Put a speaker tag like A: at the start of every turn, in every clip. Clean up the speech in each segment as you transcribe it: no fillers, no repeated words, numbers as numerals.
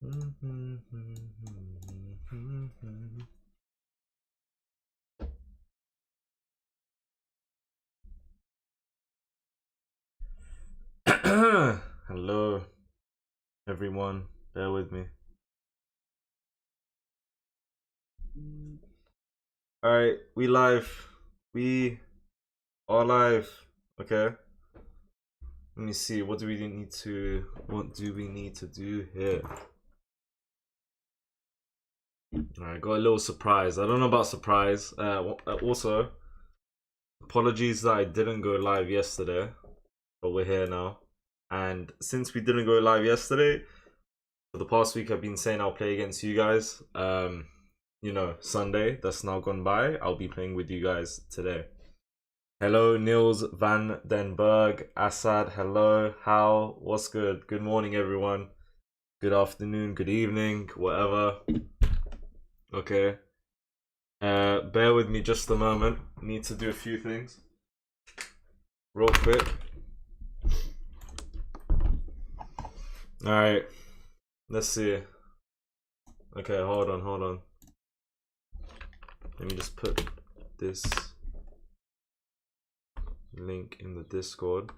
A: Hello, everyone. Bear with me. Alright, we live. We are live. Okay. Let me see. What do we need to do here? Alright, got a little surprise. I don't know about surprise. Also, apologies that I didn't go live yesterday, but we're here now. And since we didn't go live yesterday, for the past week I've been saying I'll play against you guys. You know, Sunday that's now gone by, I'll be playing with you guys today. Hello, Niels van den Berg, Assad, hello, Hal, what's good? Good morning, everyone. Good afternoon, good evening, whatever. Okay. Bear with me just a moment. Need to do a few things. Real quick. Alright. Let's see. Okay, hold on. Let me just put this link in the Discord.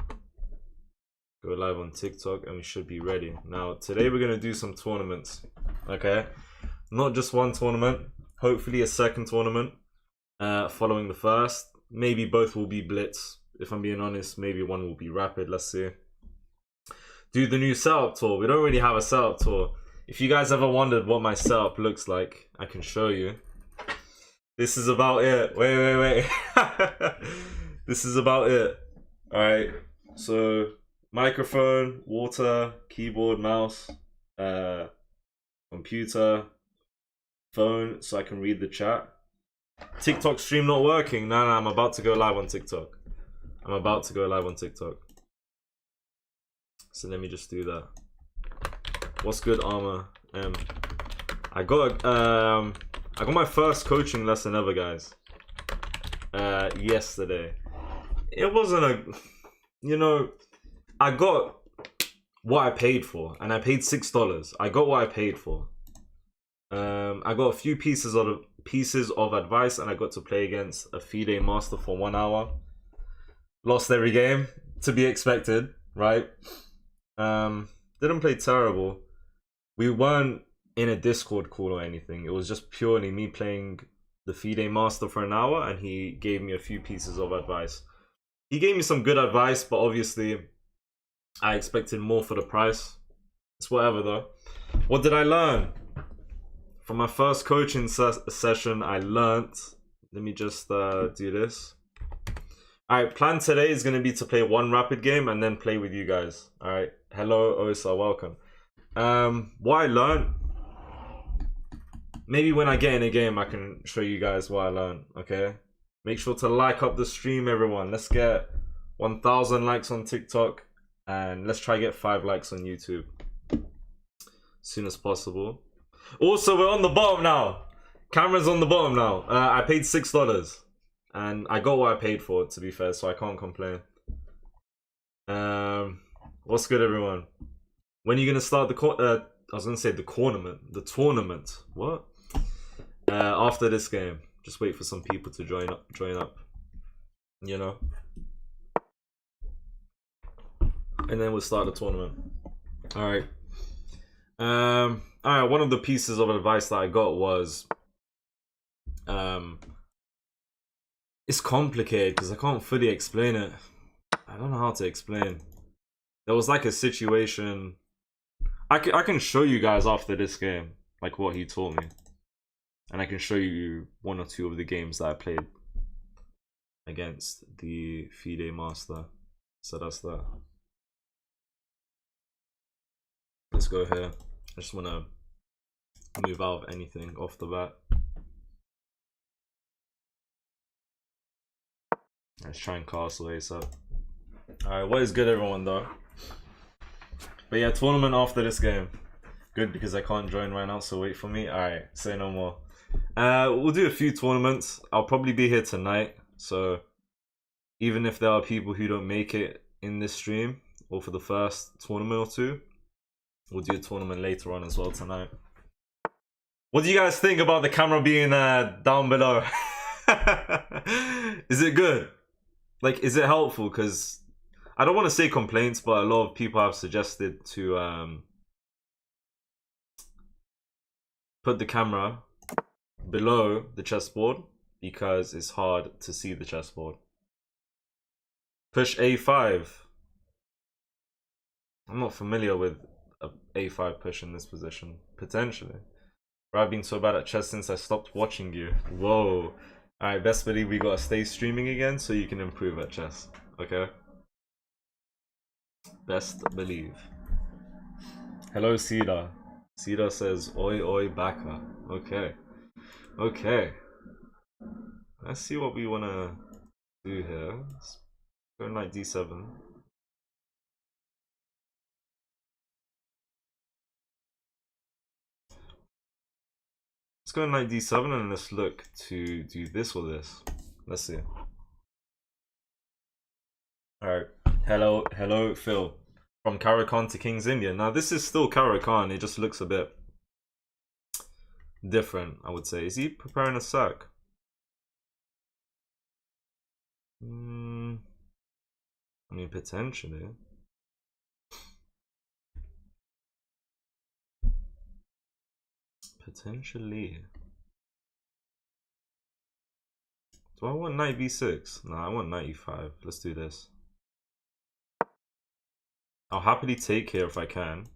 A: Go live on TikTok and we should be ready. Now, today we're going to do some tournaments. Okay? Not just one tournament. Hopefully a second tournament following the first. Maybe both will be blitz. If I'm being honest, maybe one will be rapid. Let's see. Do the new setup tour. We don't really have a setup tour. If you guys ever wondered what my setup looks like, I can show you. This is about it. Wait. This is about it. Alright. So, microphone, water, keyboard, mouse, computer, phone, so I can read the chat. TikTok stream not working. No, I'm about to go live on TikTok. So let me just do that. What's good, Armor? I got my first coaching lesson ever, guys. Yesterday. It wasn't a, you know, I got what I paid for, and I paid $6. I got what I paid for. I got a few pieces of advice, and I got to play against a FIDE master for 1 hour. Lost every game, to be expected, right? Didn't play terrible. We weren't in a Discord call or anything. It was just purely me playing the FIDE master for 1 hour, and he gave me a few pieces of advice. He gave me some good advice, but obviously I expected more for the price. It's whatever though. What did I learn? From my first coaching session, I learnt. Let me just do this. Alright, plan today is going to be to play one rapid game and then play with you guys. Alright, hello Osa, welcome. What I learned, maybe when I get in a game I can show you guys what I learned, okay? Make sure to like up the stream, everyone. Let's get 1,000 likes on TikTok and let's try get 5 likes on YouTube as soon as possible. Also, we're on the bottom now. Camera's on the bottom now. I paid $6 and I got what I paid for, to be fair, so I can't complain. What's good, everyone? When are you gonna start the I was gonna say the tournament. What? After this game. Just wait for some people to join up. You know. And then we'll start the tournament. Alright. Alright, one of the pieces of advice that I got was it's complicated because I can't fully explain it. I don't know how to explain. There was like a situation. I can show you guys after this game, like what he taught me. And I can show you 1 or 2 of the games that I played against the FIDE master. So that's that. Let's go here. I just want to move out of anything off the bat. Let's try and castle ASAP. Alright, what is good, everyone, though? But yeah, tournament after this game. Good, because I can't join right now, so wait for me. Alright, say no more. We'll do a few tournaments. I'll probably be here tonight, so even if there are people who don't make it in this stream or for the first tournament or 2, We'll do a tournament later on as well tonight. What do you guys think about the camera being down below? Is it good? Like, is it helpful? Because I don't want to say complaints, but a lot of people have suggested to put the camera below the chessboard because it's hard to see the chessboard. Push A5. I'm not familiar with a A5 push in this position. Potentially. Bro, I've been so bad at chess since I stopped watching you. Whoa. Alright, best believe we gotta stay streaming again so you can improve at chess. Okay? Best believe. Hello, Sida. Sida says, oi oi baka. Okay. Okay. Let's see what we wanna do here. Let's go knight d7. Let's go knight d7 and let's look to do this or this. Let's see. Alright. Hello, Phil. From Karakan to King's India. Now, this is still Karakan. It just looks a bit different, I would say. Is he preparing a sack? I mean, potentially. Potentially. Do I want knight b6? No, I want knight e5. Let's do this. I'll happily take here if I can.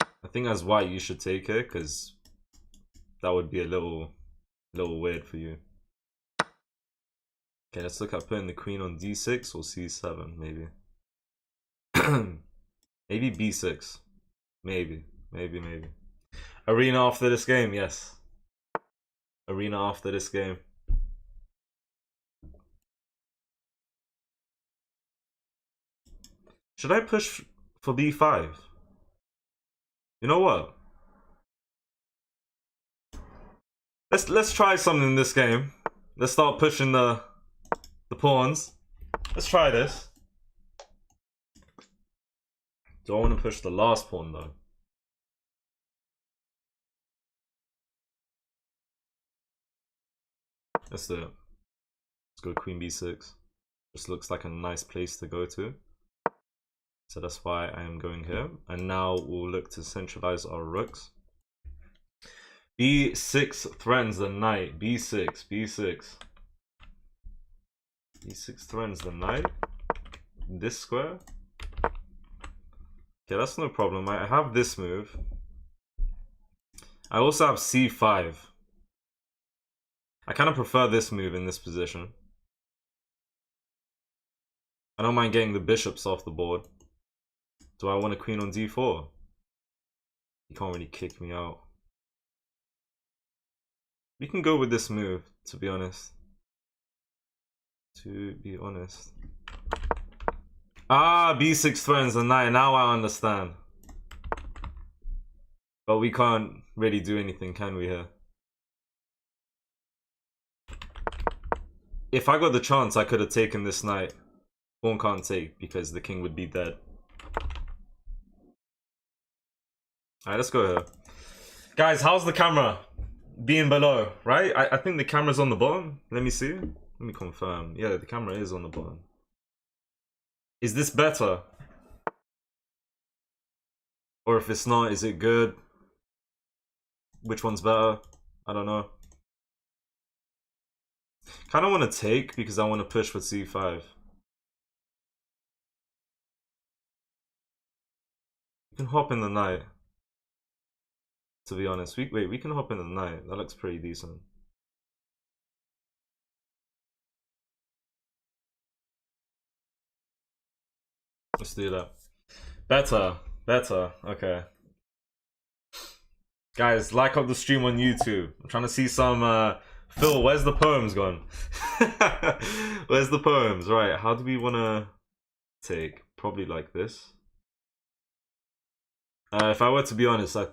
A: I think as white you should take here because that would be a little weird for you. Okay, let's look at putting the queen on d6 or c7 maybe. Maybe b6. Maybe. Arena after this game, yes. Arena after this game. Should I push for b5? You know what? Let's try something in this game. Let's start pushing the pawns. Let's try this. Do I want to push the last pawn though? Let's do it. Let's go queen b6. Just looks like a nice place to go to. So that's why I am going here. And now we'll look to centralize our rooks. b6 threatens the knight. b6. b6 threatens the knight. This square. Okay, that's no problem. I have this move. I also have c5. I kind of prefer this move in this position. I don't mind getting the bishops off the board. Do I want a queen on d4? You can't really kick me out. We can go with this move, to be honest. Ah, b6 threatens the knight. Now I understand. But we can't really do anything, can we here? If I got the chance, I could have taken this knight. Pawn can't take because the king would be dead. Alright, let's go here. Guys, how's the camera being below, right? I think the camera's on the bottom. Let me see. Let me confirm. Yeah, the camera is on the bottom. Is this better? Or if it's not, is it good? Which one's better? I don't know. Kind of want to take because I want to push with c5. We can hop in the knight. To be honest, we can hop in the knight. That looks pretty decent. Let's do that. Better. Okay. Guys, like up the stream on YouTube. I'm trying to see some Phil, where's the poems gone? Where's the poems? Right, how do we want to take? Probably like this. If I were to be honest, I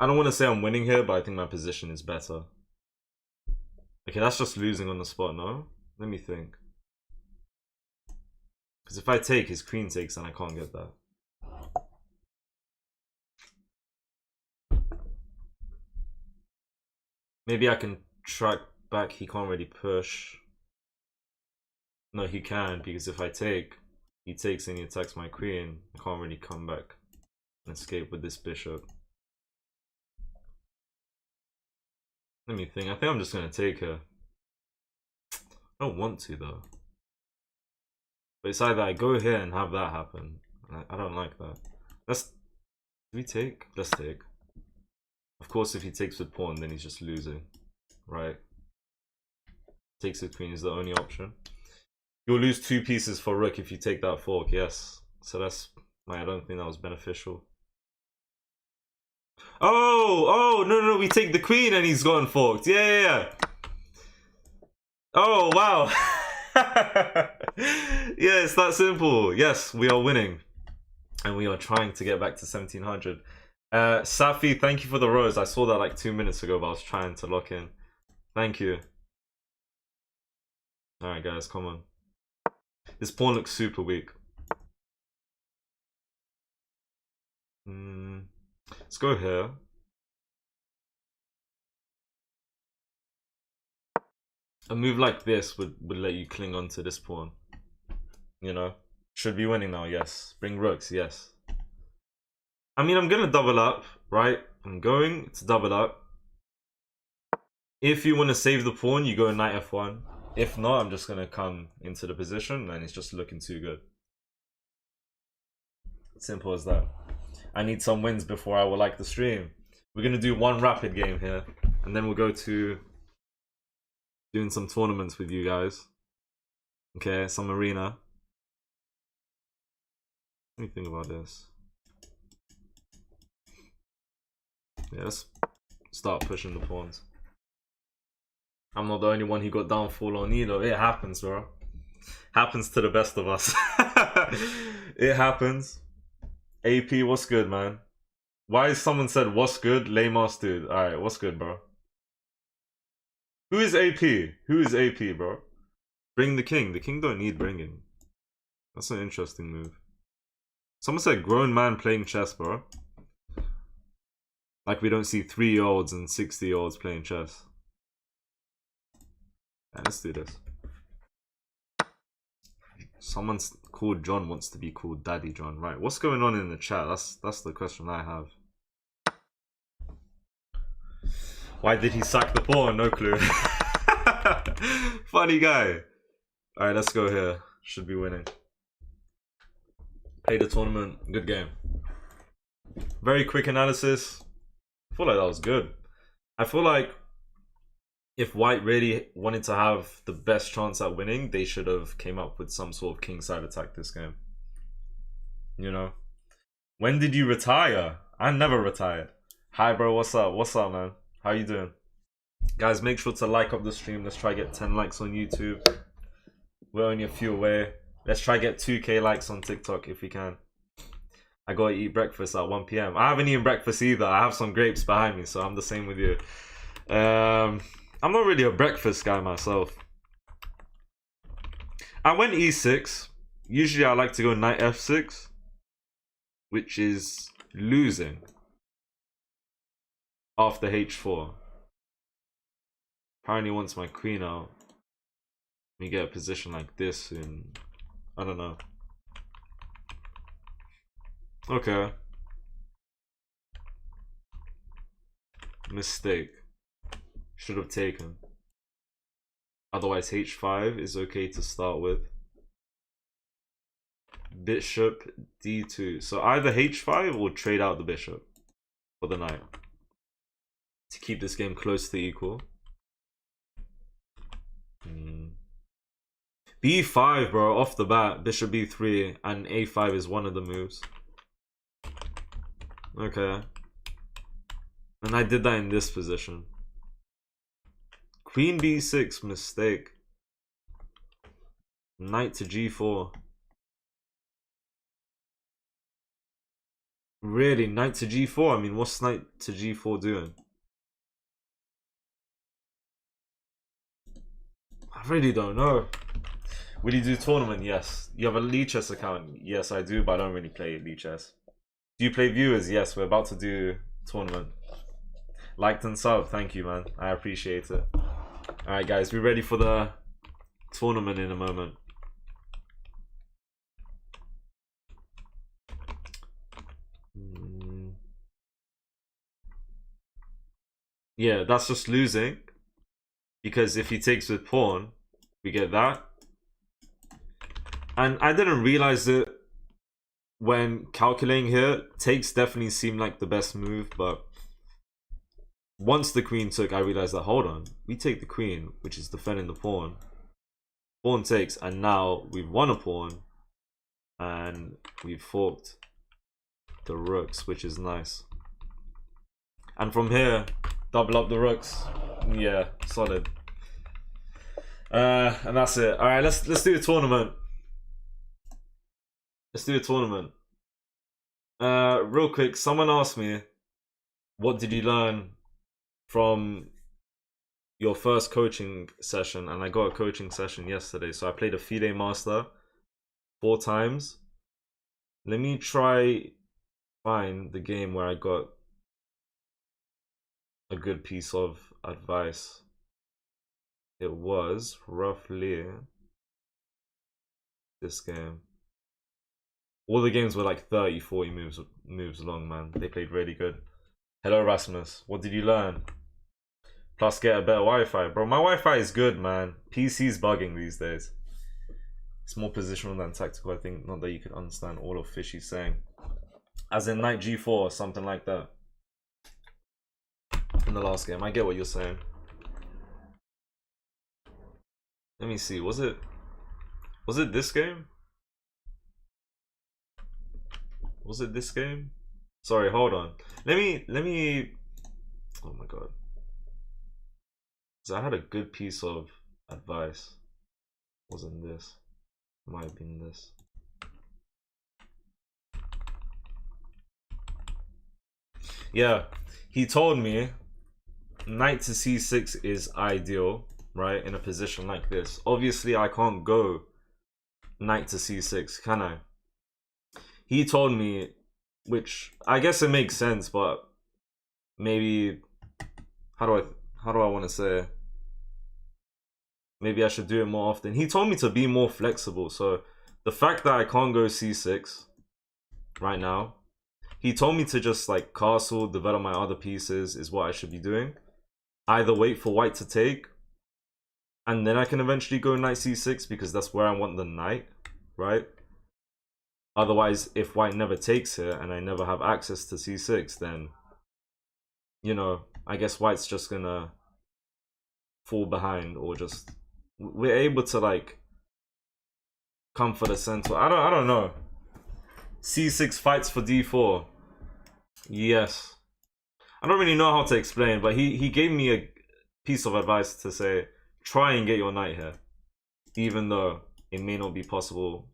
A: don't want to say I'm winning here, but I think my position is better. Okay, that's just losing on the spot, no? Let me think. Because if I take, his queen takes and I can't get that. Maybe I can track back. He can't really push. No, he can, because if I take, he takes and he attacks my queen. I can't really come back and escape with this bishop. Let me think. I think I'm just gonna take her. I don't want to though. But it's either I go here and have that happen. I don't like that. Do we take? Let's take. Of course, if he takes with pawn, then he's just losing, right? Takes with queen is the only option. You'll lose 2 pieces for rook if you take that fork, yes. So that's why I don't think that was beneficial. Oh, no, we take the queen and he's gone forked. Yeah. Oh, wow. Yeah, it's that simple. Yes, we are winning. And we are trying to get back to 1700. Safi, thank you for the rose. I saw that like 2 minutes ago, but I was trying to lock in. Thank you. Alright, guys, come on. This pawn looks super weak. Let's go here. A move like this would let you cling on to this pawn. You know? Should be winning now, yes. Bring rooks, yes. I mean, I'm going to double up, right? I'm going to double up. If you want to save the pawn, you go knight f1. If not, I'm just going to come into the position and it's just looking too good. Simple as that. I need some wins before I will like the stream. We're going to do one rapid game here. And then we'll go to doing some tournaments with you guys. Okay, some arena. What do you think about this? Yeah, let's start pushing the pawns. I'm not the only one who got downfall on either. It happens, bro. Happens to the best of us. It happens. AP, what's good, man? Why is someone said, what's good? Lame ass dude. Alright, what's good, bro? Who is AP? Who is AP, bro? Bring the king. The king don't need bringing. That's an interesting move. Someone said grown man playing chess, bro. Like we don't see 3-year-olds and 60-year-olds playing chess. Yeah, let's do this. Someone's called John wants to be called Daddy John. Right, what's going on in the chat? That's the question I have. Why did he sack the pawn? No clue. Funny guy. Alright, let's go here. Should be winning. Play the tournament. Good game. Very quick analysis. I feel like that was good. I feel like if White really wanted to have the best chance at winning, they should have came up with some sort of kingside attack this game. You know? When did you retire? I never retired. Hi bro, what's up? What's up, man? How you doing? Guys, make sure to like up the stream. Let's try get 10 likes on YouTube. We're only a few away. Let's try get 2k likes on TikTok if we can. I gotta eat breakfast at 1 PM. I haven't eaten breakfast either. I have some grapes behind me, so I'm the same with you. I'm not really a breakfast guy myself. I went e6. Usually I like to go knight f6, which is losing after h4. Apparently wants my queen out. Let me get a position like this and I don't know. Okay. Mistake. Should have taken. Otherwise h5 is okay to start with. Bishop d2. So either h5 or trade out the bishop for the knight to keep this game close to equal. b5, bro, off the bat. Bishop b3 and a5 is one of the moves. Okay. And I did that in this position. Queen b6, mistake. Knight to g4. Really, knight to g4? I mean, what's knight to g4 doing? I really don't know. Will you do tournament? Yes. You have a Lee Chess account? Yes, I do, but I don't really play Lee Chess. Do you play viewers? Yes, we're about to do tournament. Liked and sub. Thank you, man. I appreciate it. Alright, guys. We're ready for the tournament in a moment. Yeah, that's just losing. Because if he takes with pawn, we get that. And I didn't realize it when calculating here. Takes definitely seemed like the best move, but once the queen took, I realized that, hold on, we take the queen, which is defending the pawn. Pawn takes, and now we've won a pawn, and we've forked the rooks, which is nice. And from here, double up the rooks. Yeah, solid. And that's it. All right, let's do a tournament. Let's do a tournament. Real quick, someone asked me, what did you learn from your first coaching session? And I got a coaching session yesterday, so I played a FIDE Master 4 times. Let me try find the game where I got a good piece of advice. It was roughly this game. All the games were like 30, 40 moves long, man. They played really good. Hello, Rasmus. What did you learn? Plus, get a better Wi-Fi. Bro, my Wi-Fi is good, man. PC's bugging these days. It's more positional than tactical, I think. Not that you could understand all of Fishy's saying. As in knight g4 or something like that. In the last game. I get what you're saying. Let me see. Was it this game? Was it this game? Sorry, hold on. Let me oh my god. So I had a good piece of advice. Wasn't this? It might have been this. Yeah, he told me knight to c6 is ideal, right? In a position like this. Obviously, I can't go knight to c6, can I? He told me, which I guess it makes sense, but maybe how do I want to say? Maybe I should do it more often. He told me to be more flexible. So the fact that I can't go c6 right now, he told me to just like castle, develop my other pieces is what I should be doing. Either wait for white to take, and then I can eventually go knight c6 because that's where I want the knight, right? Otherwise, if white never takes here and I never have access to c6, then, you know, I guess white's just gonna fall behind, or just we're able to like come for the center. I don't know. c6 fights for d4. Yes. I don't really know how to explain, but he gave me a piece of advice to say, try and get your knight here, even though it may not be possible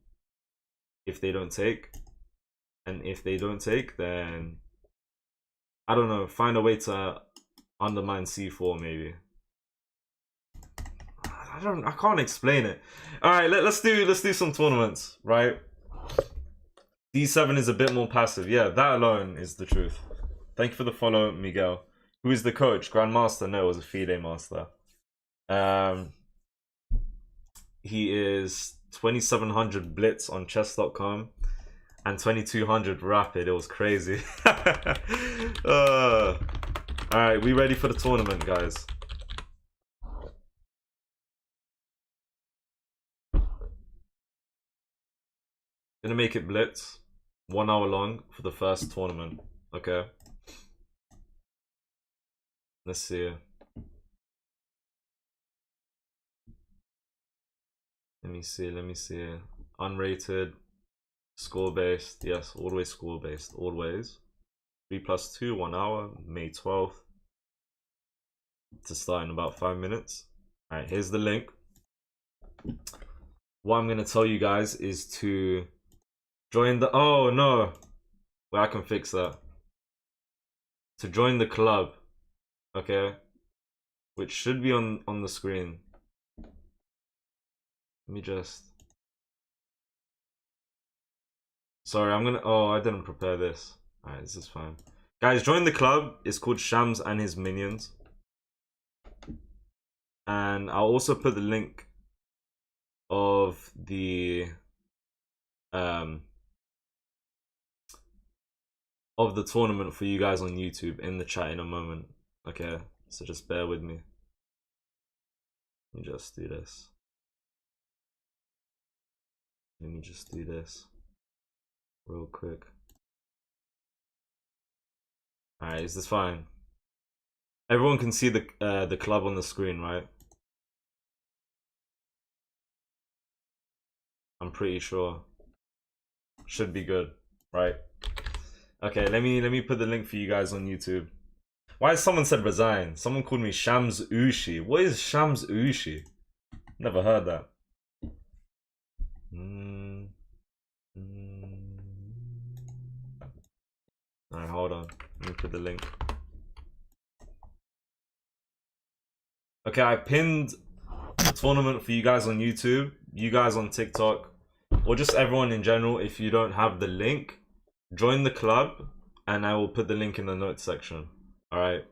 A: if they don't take. And if they don't take, then I don't know, find a way to undermine c4 maybe. I can't explain it. All right, let's do some tournaments, right? d7 is a bit more passive. Yeah, that alone is the truth. Thank you for the follow, Miguel. Who is the coach? Grandmaster? No, it was a FIDE Master. He is 2700 Blitz on chess.com and 2200 Rapid. It was crazy. Alright, we ready for the tournament, guys? Gonna make it Blitz. 1 hour long for the first tournament. Okay. Let's see. Let me see. Unrated. Score based. Yes, always score based. Always. 3+2, 1 hour. May 12th. To start in about 5 minutes. Alright, here's the link. What I'm going to tell you guys is to join the... Oh, no. Well, I can fix that. To join the club. Okay. Which should be on the screen. Let me just... Sorry, I'm gonna... Oh, I didn't prepare this. Alright, this is fine. Guys, join the club. It's called Shams and his minions. And I'll also put the link of the tournament for you guys on YouTube in the chat in a moment. Okay, so just bear with me. Let me just do this. Let me just do this real quick. Alright, is this fine? Everyone can see the club on the screen, right? I'm pretty sure. Should be good, right? Okay, let me put the link for you guys on YouTube. Why has someone said resign? Someone called me Shams Ushi. What is Shams Ushi? Never heard that. Alright, hold on. Let me put the link. Okay, I pinned the tournament for you guys on YouTube, you guys on TikTok, or just everyone in general. If you don't have the link, join the club and I will put the link in the notes section. Alright.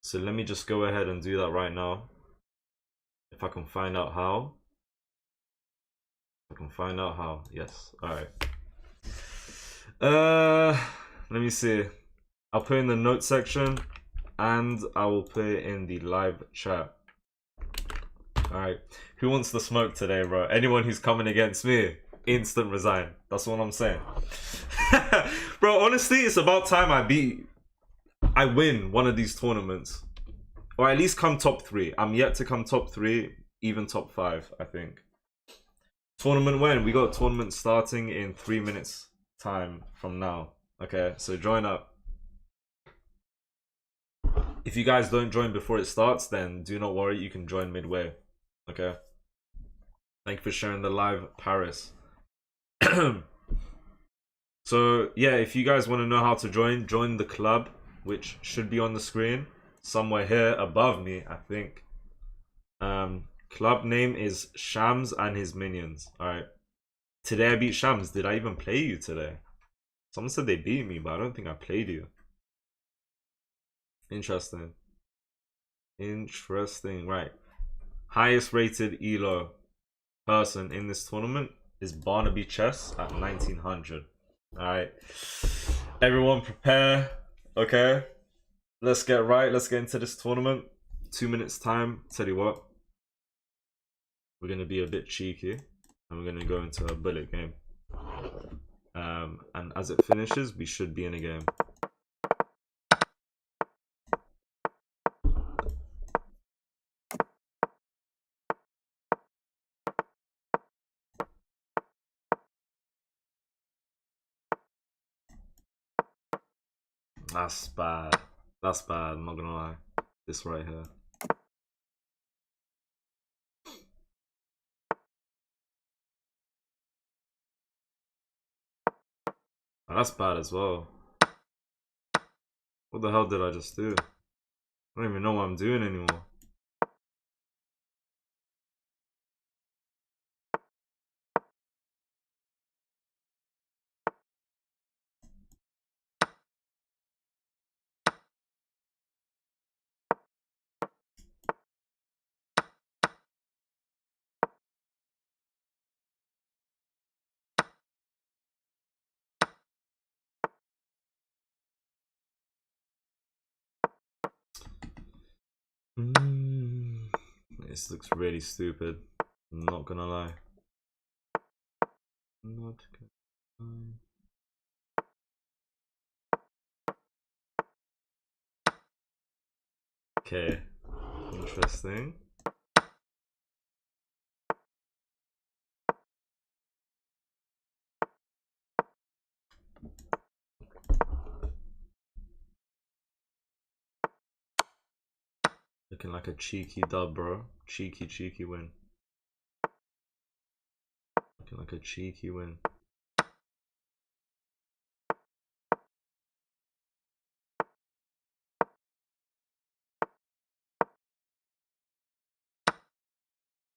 A: So let me just go ahead and do that right now. If I can find out how. Yes. Alright. Let me see. I'll put in the notes section and I will put it in the live chat. Alright. Who wants the smoke today, bro? Anyone who's coming against me, instant resign. That's what I'm saying. Bro, honestly, it's about time I win one of these tournaments. Or at least come top 3. I'm yet to come top 3, even top 5, I think. Tournament when? We got a tournament starting in 3 minutes time from now. Okay, so join up. If you guys don't join before it starts, then do not worry, you can join midway. Okay. Thank you for sharing the live, Paris. So yeah, if you guys want to know how to join the club, which should be on the screen somewhere here above me, I think. Club name is Shams and his minions. Alright. Today I beat Shams. Did I even play you today? Someone said they beat me, but I don't think I played you. Interesting. Interesting, right. Highest rated ELO person in this tournament is Barnaby Chess at 1900. Alright. Everyone prepare. Okay. Let's get into this tournament. 2 minutes time. Tell you what. We're gonna be a bit cheeky. And we're gonna go into a bullet game. And as it finishes, we should be in a game. That's bad. That's bad, I'm not gonna lie. This right here. Oh, that's bad as well. What the hell did I just do? I don't even know what I'm doing anymore. This looks really stupid. I'm not gonna lie. Not gonna lie. Okay. Interesting. Looking like a cheeky dub, bro. Cheeky win. Looking like a cheeky win.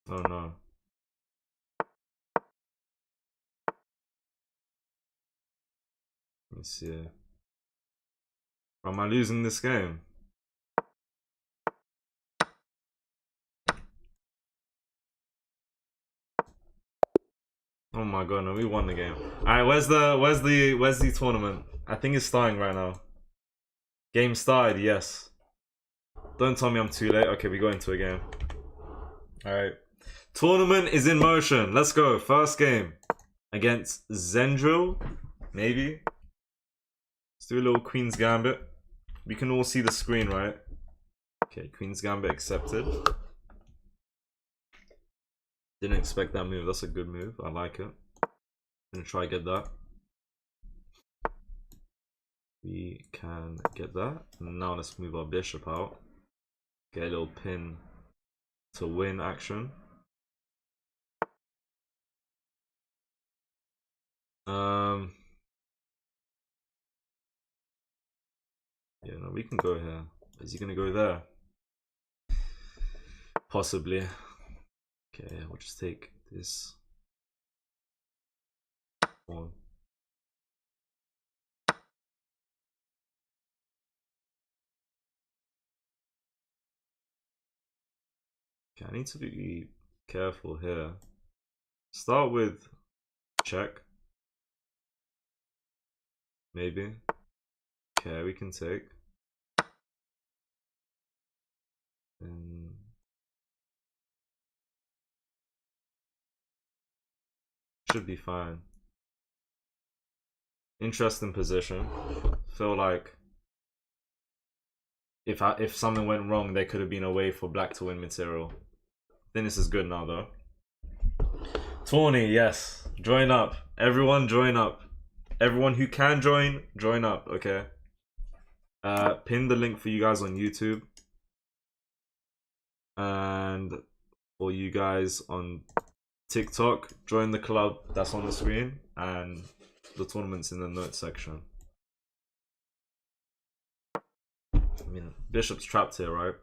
A: Oh no. Let me see. Or am I losing this game? Oh my god, no, we won the game. Alright, where's the tournament? I think it's starting right now. Game started, yes. Don't tell me I'm too late. Okay, we go into a game. Alright. Tournament is in motion. Let's go. First game. Against Zendril. Maybe. Let's do a little Queen's Gambit. We can all see the screen, right? Okay, Queen's Gambit accepted. Didn't expect that move. That's a good move. I like it. Gonna try get that. We can get that. Now let's move our bishop out. Get a little pin to win action. Yeah, no, we can go here. Is he gonna go there? Possibly. Okay, we'll just take this one. Okay, I need to be careful here. Start with check. Maybe. Okay, we can take. And should be fine. Interesting position. Feel like if something went wrong, there could have been a way for black to win material. I think this is good now though. Tourney, yes. Join up. Everyone join up. Everyone who can join up, okay? Pin the link for you guys on YouTube. And for you guys on TikTok, join the club that's on the screen. And the tournament's in the notes section. I mean, Bishop's trapped here, right?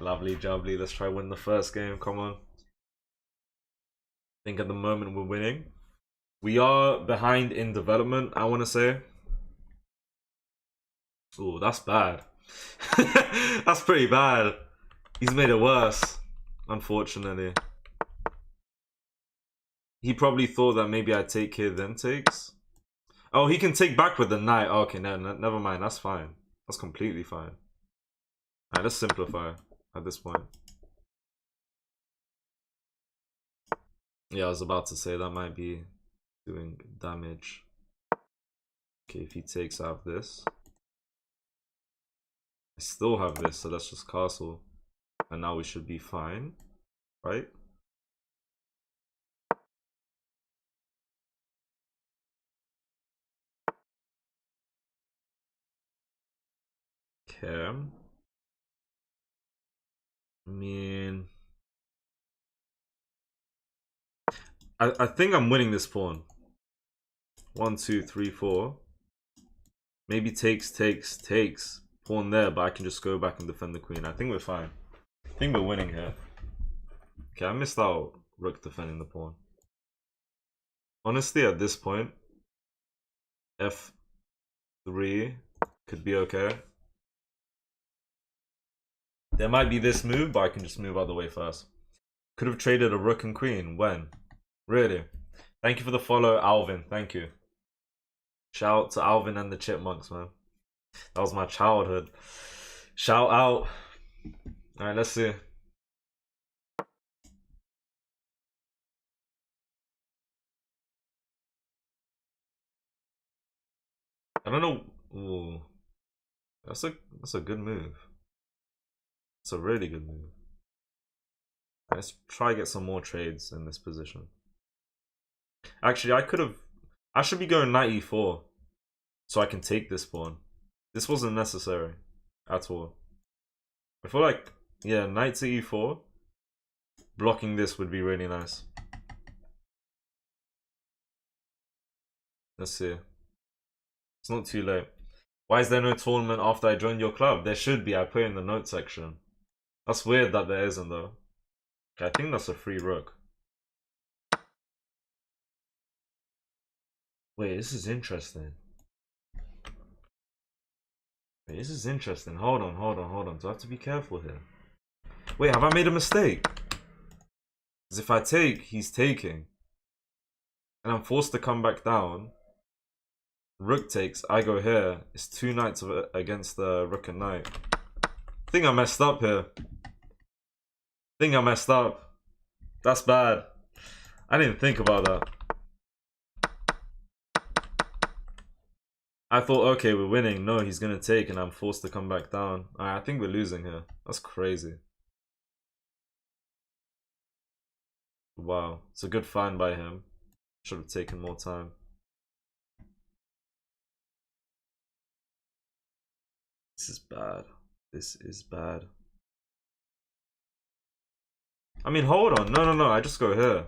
A: Lovely jubbly. Let's try win the first game. Come on. I think at the moment we're winning. We are behind in development, I want to say. Oh, that's bad. That's pretty bad. He's made it worse, unfortunately. He probably thought that maybe I'd take here, then takes. Oh, he can take back with the knight. Oh, okay, no, never mind. That's fine. That's completely fine. Alright, let's simplify at this point. Yeah, I was about to say that might be doing damage. Okay, if he takes out this. I still have this, so let's just castle. And now we should be fine, right? Okay. I mean, I think I'm winning this pawn. 1, 2, 3, 4. Maybe takes. Pawn there, but I can just go back and defend the queen. I think we're fine. I think we're winning here. Okay, I missed out rook defending the pawn. Honestly, at this point, f3 could be okay. There might be this move, but I can just move out the way first. Could have traded a rook and queen. When? Really? Thank you for the follow, Alvin. Thank you. Shout out to Alvin and the Chipmunks, man. That was my childhood. Shout out. Alright, let's see. I don't know. Ooh. That's a good move. It's a really good move. Let's try get some more trades in this position. Actually, I should be going knight e4 so I can take this pawn. This wasn't necessary at all. I feel like, yeah, knight to e4 blocking this would be really nice. Let's see. It's not too late. Why is there no tournament after I joined your club? There should be. I put it in the notes section. That's weird that there isn't though. Okay, I think that's a free rook. Wait, this is interesting. Okay, this is interesting. Hold on, hold on, hold on. Do I have to be careful here? Wait, have I made a mistake? Because if I take, he's taking. And I'm forced to come back down. Rook takes, I go here. It's 2 knights against the rook and knight. I think I messed up here. I messed up. That's bad. I didn't think about that. I thought, okay, we're winning. No, he's gonna take and I'm forced to come back down. Alright, I think we're losing here. That's crazy. Wow, it's a good find by him. Should have taken more time. This is bad. This is bad. I mean, hold on. No, no, no. I just go here.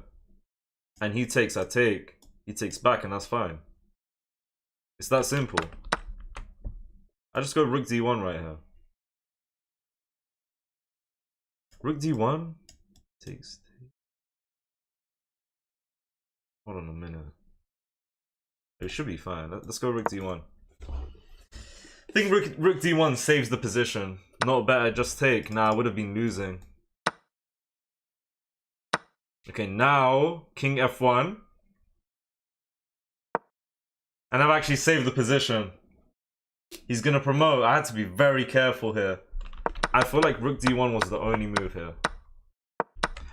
A: And he takes, I take. He takes back and that's fine. It's that simple. I just go rook d1 right here. Rook d1 takes. Hold on a minute. It should be fine. Let's go rook d1. I think rook d1 saves the position. Not better, just take. Nah, I would have been losing. Okay, now king f1. And I've actually saved the position. He's gonna promote. I had to be very careful here. I feel like rook d1 was the only move here.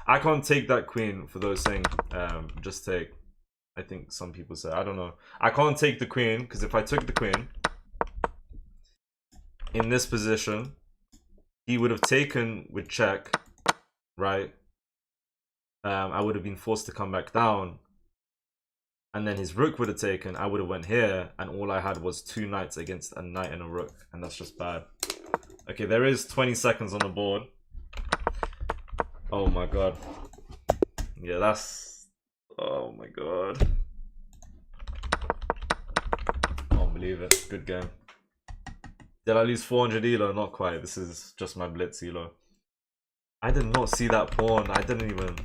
A: I can't take that queen for those saying just take. I think some people say. I don't know. I can't take the queen because if I took the queen in this position, he would have taken with check, right? I would have been forced to come back down. And then his rook would have taken, I would have went here, and all I had was 2 knights against a knight and a rook, and that's just bad. Okay, there is 20 seconds on the board. Oh my god. Yeah, that's... Oh my god. Can't believe it. Good game. Did I lose 400 elo? Not quite. This is just my blitz elo. I did not see that pawn. I didn't even...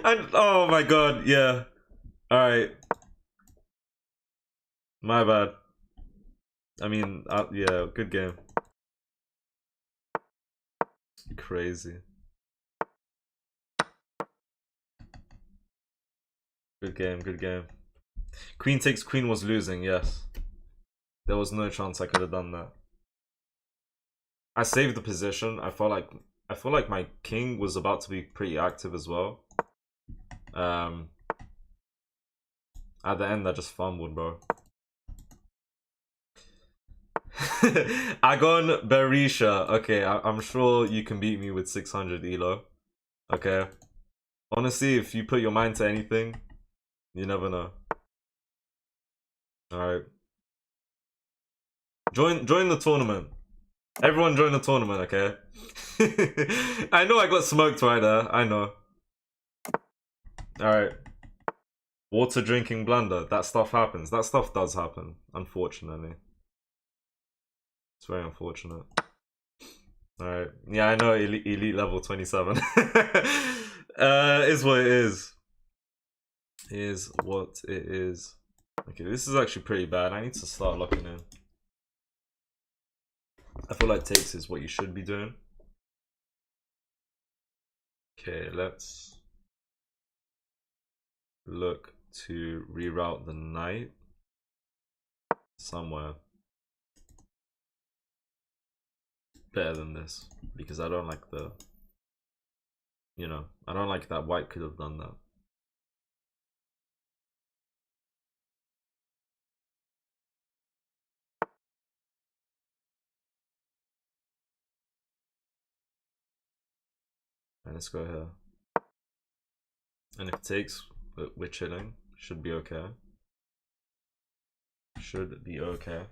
A: And oh my god, yeah. Alright. My bad. I mean, yeah, good game. Crazy. Good game, good game. Queen takes queen was losing, yes. There was no chance I could have done that. I saved the position. I feel like my king was about to be pretty active as well. At the end, I just fumbled, bro. Agon Berisha. Okay, I'm sure you can beat me with 600 elo. Okay. Honestly, if you put your mind to anything, you never know. Alright. Join the tournament. Everyone join the tournament, okay? I know I got smoked right there. I know. Alright. Water drinking blunder. That stuff happens. That stuff does happen, unfortunately. It's very unfortunate. Alright. Yeah, I know elite level 27. Is what it is. Is what it is. Okay, this is actually pretty bad. I need to start locking in. I feel like takes is what you should be doing. Okay, let's look to reroute the knight somewhere better than this, because I don't like the, you know, I don't like that white could have done that. And let's go here. And if it takes, we're chilling. Should be okay. Should be okay.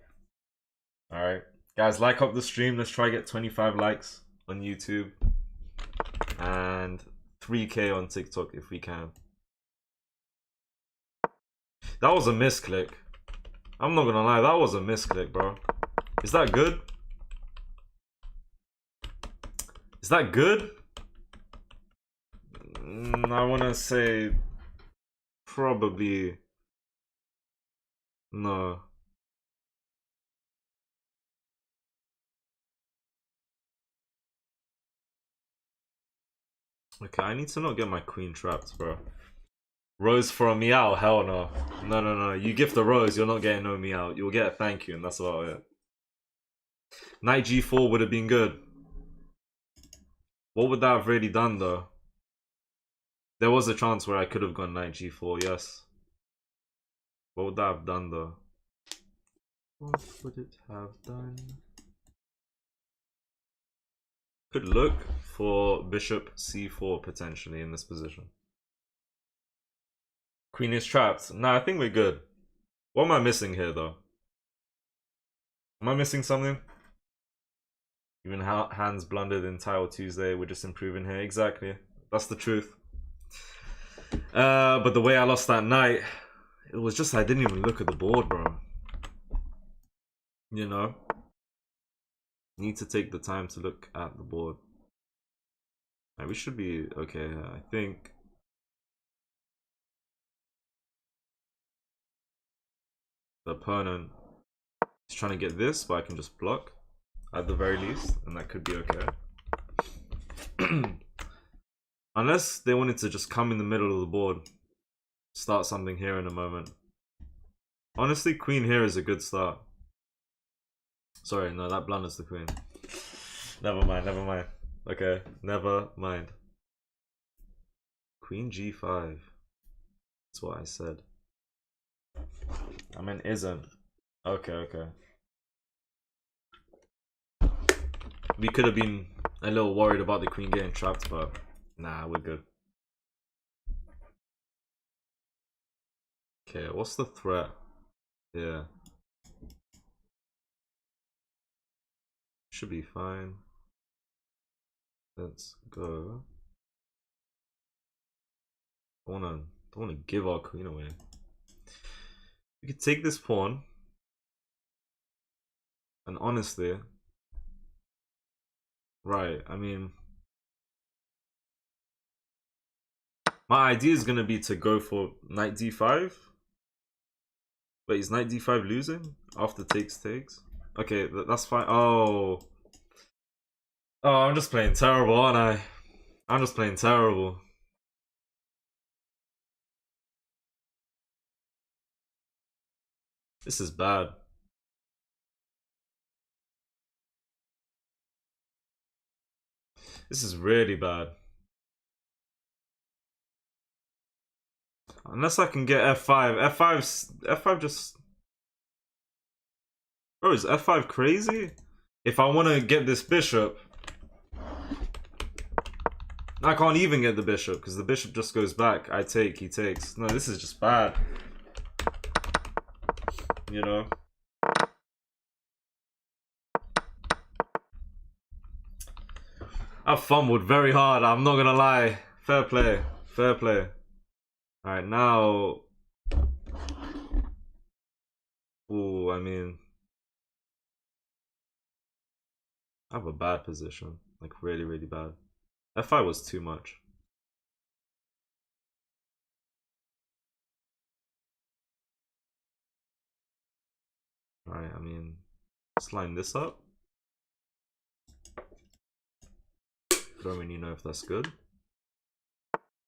A: Alright. Guys, like up the stream. Let's try get 25 likes on YouTube. And 3K on TikTok if we can. That was a misclick. I'm not gonna lie, that was a misclick, bro. Is that good? Is that good? I wanna say probably no. Okay, I need to not get my queen trapped, bro. Rose for a meow? Hell no. No, no, no. You gift a rose, you're not getting no meow. You'll get a thank you, and that's about it. Knight G4 would have been good. What would that have really done, though? There was a chance where I could have gone Knight G4, yes. What would that have done, though? What would it have done? Could look for Bishop C4 potentially in this position. Queen is trapped. Nah, I think we're good. What am I missing here, though? Am I missing something? Even hands blundered in Tile Tuesday. We're just improving here. Exactly. That's the truth. But the way I lost that night, it was just I didn't even look at the board, bro. You know? Need to take the time to look at the board. Right, we should be okay. I think. The opponent is trying to get this, but I can just block at the very least, and that could be okay. Unless they wanted to just come in the middle of the board, start something here in a moment. Honestly, queen here is a good start. Sorry, no, that blunders the queen. Never mind, never mind. Okay, never mind. Queen G5. That's what I said. I mean, isn't. Okay, okay. We could have been a little worried about the queen getting trapped, but nah, we're good. Okay, what's the threat? Yeah. Should be fine. Let's go. Don't wanna give our queen away. We could take this pawn, and honestly, right, I mean, my idea is gonna be to go for knight d5. Wait, is knight d5 losing after takes? Okay, that's fine. Oh, I'm just playing terrible, aren't I? I'm just playing terrible. This is bad. This is really bad. Unless I can get f5. F5 just... Bro, is f5 crazy? If I want to get this bishop, I can't even get the bishop because the bishop just goes back. I take, he takes. No, this is just bad. You know? I fumbled very hard, I'm not gonna lie. Fair play, fair play. Alright, now... Ooh, I mean... I have a bad position. Like, really, really bad. F5 was too much. Alright, I mean... Let's line this up. Don't really know if that's good,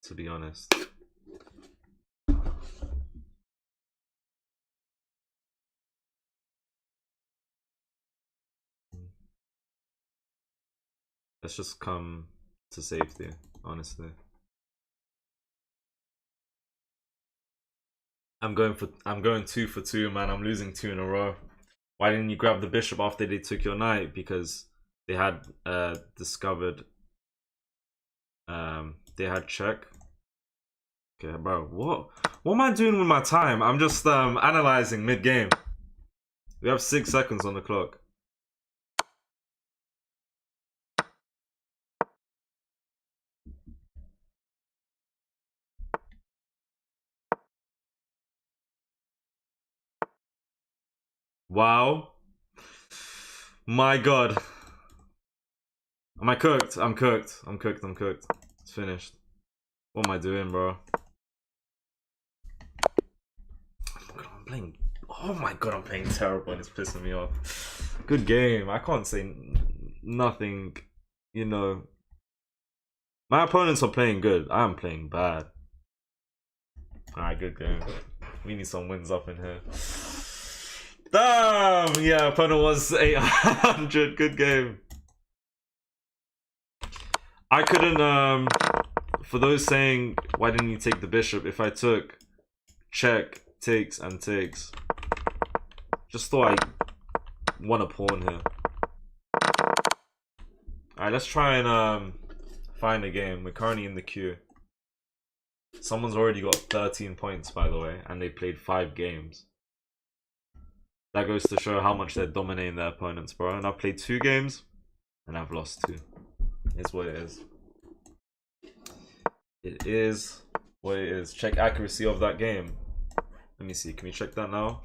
A: to be honest. Let's just come to safety, honestly. I'm going 2 for 2, man. I'm losing 2 in a row. Why didn't you grab the bishop after they took your knight? Because they had discovered they had check. Okay, bro, what am I doing with my time? I'm just analyzing mid-game. We have 6 seconds on the clock. Wow. My god. Am I cooked? I'm cooked. I'm cooked. I'm cooked. It's finished. What am I doing, bro? I'm playing... Oh my god, I'm playing terrible and it's pissing me off. Good game. I can't say nothing, you know, My opponents are playing good. I am playing bad. Alright, good game. We need some wins up in here. Damn! Yeah, opponent was 800. Good game. I couldn't, for those saying, why didn't you take the bishop? If I took check, takes, and takes, just thought I won a pawn here. Alright, let's try and find a game. We're currently in the queue. Someone's already got 13 points, by the way, and they played 5 games. That goes to show how much they're dominating their opponents, bro. And I've played 2 games, and I've lost 2. It's what it is. It is what it is. Check accuracy of that game. Let me see. Can we check that now?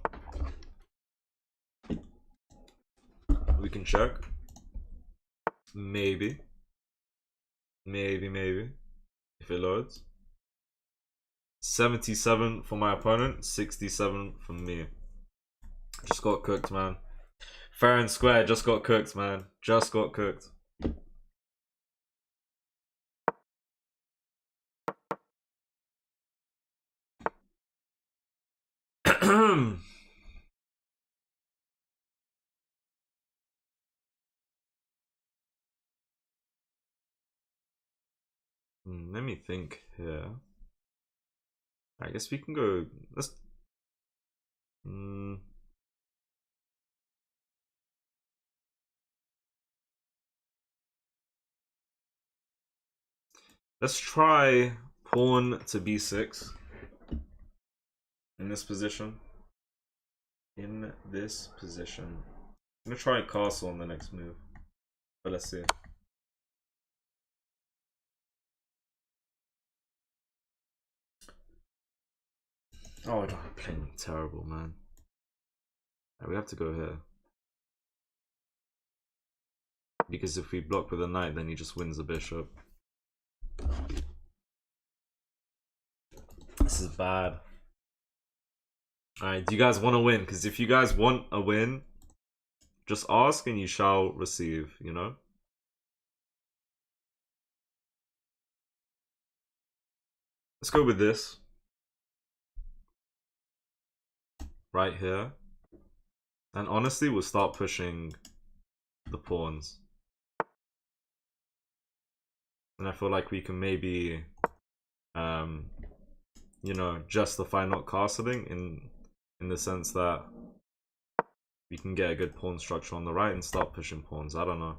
A: We can check. Maybe. Maybe. If it loads. 77 for my opponent, 67 for me. Just got cooked, man. Fair and square, just got cooked, man. Just got cooked. Let me think here. I guess we can go. Let's. Let's try pawn to b6 in this position. In this position, I'm gonna try castle on the next move, but let's see. Oh, I'm playing terrible, man. Right, we have to go here. Because if we block with a knight, then he just wins the bishop. This is bad. Alright, do you guys want to win? Because if you guys want a win, just ask and you shall receive, you know? Let's go with this. Right here. And honestly, we'll start pushing the pawns. And I feel like we can maybe, you know, justify not castling in the sense that we can get a good pawn structure on the right and start pushing pawns. I don't know.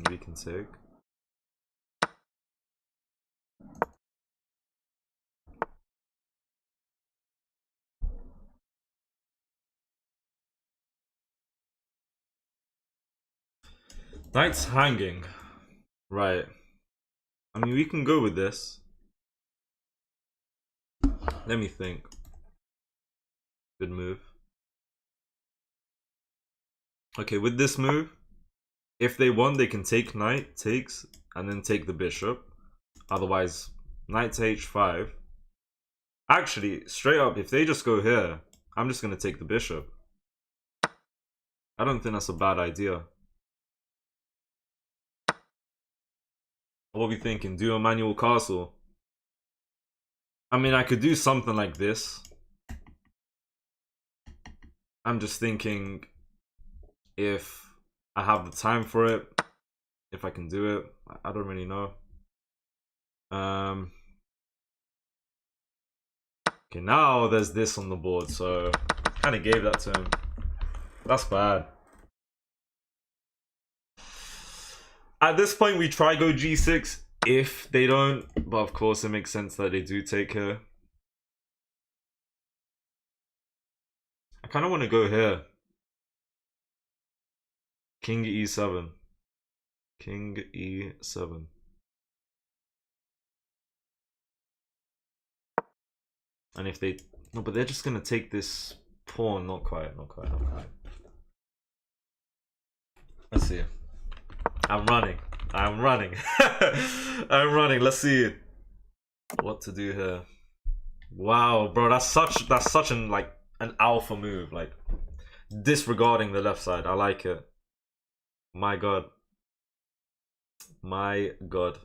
A: We can take. Knight's hanging. Right. I mean, we can go with this. Let me think. Good move. Okay, with this move, if they want, they can take knight, takes, and then take the bishop. Otherwise, knight to h5. Actually, straight up, if they just go here, I'm just going to take the bishop. I don't think that's a bad idea. What are we thinking? Do a manual castle? I mean, I could do something like this. I'm just thinking if I have the time for it, if I can do it. I don't really know. Okay, now there's this on the board, so kind of gave that to him. That's bad. At this point, we try go g6 if they don't, but of course it makes sense that they do take here. I kind of want to go here. King e7. King e7. And if they... No, but they're just going to take this pawn. Not quite, not quite, not quite. Let's see. I'm running. I'm running. Let's see what to do here. Wow, bro, that's such an like an alpha move. Like, Disregarding the left side. I like it. My god. My god.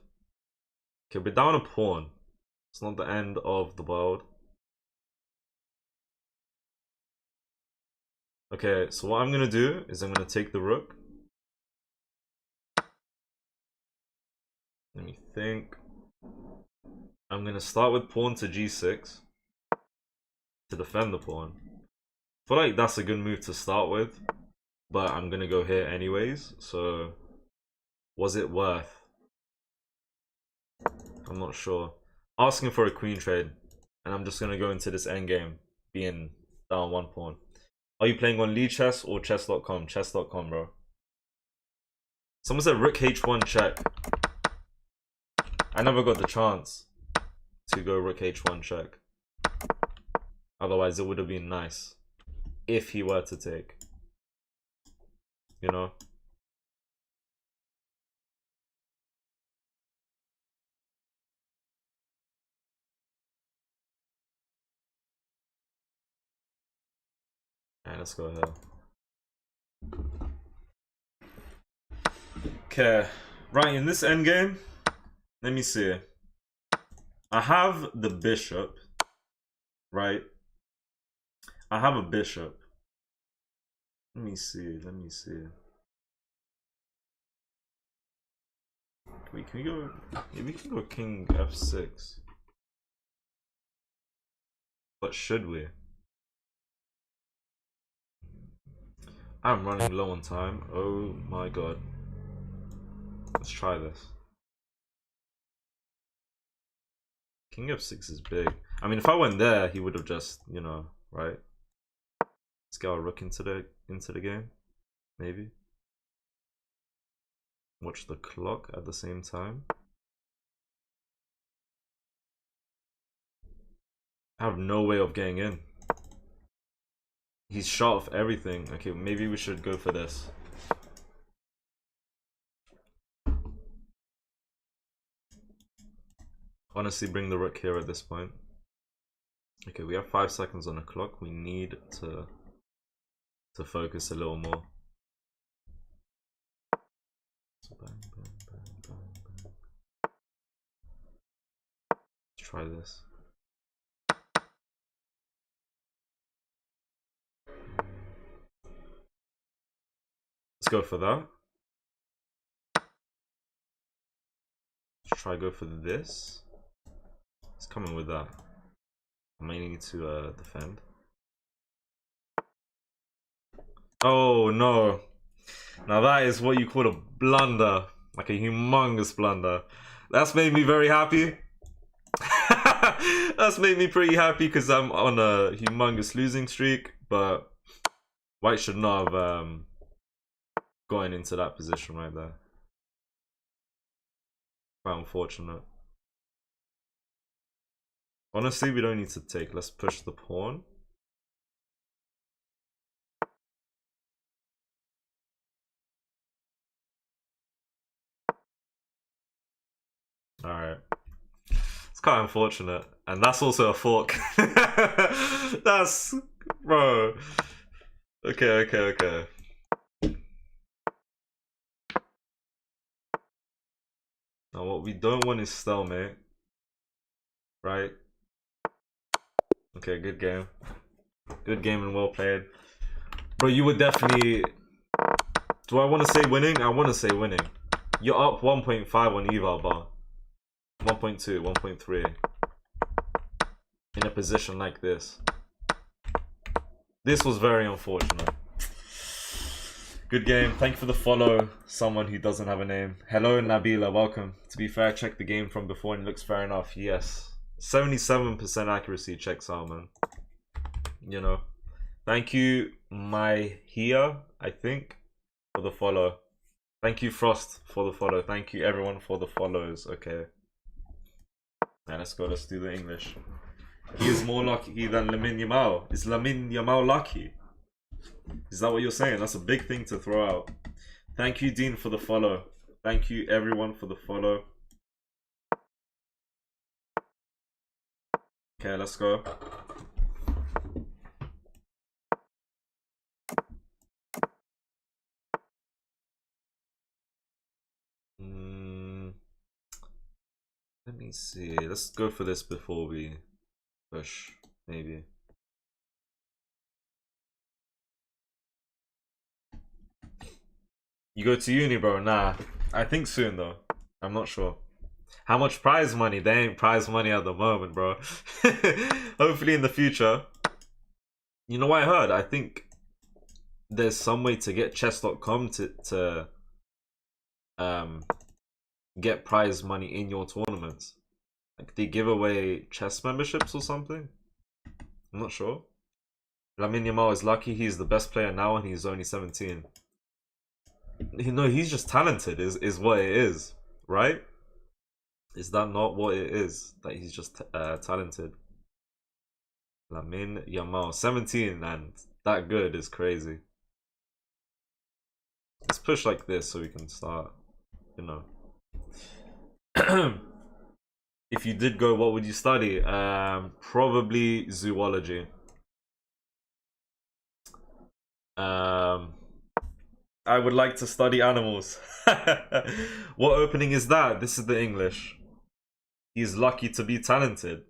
A: Okay, we're down a pawn. It's not the end of the world. Okay, so what I'm gonna do is I'm gonna take the rook. Let me think. I'm gonna start with pawn to g6 to defend the pawn. I feel like that's a good move to start with, but I'm gonna go here anyways. So, was it worth? I'm not sure. Asking for a queen trade, and I'm just gonna go into this endgame being down one pawn. Are you playing on Lead Chess or chess.com? Chess.com, bro. Someone said rook h1 check. I never got the chance to go rook h1 check. Otherwise, it would have been nice if he were to take. You know? Alright, let's go ahead. Okay, right, in this endgame, let me see. I have the bishop, right? I have a bishop. Let me see. Wait, can we go? Yeah, we can go king f6. But should we? I'm running low on time. Oh my god. Let's try this. King f6 is big. I mean, if I went there, he would have just, you know, right? Let's get our rook into the game, maybe. Watch the clock at the same time. I have no way of getting in. He's shot off everything. Okay, maybe we should go for this. Honestly, bring the rook here at this point. Okay, we have 5 seconds on the clock. We need to focus a little more. So bang, bang, bang, bang, bang. Let's try this. Let's go for that. Let's try go for this. It's coming with that. I may need to defend. Oh no. Now that is what you call a blunder. Like a humongous blunder. That's made me very happy. That's made me pretty happy because I'm on a humongous losing streak. But White should not have gotten into that position right there. Quite unfortunate. Honestly, we don't need to take. Let's push the pawn. Alright. It's quite unfortunate. And that's also a fork. That's... Bro. Okay. Now what we don't want is stalemate. Right? Okay, good game. Good game and well played. Bro, you would definitely... Do I want to say winning? I want to say winning. You're up 1.5 on eval bar. 1.2, 1.3. In a position like this. This was very unfortunate. Good game. Thank you for the follow. Someone who doesn't have a name. Hello, Nabila. Welcome. To be fair, check the game from before and it looks fair enough. Yes. 77% accuracy checks out, man. You know. Thank you, my here, I think, for the follow. Thank you, Frost, for the follow. Thank you, everyone, for the follows. Okay. Now let's go. Let's do the English. He is more lucky than Lamine Yamal. Is Lamine Yamal lucky? Is that what you're saying? That's a big thing to throw out. Thank you, Dean, for the follow. Thank you, everyone, for the follow. Okay, let's go. see. Let's go for this before we push, maybe. You go to uni, bro? Nah. I think soon, though. I'm not sure. How much prize money? There ain't prize money at the moment, bro. Hopefully in the future. You know what I heard? I think there's some way to get chess.com to get prize money in your tournaments. Like they give away chess memberships or something. I'm not sure. Lamine Yamal is lucky he's the best player now and he's only 17. You know, he's just talented is what it is, right? Is that not what it is? That he's just talented. Lamine Yamal, 17 and that good is crazy. Let's push like this so we can start, you know. If you did go, what would you study? Probably zoology. I would like to study animals. What opening is that? This is the English. He's lucky to be talented.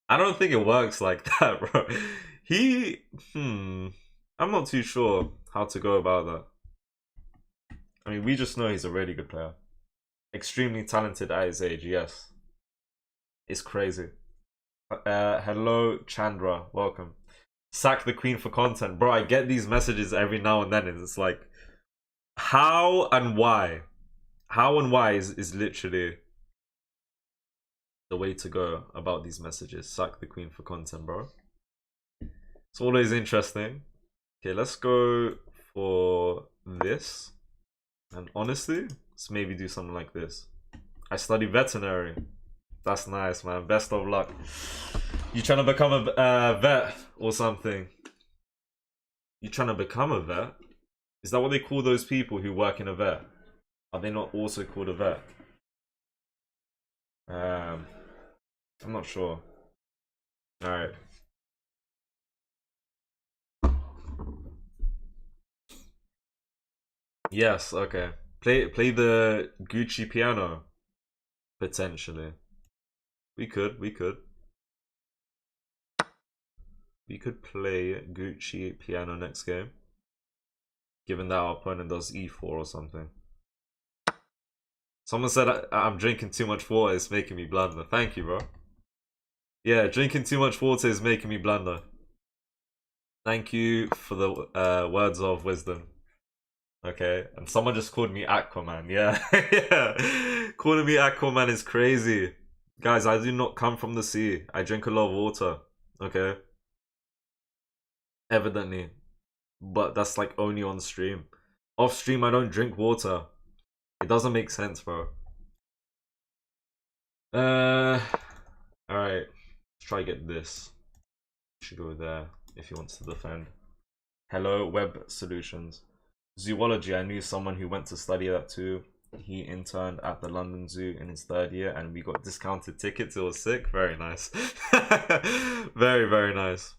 A: I don't think it works like that, bro. I'm not too sure how to go about that. I mean, we just know he's a really good player. Extremely talented at his age, yes. It's crazy. Hello, Chandra. Welcome. Sack the queen for content. Bro, I get these messages every now and then, and it's like, how and why? How and why is literally the way to go about these messages. Sack the queen for content, bro. It's always interesting. Okay, let's go for this. And honestly, let's maybe do something like this. I study veterinary. That's nice, man. Best of luck. You trying to become a vet or something? You trying to become a vet? Is that what they call those people who work in a vet? Are they not also called a vet? I'm not sure. Alright. Yes, okay. Play the Gucci piano. Potentially. We could play Gucci piano next game. Given that our opponent does e4 or something. Someone said I'm drinking too much water, it's making me blunder. Thank you, bro. Yeah, drinking too much water is making me blunder. Thank you for the words of wisdom. Okay, and someone just called me Aquaman. Yeah, yeah. Calling me Aquaman is crazy. Guys, I do not come from the sea. I drink a lot of water. Okay? Evidently. But that's like only on stream. Off stream, I don't drink water. It doesn't make sense, bro. Alright. Let's try get this. Should go there if he wants to defend. Hello, Web Solutions. Zoology, I knew someone who went to study that too. He interned at the London Zoo in his 3rd year and we got discounted tickets. It was sick. Very nice. Very, very nice.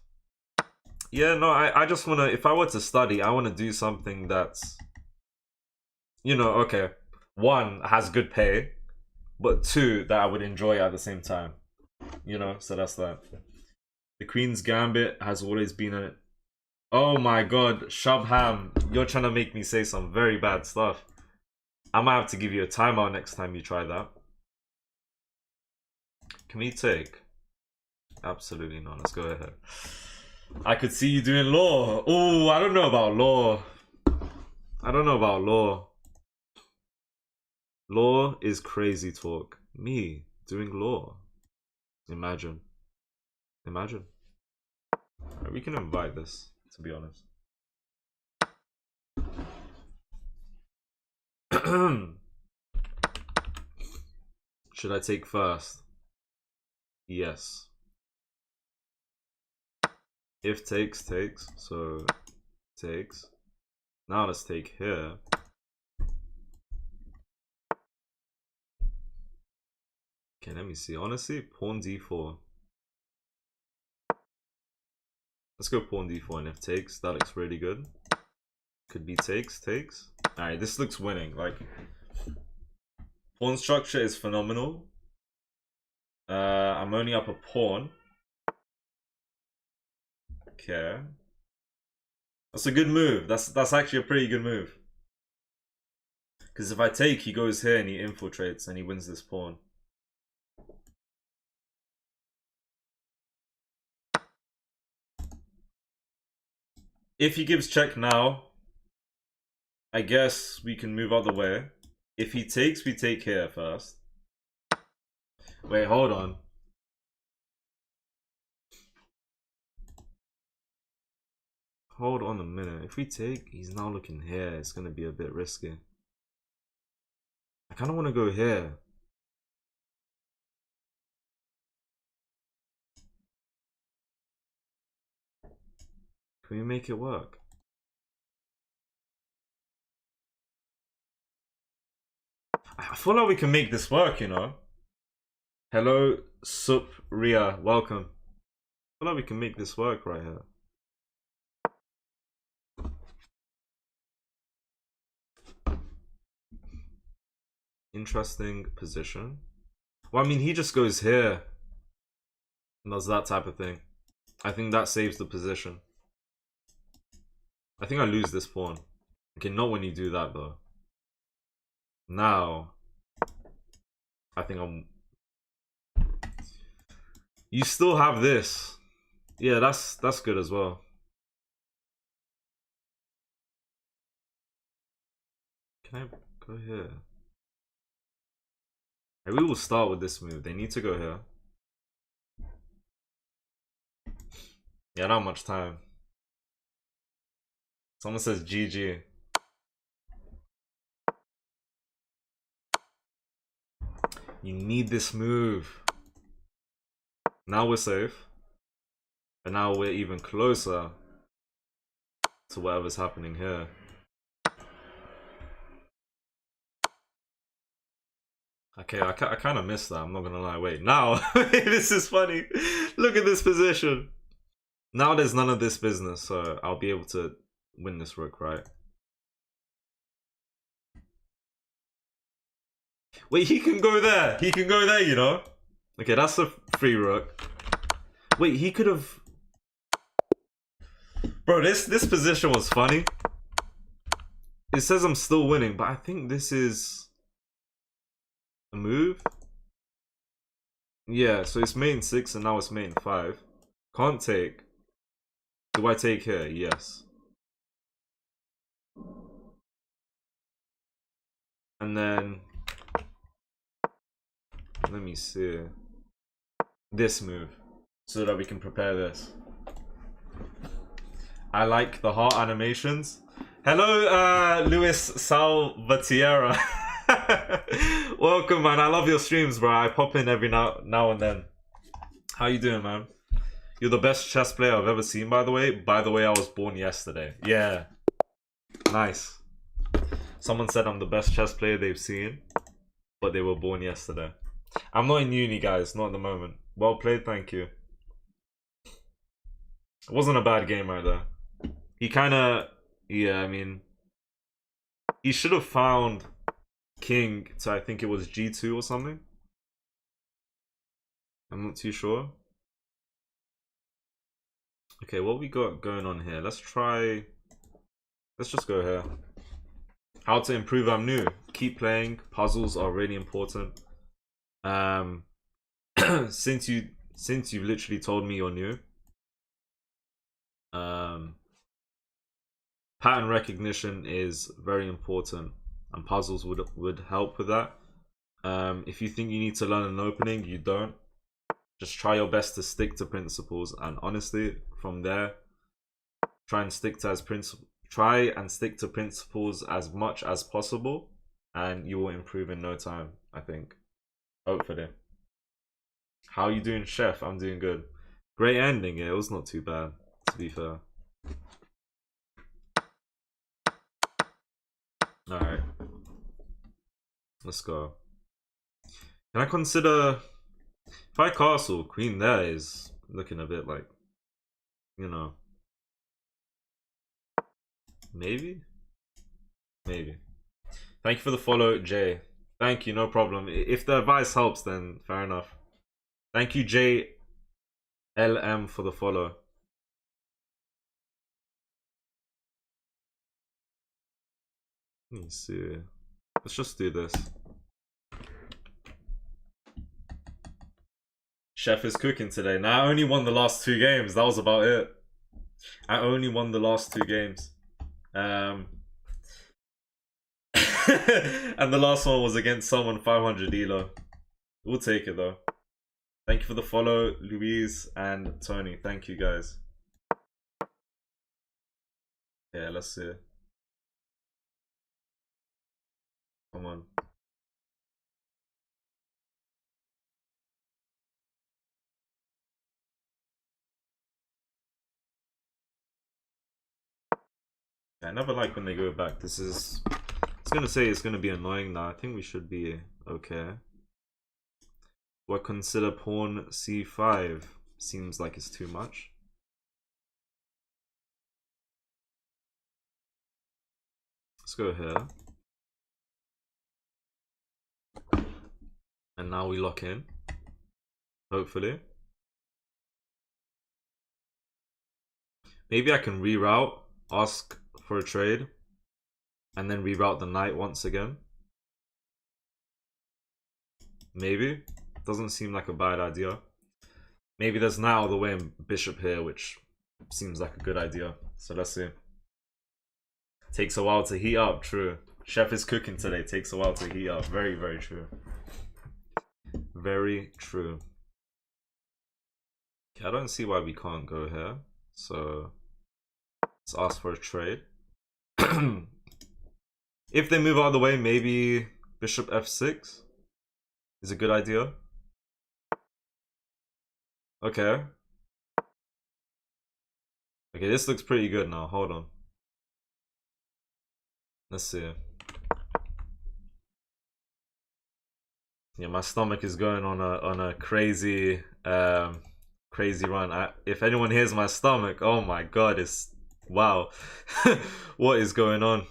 A: Yeah, no, I just want to, if I were to study, I want to do something that's, you know, okay, 1, has good pay, but 2, that I would enjoy at the same time. You know, so that's that. The Queen's Gambit has always been a... Oh my god, Shabham, you're trying to make me say some very bad stuff. I might have to give you a timeout next time you try that. Can we take? Absolutely not. Let's go ahead. I could see you doing law. Oh, I don't know about law. I don't know about law. Law is crazy talk. Me doing law. Imagine. Imagine. Right, we can invite this, to be honest. Should I take first? Yes. If takes, takes. So, takes. Now let's take here. Okay, let me see. Honestly, pawn d4. Let's go pawn d4 and if takes. That looks really good. Could be takes, takes. Alright, this looks winning. Like, pawn structure is phenomenal. I'm only up a pawn. Okay. That's a good move. That's actually a pretty good move. Because if I take, he goes here and he infiltrates and he wins this pawn. If he gives check now, I guess we can move other way. If he takes, we take here first. Wait, hold on. Hold on a minute. If we take, he's now looking here. It's going to be a bit risky. I kind of want to go here. Can we make it work? I feel like we can make this work, you know? Hello, Sup-Ria. Welcome. I feel like we can make this work right here. Interesting position. Well, I mean, he just goes here and does that type of thing. I think that saves the position. I think I lose this pawn. Okay, not when you do that though. Now, I think I'm... You still have this. Yeah, that's good as well. Can I go here? Hey, we will start with this move. They need to go here. Yeah, not much time. Someone says GG. You need this move. Now we're safe. But now we're even closer to whatever's happening here. Okay, I kind of missed that. I'm not gonna lie. Wait, now this is funny. Look at this position. Now there's none of this business, so I'll be able to win this rook, right? Wait, he can go there. He can go there, you know? Okay, that's a free rook. Wait, he could have... Bro, this position was funny. It says I'm still winning, but I think this is a move. Yeah, so it's main 6 and now it's main 5. Can't take. Do I take here? Yes. And then... Let me see. This move. So that we can prepare this. I like the heart animations. Hello, Luis Salvatierra. Welcome, man. I love your streams, bro. I pop in every now and then. How you doing, man? You're the best chess player I've ever seen, by the way. By the way, I was born yesterday. Yeah. Nice. Someone said I'm the best chess player they've seen, but they were born yesterday. I'm not in uni, guys. Not at the moment. Well played, thank you. It wasn't a bad game right there. He kind of... Yeah, I mean... He should have found king to, I think it was G2 or something. I'm not too sure. Okay, what we got going on here? Let's try... Let's just go here. How to improve, I'm new. Keep playing. Puzzles are really important. Since you've literally told me you're new, pattern recognition is very important, and puzzles would help with that. If you think you need to learn an opening, you don't. Just try your best to stick to principles, and honestly, from there, try and stick to principles as much as possible, and you will improve in no time, I think. Hopefully. How you doing, chef? I'm doing good. Great ending. Yeah, it was not too bad, to be fair. Alright. Let's go. Can I consider... If I castle, queen there is looking a bit like... You know... Maybe? Maybe. Thank you for the follow, Jay. Thank you, no problem. If the advice helps, then fair enough. Thank you, JLM, for the follow. Let me see. Let's just do this. Chef is cooking today. Now I only won the last 2 games. That was about it. I only won the last 2 games. And the last one was against someone 500 elo. We'll take it though. Thank you for the follow, Louise and Tony. Thank you guys. Yeah, let's see. Come on. Yeah, I never like when they go back. This is... I was gonna say it's gonna be annoying now. I think we should be okay. Do I consider pawn c5? Seems like it's too much. Let's go here. And now we lock in. Hopefully. Maybe I can reroute, ask for a trade, and then reroute the knight once again. Maybe. Doesn't seem like a bad idea. Maybe there's knight all the way and bishop here, which seems like a good idea. So let's see. Takes a while to heat up, true. Chef is cooking today, takes a while to heat up. Very, very true. Very true. Okay, I don't see why we can't go here. So let's ask for a trade. If they move out of the way, maybe bishop f6 is a good idea. Okay. Okay, this looks pretty good now. Hold on. Let's see. Yeah, my stomach is going on a crazy crazy run. If anyone hears my stomach, oh my god, it's wow. What is going on?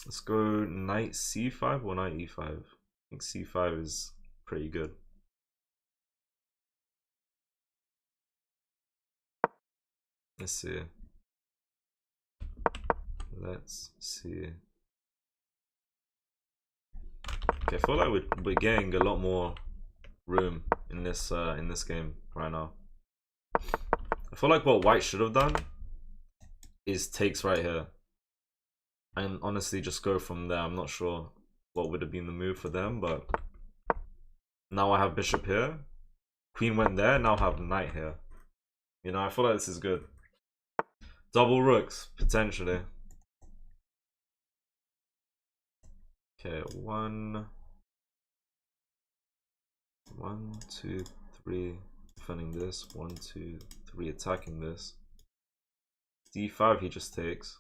A: Let's go knight c5 or knight e5. I think c5 is pretty good. Let's see. Let's see. Okay, I feel like we're getting a lot more room in this game right now. I feel like what white should have done is takes right here, and honestly just go from there. I'm not sure what would have been the move for them, but now I have bishop here, queen went there, now I have knight here. You know, I feel like this is good. Double rooks potentially. Okay, 1, 2, 3, defending this. 1, 2, 3, attacking this. d5 he just takes.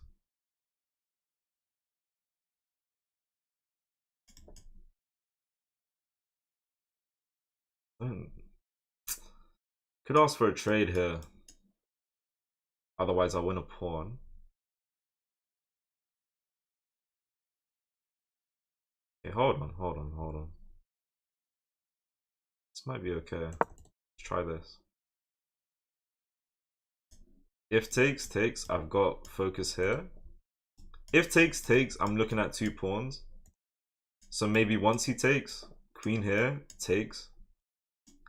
A: Could ask for a trade here. Otherwise I win a pawn. Okay, hold on. This might be okay. Let's try this. If takes, I've got focus here. If takes, I'm looking at 2 pawns. So maybe once he takes, queen here, takes.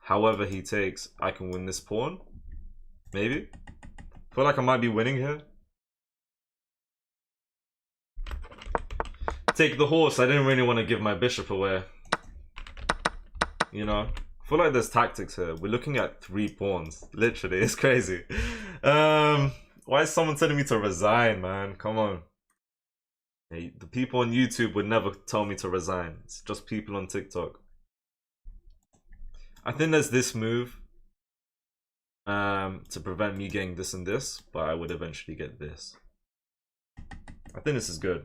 A: However he takes, I can win this pawn. Maybe. Feel like I might be winning here. Take the horse. I didn't really want to give my bishop away. You know? I feel like there's tactics here. We're looking at 3 pawns. Literally, it's crazy. Why is someone telling me to resign, man? Come on. Hey, the people on YouTube would never tell me to resign. It's just people on TikTok. I think there's this move to prevent me getting this and this, but I would eventually get this. I think this is good.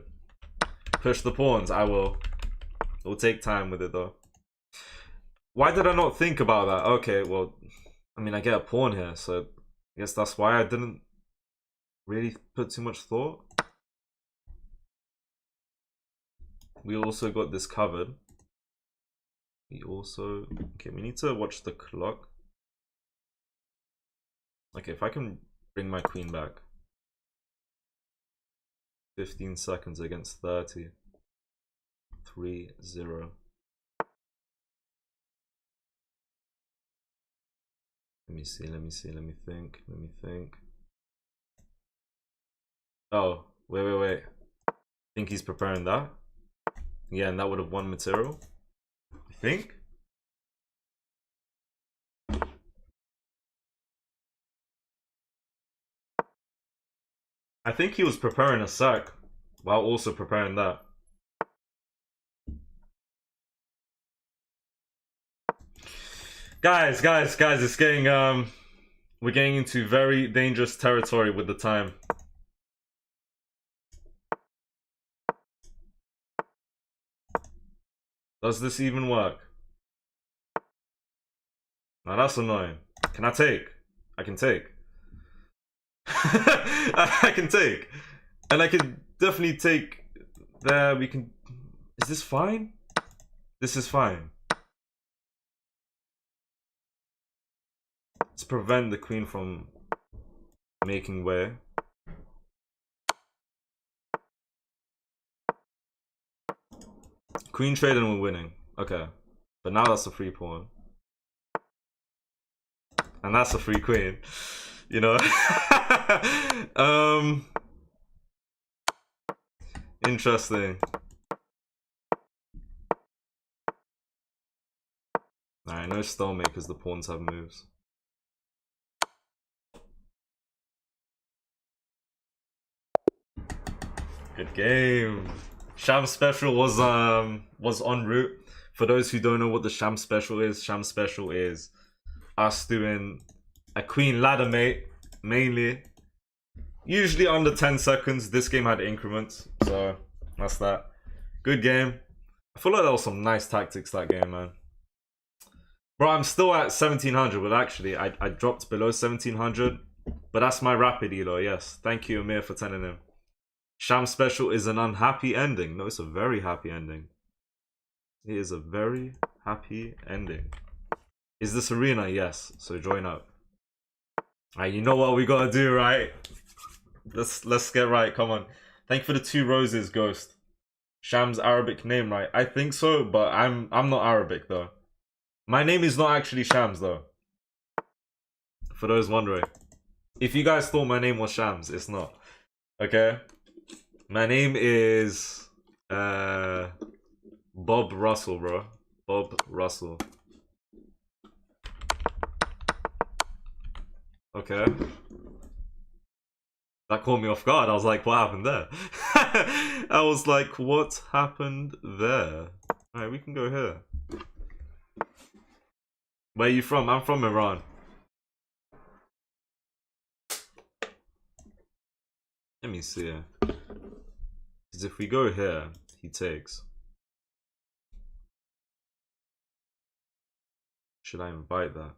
A: Push the pawns. I will. It will take time with it though. Why did I not think about that? Okay, well, I mean, I get a pawn here, so I guess that's why I didn't really put too much thought. We also got this covered. We also... Okay, we need to watch the clock. Okay, if I can bring my queen back. 15 seconds against 30. 3-0. Let me see, let me think. Oh, wait. Think he's preparing that? Yeah, and that would have won material. I think. I think he was preparing a sack while also preparing that. Guys, it's getting we're getting into very dangerous territory with the time. Does this even work? Now that's annoying. Can I take? I can take. I can take. And I can definitely take there. We can. Is this fine? This is fine. Let's prevent the queen from making way. Queen trade and we're winning. Okay. But now that's a free pawn. And that's a free queen. You know? Interesting. Alright, no stalemate because the pawns have moves. Good game. Shamz special was en route. For those who don't know what the Shamz special is us doing a queen ladder mate mainly. Usually under 10 seconds. This game had increments, so that's that. Good game. I feel like there was some nice tactics that game, man. Bro, I'm still at 1700, but actually I dropped below 1700. But that's my rapid elo, yes. Thank you, Amir, for telling him. Shamz special is an unhappy ending. No, it's a very happy ending. It is a very happy ending. Is this arena? Yes. So join up. Alright, you know what we gotta do, right? Let's get right. Come on. Thank you for the 2 roses, Ghost. Shamz Arabic name, right? I think so, but I'm not Arabic though. My name is not actually Shamz though. For those wondering. If you guys thought my name was Shamz, it's not. Okay? My name is Bob Russell, bro. Bob Russell. Okay. That caught me off guard. I was like, what happened there? I was like, what happened there? Alright, we can go here. Where are you from? I'm from Iran. Let me see. Because if we go here, he takes. Should I invite that?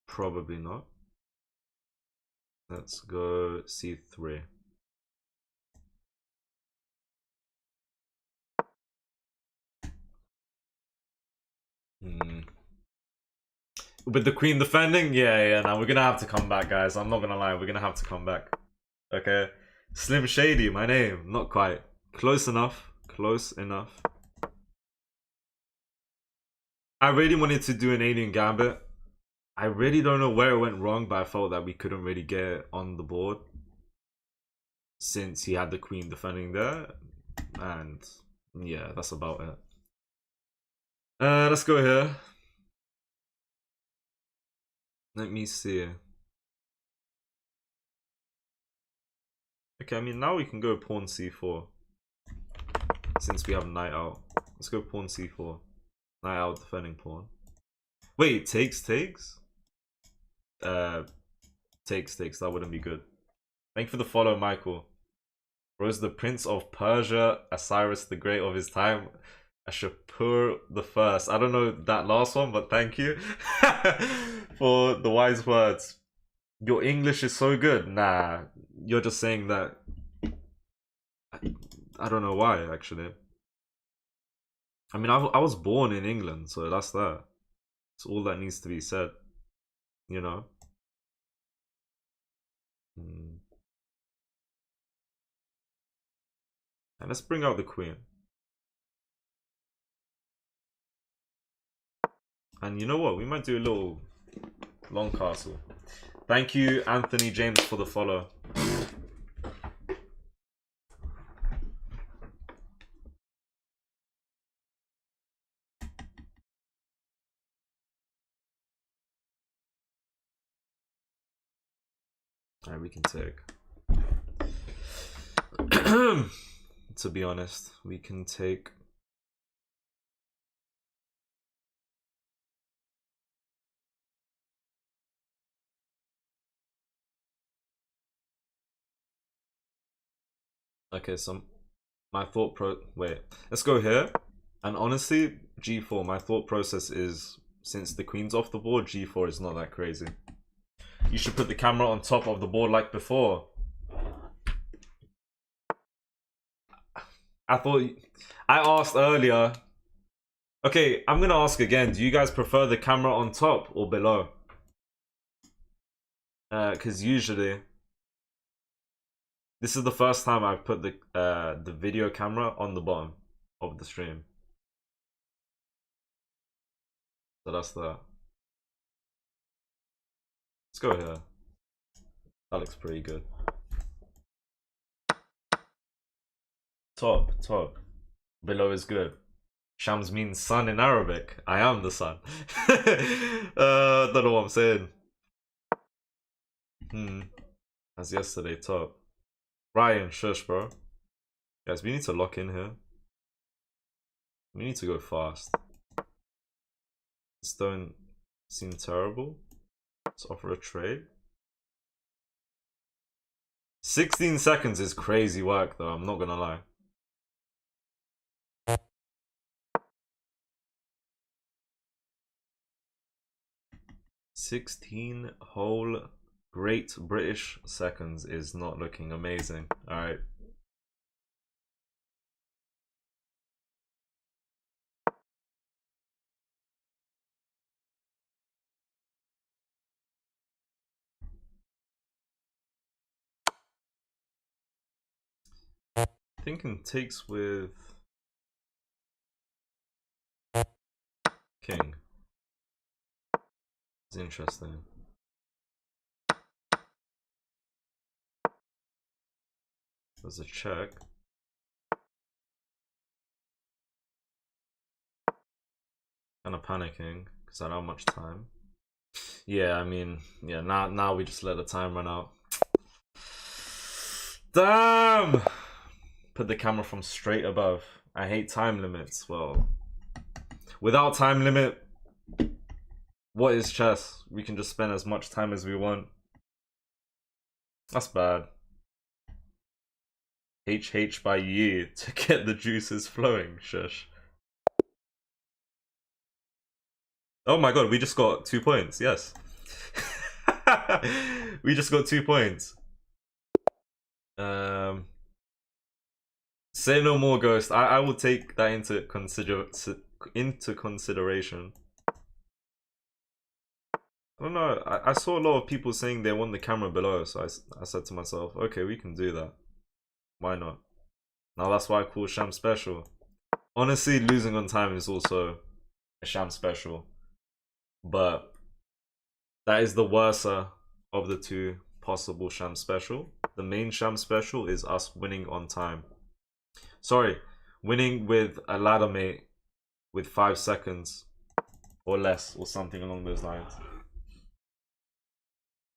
A: Probably not. Let's go C3. With the queen defending? Yeah, now we're gonna have to come back, guys. I'm not gonna lie, we're gonna have to come back. Okay. Slim Shady, my name. Not quite. Close enough. Close enough. I really wanted to do an alien gambit. I really don't know where it went wrong, but I felt that we couldn't really get it on the board since he had the queen defending there. And yeah, that's about it. Let's go here. Let me see. Okay, I mean, now we can go pawn c4. Since we have knight out. Let's go pawn c4. Knight out defending pawn. Wait, takes? Takes, that wouldn't be good. Thank you for the follow, Michael. Rose the Prince of Persia, Cyrus the Great of his time, Ashapur the First. I don't know that last one, but thank you for the wise words. Your English is so good. Nah, you're just saying that. I don't know why, actually. I mean, I was born in England, so that's that. It's all that needs to be said, you know. Mm. And let's bring out the queen. And you know what? We might do a little long castle. Thank you, Anthony James, for the follow. Alright, we can take. To be honest, we can take. Okay, so my thought wait, let's go here. And honestly, G4, my thought process is, since the queen's off the board, G4 is not that crazy. You should put the camera on top of the board like before. I asked earlier. Okay, I'm gonna ask again. Do you guys prefer the camera on top or below? Because usually, this is the first time I've put the video camera on the bottom of the stream. So that's that. Let's go here. That looks pretty good. Top. Below is good. Shams means sun in Arabic. I am the sun. Don't know what I'm saying. As yesterday, top. Ryan, shush, bro. Guys, we need to lock in here. We need to go fast. This don't seem terrible. Let's offer a trade. 16 seconds is crazy work, though. I'm not gonna lie. $16 whole Great British seconds is not looking amazing. Alright. Thinking takes with king. It's interesting. There's a check. Kind of panicking because I don't have much time. Yeah, I mean, yeah, now we just let the time run out. Damn! Put the camera from straight above. I hate time limits. Well, without time limit, what is chess? We can just spend as much time as we want. That's bad. HH by you to get the juices flowing. Shush. Oh my god, we just got 2 points. Yes. We just got 2 points. Say no more, Ghost. I will take that into consideration. I don't know. I saw a lot of people saying they want the camera below, so I said to myself, okay, we can do that. Why not? Now that's why I call Sham special. Honestly, losing on time is also a Sham special, but that is the worser of the two possible Sham special. The main Sham special is us winning on time. Sorry, winning with a ladder mate with 5 seconds or less or something along those lines.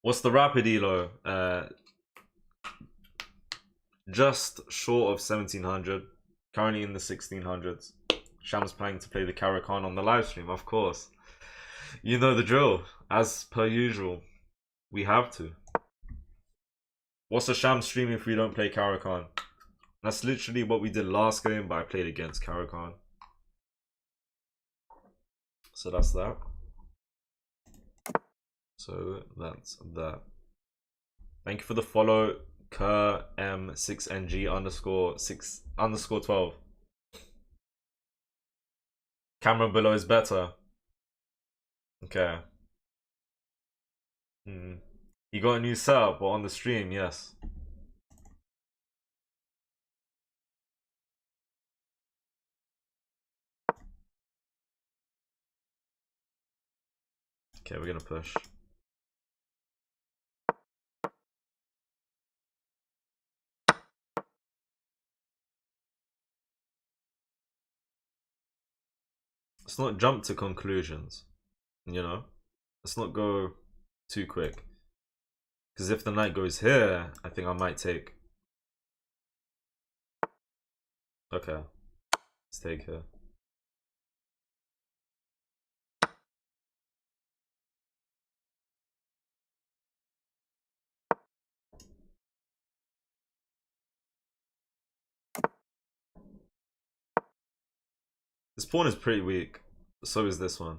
A: What's the rapid elo? Just short of 1700. Currently in the 1600s. Sham's planning to play the Caracan on the live stream, of course. You know the drill. As per usual, we have to. What's a Sham stream if we don't play Caracan? That's literally what we did last game, but I played against Caracan. So that's that. So that's that. Thank you for the follow, Kerr M6NG _6 _12. Camera below is better. Okay. You got a new setup or on the stream? Yes. Okay, we're gonna push. Let's not jump to conclusions, you know? Let's not go too quick. Because if the knight goes here, I think I might take. Okay. Let's take here. This pawn is pretty weak. So is this one.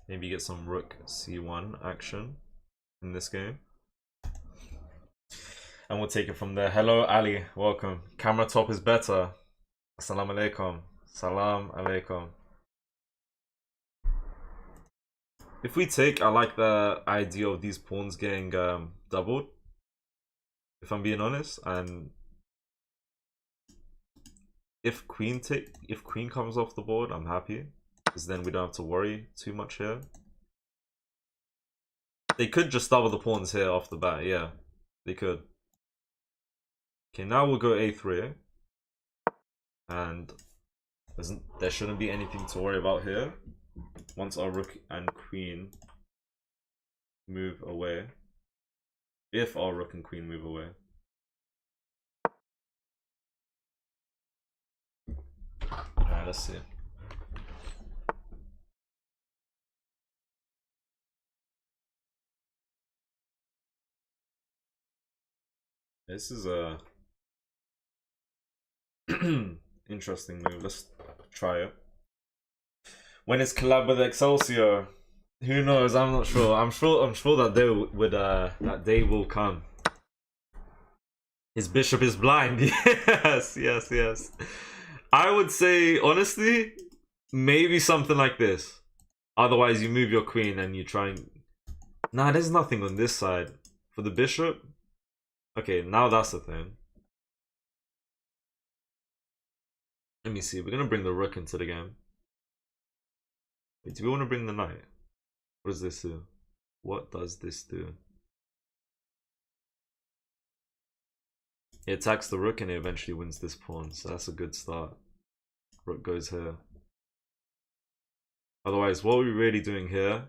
A: Maybe get some rook c1 action in this game. And we'll take it from there. Hello, Ali. Welcome. Camera top is better. Assalamu alaikum. Salam alaikum. If we take, I like the idea of these pawns getting doubled. If I'm being honest, and if queen comes off the board, I'm happy, because then we don't have to worry too much here. They could just double the pawns here off the bat. Yeah, they could. Okay, now we'll go a3, and there shouldn't be anything to worry about here. Once our rook and queen move away, if our rook and queen move away. Alright, let's see. This is a interesting move. Let's try it. When it's collab with Excelsior, who knows? I'm not sure. I'm sure that day will come. His bishop is blind. Yes. I would say honestly, maybe something like this. Otherwise, you move your queen and you try and. Nah, there's nothing on this side for the bishop. Okay, now that's the thing. Let me see. We're gonna bring the rook into the game. Wait, do we want to bring the knight? What does this do? What does this do? It attacks the rook and it eventually wins this pawn, so that's a good start. Rook goes here. Otherwise, what are we really doing here?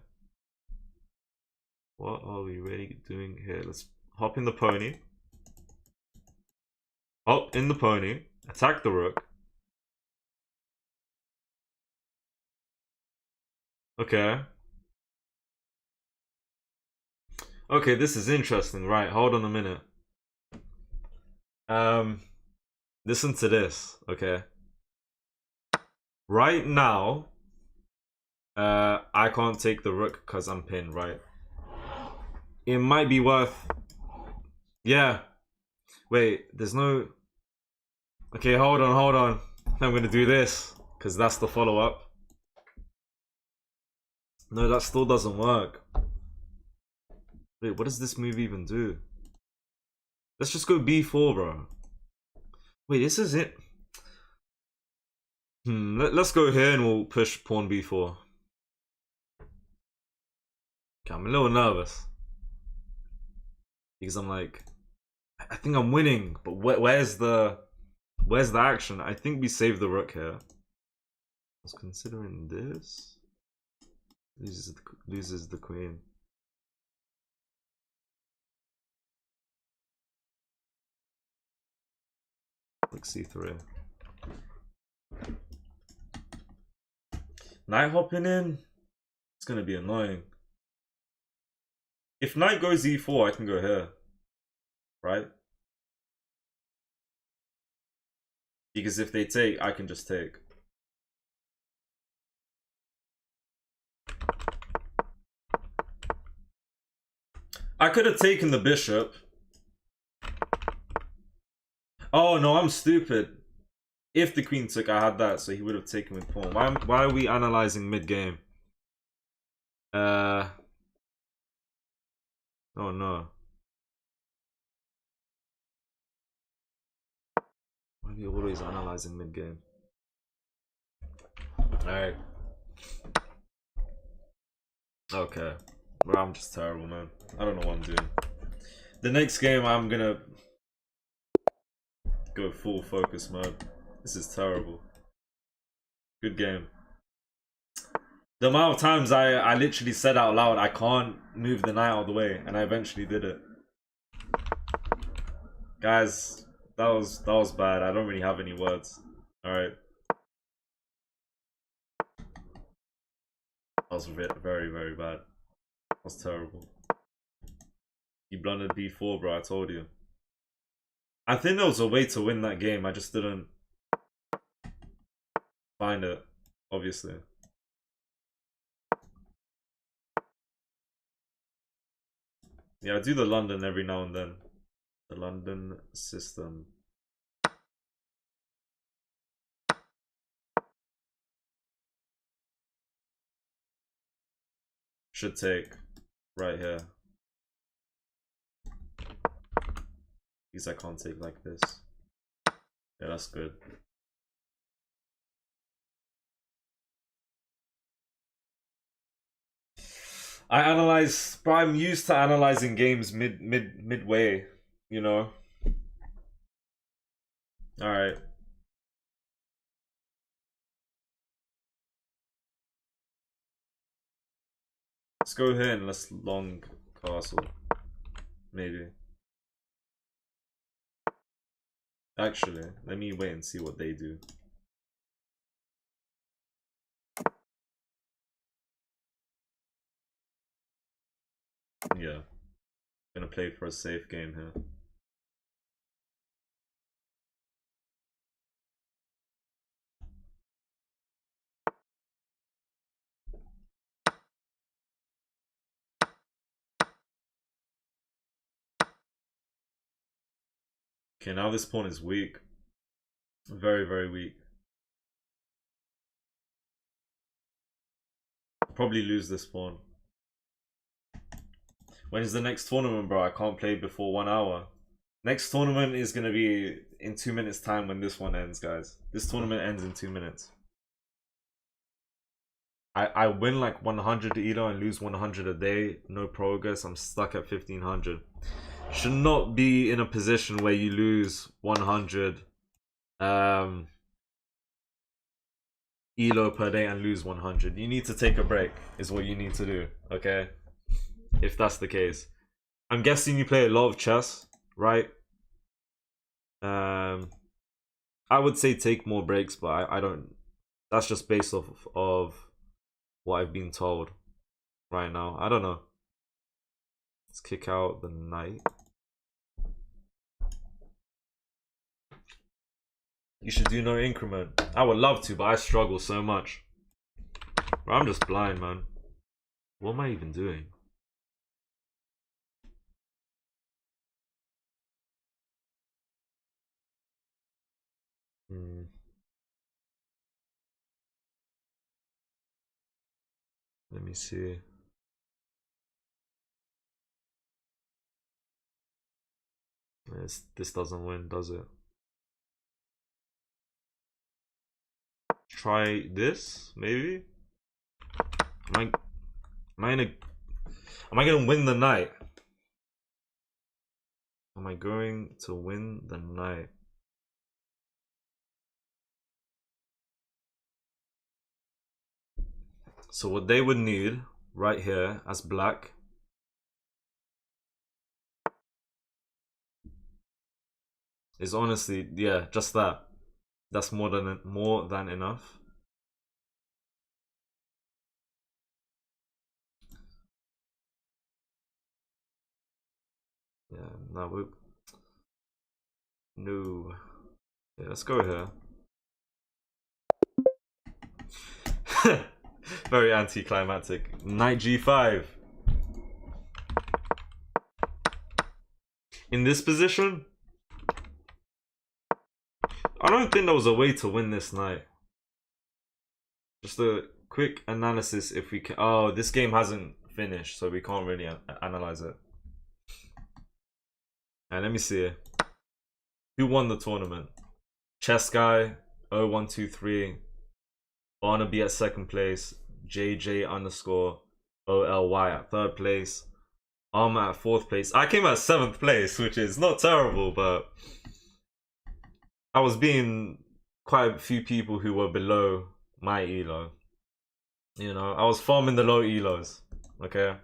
A: What are we really doing here? Let's hop in the pony. Hop in the pony. Attack the rook. Okay. Okay, this is interesting. Right, hold on a minute. Listen to this, okay? Right now, I can't take the rook because I'm pinned, right? It might be worth... Yeah. Wait, there's no... Okay, hold on. I'm gonna do this, because that's the follow-up. No, that still doesn't work. Wait, what does this move even do? Let's just go b4, bro. Wait, this is it. Let's go here and we'll push pawn b4. Okay, I'm a little nervous. Because I'm like... I think I'm winning, but where's the action? I think we save the rook here. I was considering this. Loses the queen. Like c3. Knight hopping in. It's gonna be annoying. If knight goes e4, I can go here, right? Because if they take, I can just take. I could have taken the bishop. Oh no, I'm stupid. If the queen took, I had that, so he would have taken with pawn. Why are we analyzing mid-game? Oh no. Why are we always analyzing mid-game? Alright. Okay. Well, I'm just terrible, man. I don't know what I'm doing. The next game, I'm gonna go full focus mode. This is terrible. Good game. The amount of times I literally said out loud, I can't move the knight out of the way, and I eventually did it. Guys, that was bad. I don't really have any words. Alright. That was very, very bad. That was terrible. You blundered b4, bro, I told you. I think there was a way to win that game, I just didn't find it, obviously. Yeah, I do the London every now and then. The London system. Should take right here. Because I can't take like this. Yeah, that's good. I analyze, but I'm used to analyzing games midway, you know. All right. Let's go here and let's long castle. Maybe. Actually, let me wait and see what they do. Yeah. Gonna play for a safe game here. Okay, now this pawn is weak. Very, very weak. I'll probably lose this pawn. When is the next tournament, bro? I can't play before 1 hour. Next tournament is gonna be in 2 minutes time when this one ends, guys. This tournament ends in 2 minutes. I win like 100 ELO and lose 100 a day. No progress. I'm stuck at 1500. Should not be in a position where you lose 100 ELO per day and lose 100. You need to take a break is what you need to do, okay? If that's the case. I'm guessing you play a lot of chess, right? I would say take more breaks, but I don't. That's just based off of what I've been told right now. I don't know. Let's kick out the knight. You should do no increment. I would love to, but I struggle so much. Bro, I'm just blind, man. What am I even doing? Let me see. This doesn't win, does it? Try this, maybe? Am I gonna win the night? Am I going to win the night? So what they would need right here as black is honestly, yeah, just that. That's more than enough. Yeah, no, no. Yeah, let's go here. Very anticlimactic. Knight g5. In this position, I don't think there was a way to win this night. Just a quick analysis if we can. Oh, this game hasn't finished, so we can't really analyze it. And let me see. Who won the tournament? Chess Guy 0123. Barnaby at second place. JJ underscore OLY at third place. Arma at fourth place. I came at seventh place, which is not terrible, but I was being quite a few people who were below my elo. You know, I was farming the low elos. Okay.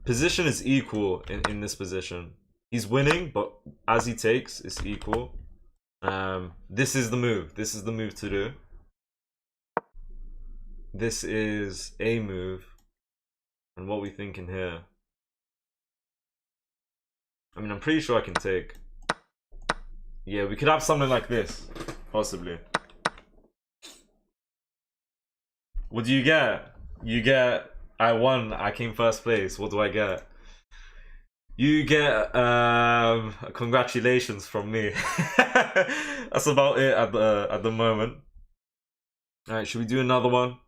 A: Position is equal in this position. He's winning, but as he takes, it's equal. This is the move. This is the move to do. This is a move. And what we thinking here? I mean, I'm pretty sure I can take. Yeah, we could have something like this, possibly. What do you get? You get, I won, I came first place. What do I get? You get congratulations from me. That's about it at the moment. All right, should we do another one?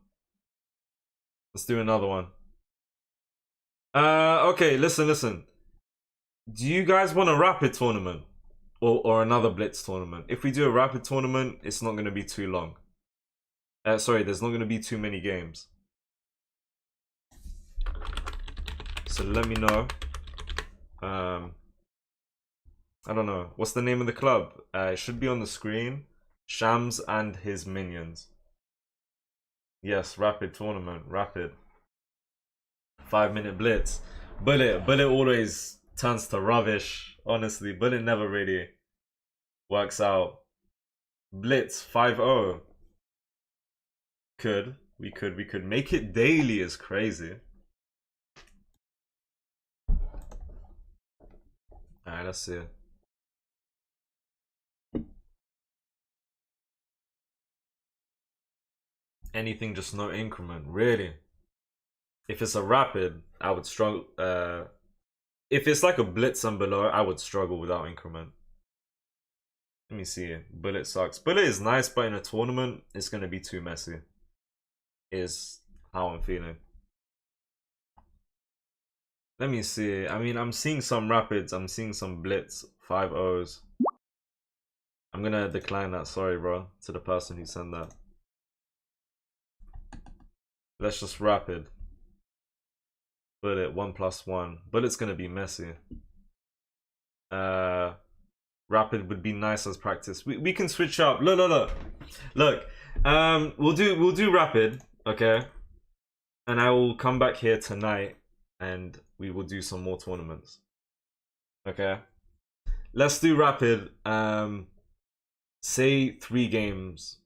A: Let's do another one. Okay, listen. Do you guys want a rapid tournament or another blitz tournament? If we do a rapid tournament, it's not going to be too long. Sorry, there's not going to be too many games. So let me know. I don't know. What's the name of the club? It should be on the screen. Shams and his minions. Yes, rapid tournament. Rapid. 5-minute blitz. Bullet always turns to rubbish. Honestly, Bullet never really works out. Blitz 5-0. We could make it daily is crazy. Alright, let's see. Anything, just no increment. Really? If it's a rapid, I would struggle. If it's like a blitz and below, I would struggle without increment. Let me see. Bullet sucks. Bullet is nice, but in a tournament, it's going to be too messy. Is how I'm feeling. Let me see. I mean, I'm seeing some rapids. I'm seeing some blitz 5-0s. I'm going to decline that. Sorry, bro. To the person who sent that. Let's just rapid. Bullet 1+1. Bullet's going to be messy. Rapid would be nice as practice. We can switch up. Look. We'll do rapid, okay? And I will come back here tonight and we will do some more tournaments. Okay? Let's do rapid. Say 3 games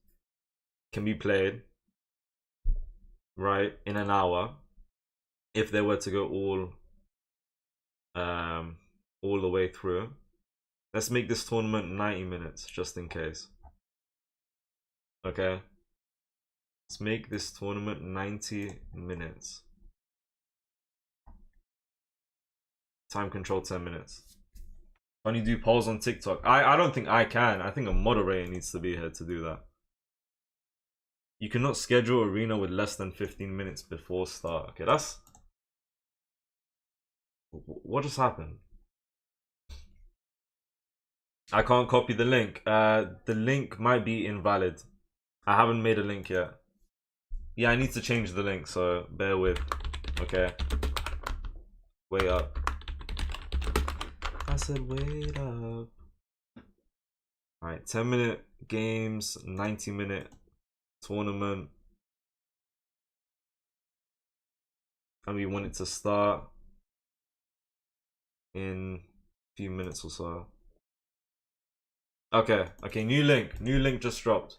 A: can be played, right, in an hour. If they were to go all the way through. Let's make this tournament 90 minutes, just in case. Okay. Let's make this tournament 90 minutes. Time control 10 minutes. Can you do polls on TikTok? I don't think I can. I think a moderator needs to be here to do that. You cannot schedule arena with less than 15 minutes before start. Okay, that's... What just happened? I can't copy the link. The link might be invalid. I haven't made a link yet. Yeah, I need to change the link, so bear with. Okay. Wait up. I said wait up. Alright, 10-minute games, 90-minute tournament. And we want it to start in a few minutes or so. Okay, new link just dropped.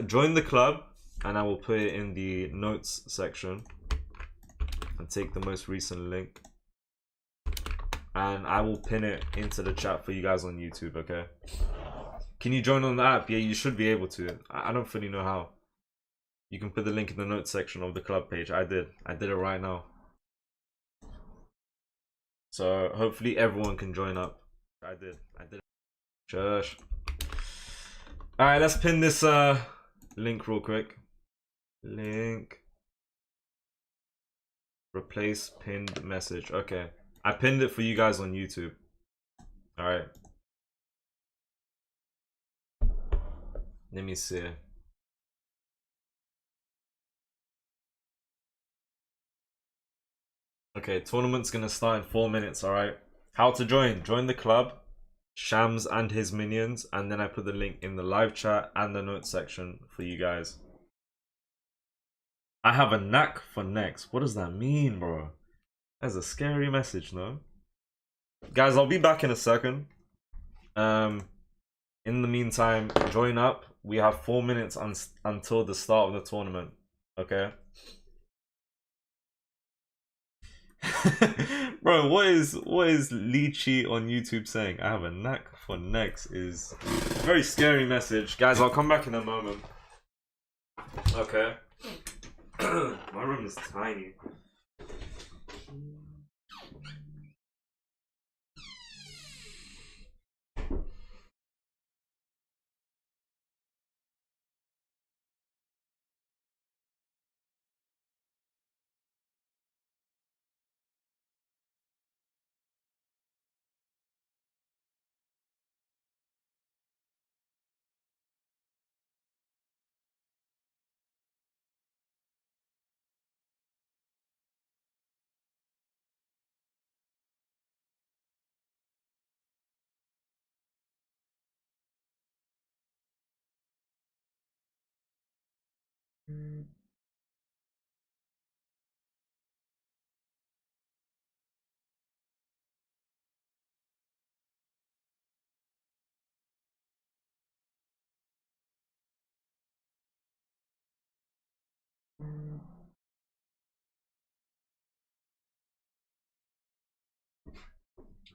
A: Join the club, and I will put it in the notes section and take the most recent link, and I will pin it into the chat for you guys on YouTube. Okay, can you join on the app? Yeah, you should be able to. I don't fully know how. You can put the link in the notes section of the club page. I did it right now. So hopefully everyone can join up. I did. Shush. Alright, let's pin this link real quick. Link. Replace pinned message. Okay. I pinned it for you guys on YouTube. Alright. Let me see. Okay, tournament's gonna start in 4 minutes, alright? How to join? Join the club, Shams and his minions, and then I put the link in the live chat and the notes section for you guys. I have a knack for next. What does that mean, bro? That's a scary message, no? Guys, I'll be back in a second. In the meantime, join up. We have 4 minutes until the start of the tournament. Okay? Bro, what is Lychee on YouTube saying? I have a knack for next is a very scary message. Guys, I'll come back in a moment. Okay. My room is tiny.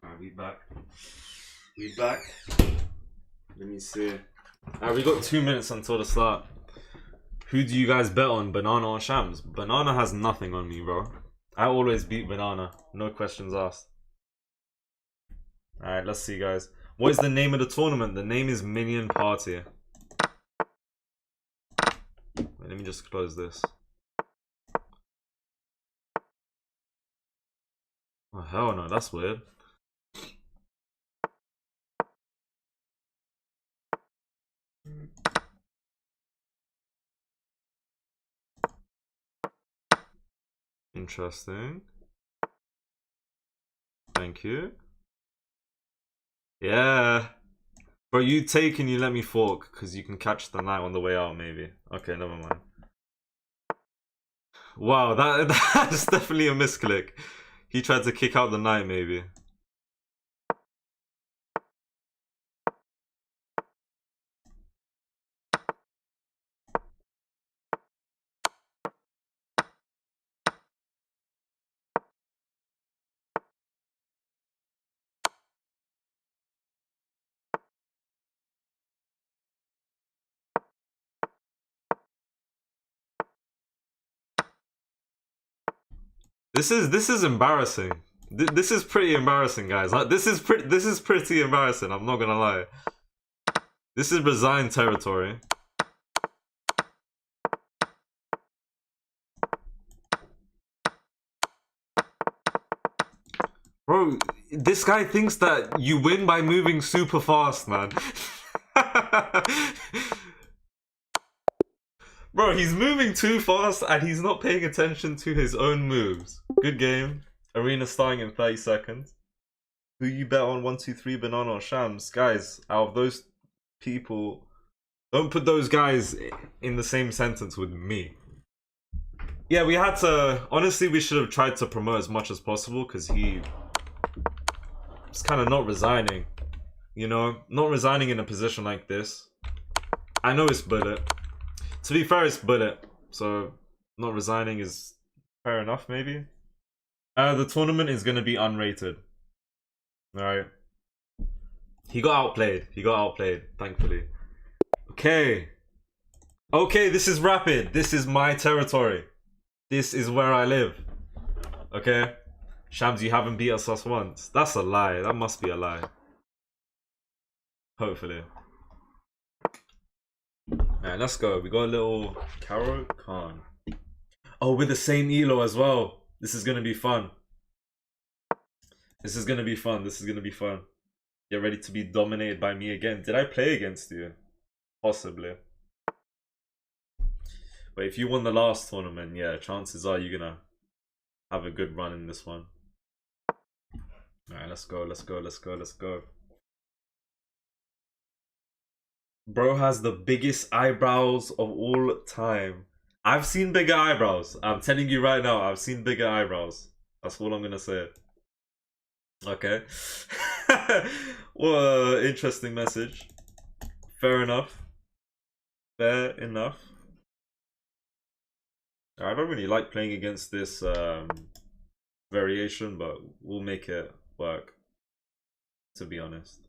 A: Alright, we back. We back. Let me see. Alright, we got 2 minutes until the start. Who do you guys bet on, Banana or Shams? Banana has nothing on me, bro. I always beat Banana. No questions asked. Alright, let's see, guys. What is the name of the tournament? The name is Minion Party. Wait, let me just close this. Oh, hell no, that's weird. Interesting. Thank you. Yeah. Bro, you take and you let me fork, because you can catch the knight on the way out, maybe. Okay, never mind. Wow, that's definitely a misclick. He tried to kick out the knight, maybe. This is embarrassing. This is pretty embarrassing, guys. Like, this is pretty embarrassing. I'm not gonna lie. This is resigned territory. Bro, this guy thinks that you win by moving super fast, man. Bro, he's moving too fast and he's not paying attention to his own moves. Good game. Arena starting in 30 seconds. Who you bet on? 1, 2, 3, Banana or Shams? Guys, out of those people, don't put those guys in the same sentence with me. Yeah, we had to... Honestly, we should have tried to promote as much as possible because he... It's kind of not resigning. You know? Not resigning in a position like this. I know it's Bullet. To be fair, it's Bullet, so not resigning is fair enough, maybe. The tournament is going to be unrated. Alright. He got outplayed, thankfully. Okay. Okay, this is rapid. This is my territory. This is where I live. Okay? Shams, you haven't beat us once. That's a lie. That must be a lie. Hopefully. Alright, let's go. We got a little Caro Khan. Oh, with the same elo as well. This is gonna be fun. This is gonna be fun. This is gonna be fun. Get ready to be dominated by me again. Did I play against you? Possibly. But if you won the last tournament, yeah, chances are you're gonna have a good run in this one. Alright, let's go, let's go, let's go, let's go. Bro has the biggest eyebrows of all time. I've seen bigger eyebrows. I'm telling you right now, I've seen bigger eyebrows. That's all I'm gonna say. Okay. Well, interesting message. Fair enough. Fair enough. I don't really like playing against this variation, but we'll make it work, to be honest.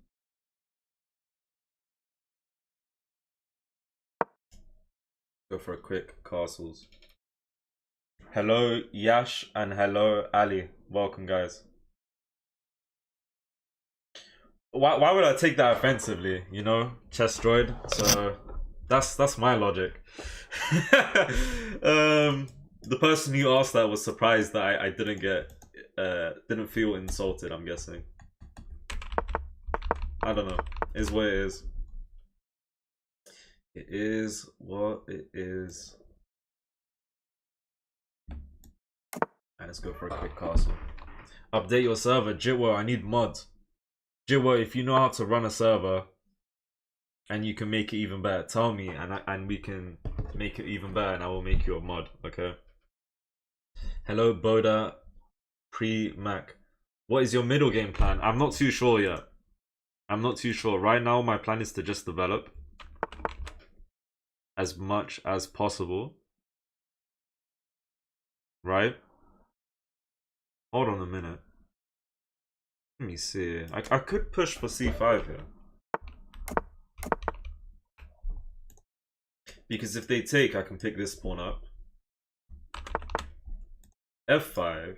A: Go for a quick castles. Hello Yash and hello Ali. Welcome, guys. Why would I take that offensively? You know, chest droid. So that's my logic. The person who asked that was surprised that I didn't feel insulted. I'm guessing. I don't know. Is what it is. It is what it is. And let's go for a quick castle. Update your server, Jitwo. I need mods. Jitwo, if you know how to run a server and you can make it even better, tell me, and we can make it even better, and I will make you a mod. Okay. Hello, Boda Pre-Mac. What is your middle game plan? I'm not too sure yet. I'm not too sure. Right now, my plan is to just develop as much as possible. Right? Hold on a minute. Let me see. I could push for c5 here. Because if they take, I can pick this pawn up. f5.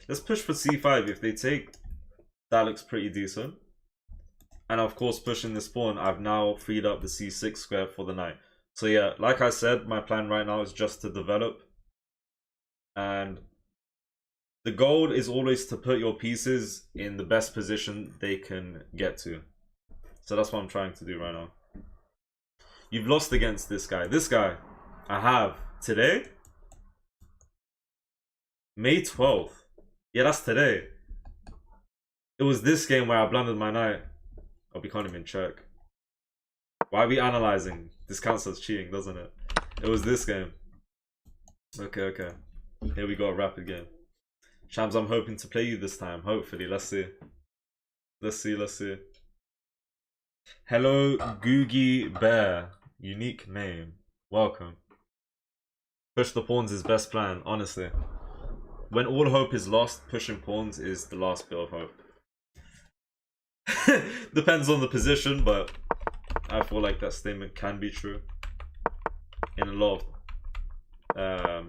A: Let's push for c5. If they take, that looks pretty decent. And of course, pushing this pawn, I've now freed up the c6 square for the knight. So yeah, like I said, my plan right now is just to develop. And the goal is always to put your pieces in the best position they can get to. So that's what I'm trying to do right now. You've lost against this guy. This guy, I have. Today? May 12th. Yeah, that's today. It was this game where I blundered my knight. Oh, we can't even check. Why are we analyzing? This counts as cheating, doesn't it? It was this game. Okay, okay. Here we go, a rapid game. Shams, I'm hoping to play you this time. Hopefully, let's see. Let's see, let's see. Hello, Googie Bear. Unique name. Welcome. Push the pawns is best plan, honestly. When all hope is lost, pushing pawns is the last bit of hope. Depends on the position, but I feel like that statement can be true in a lot of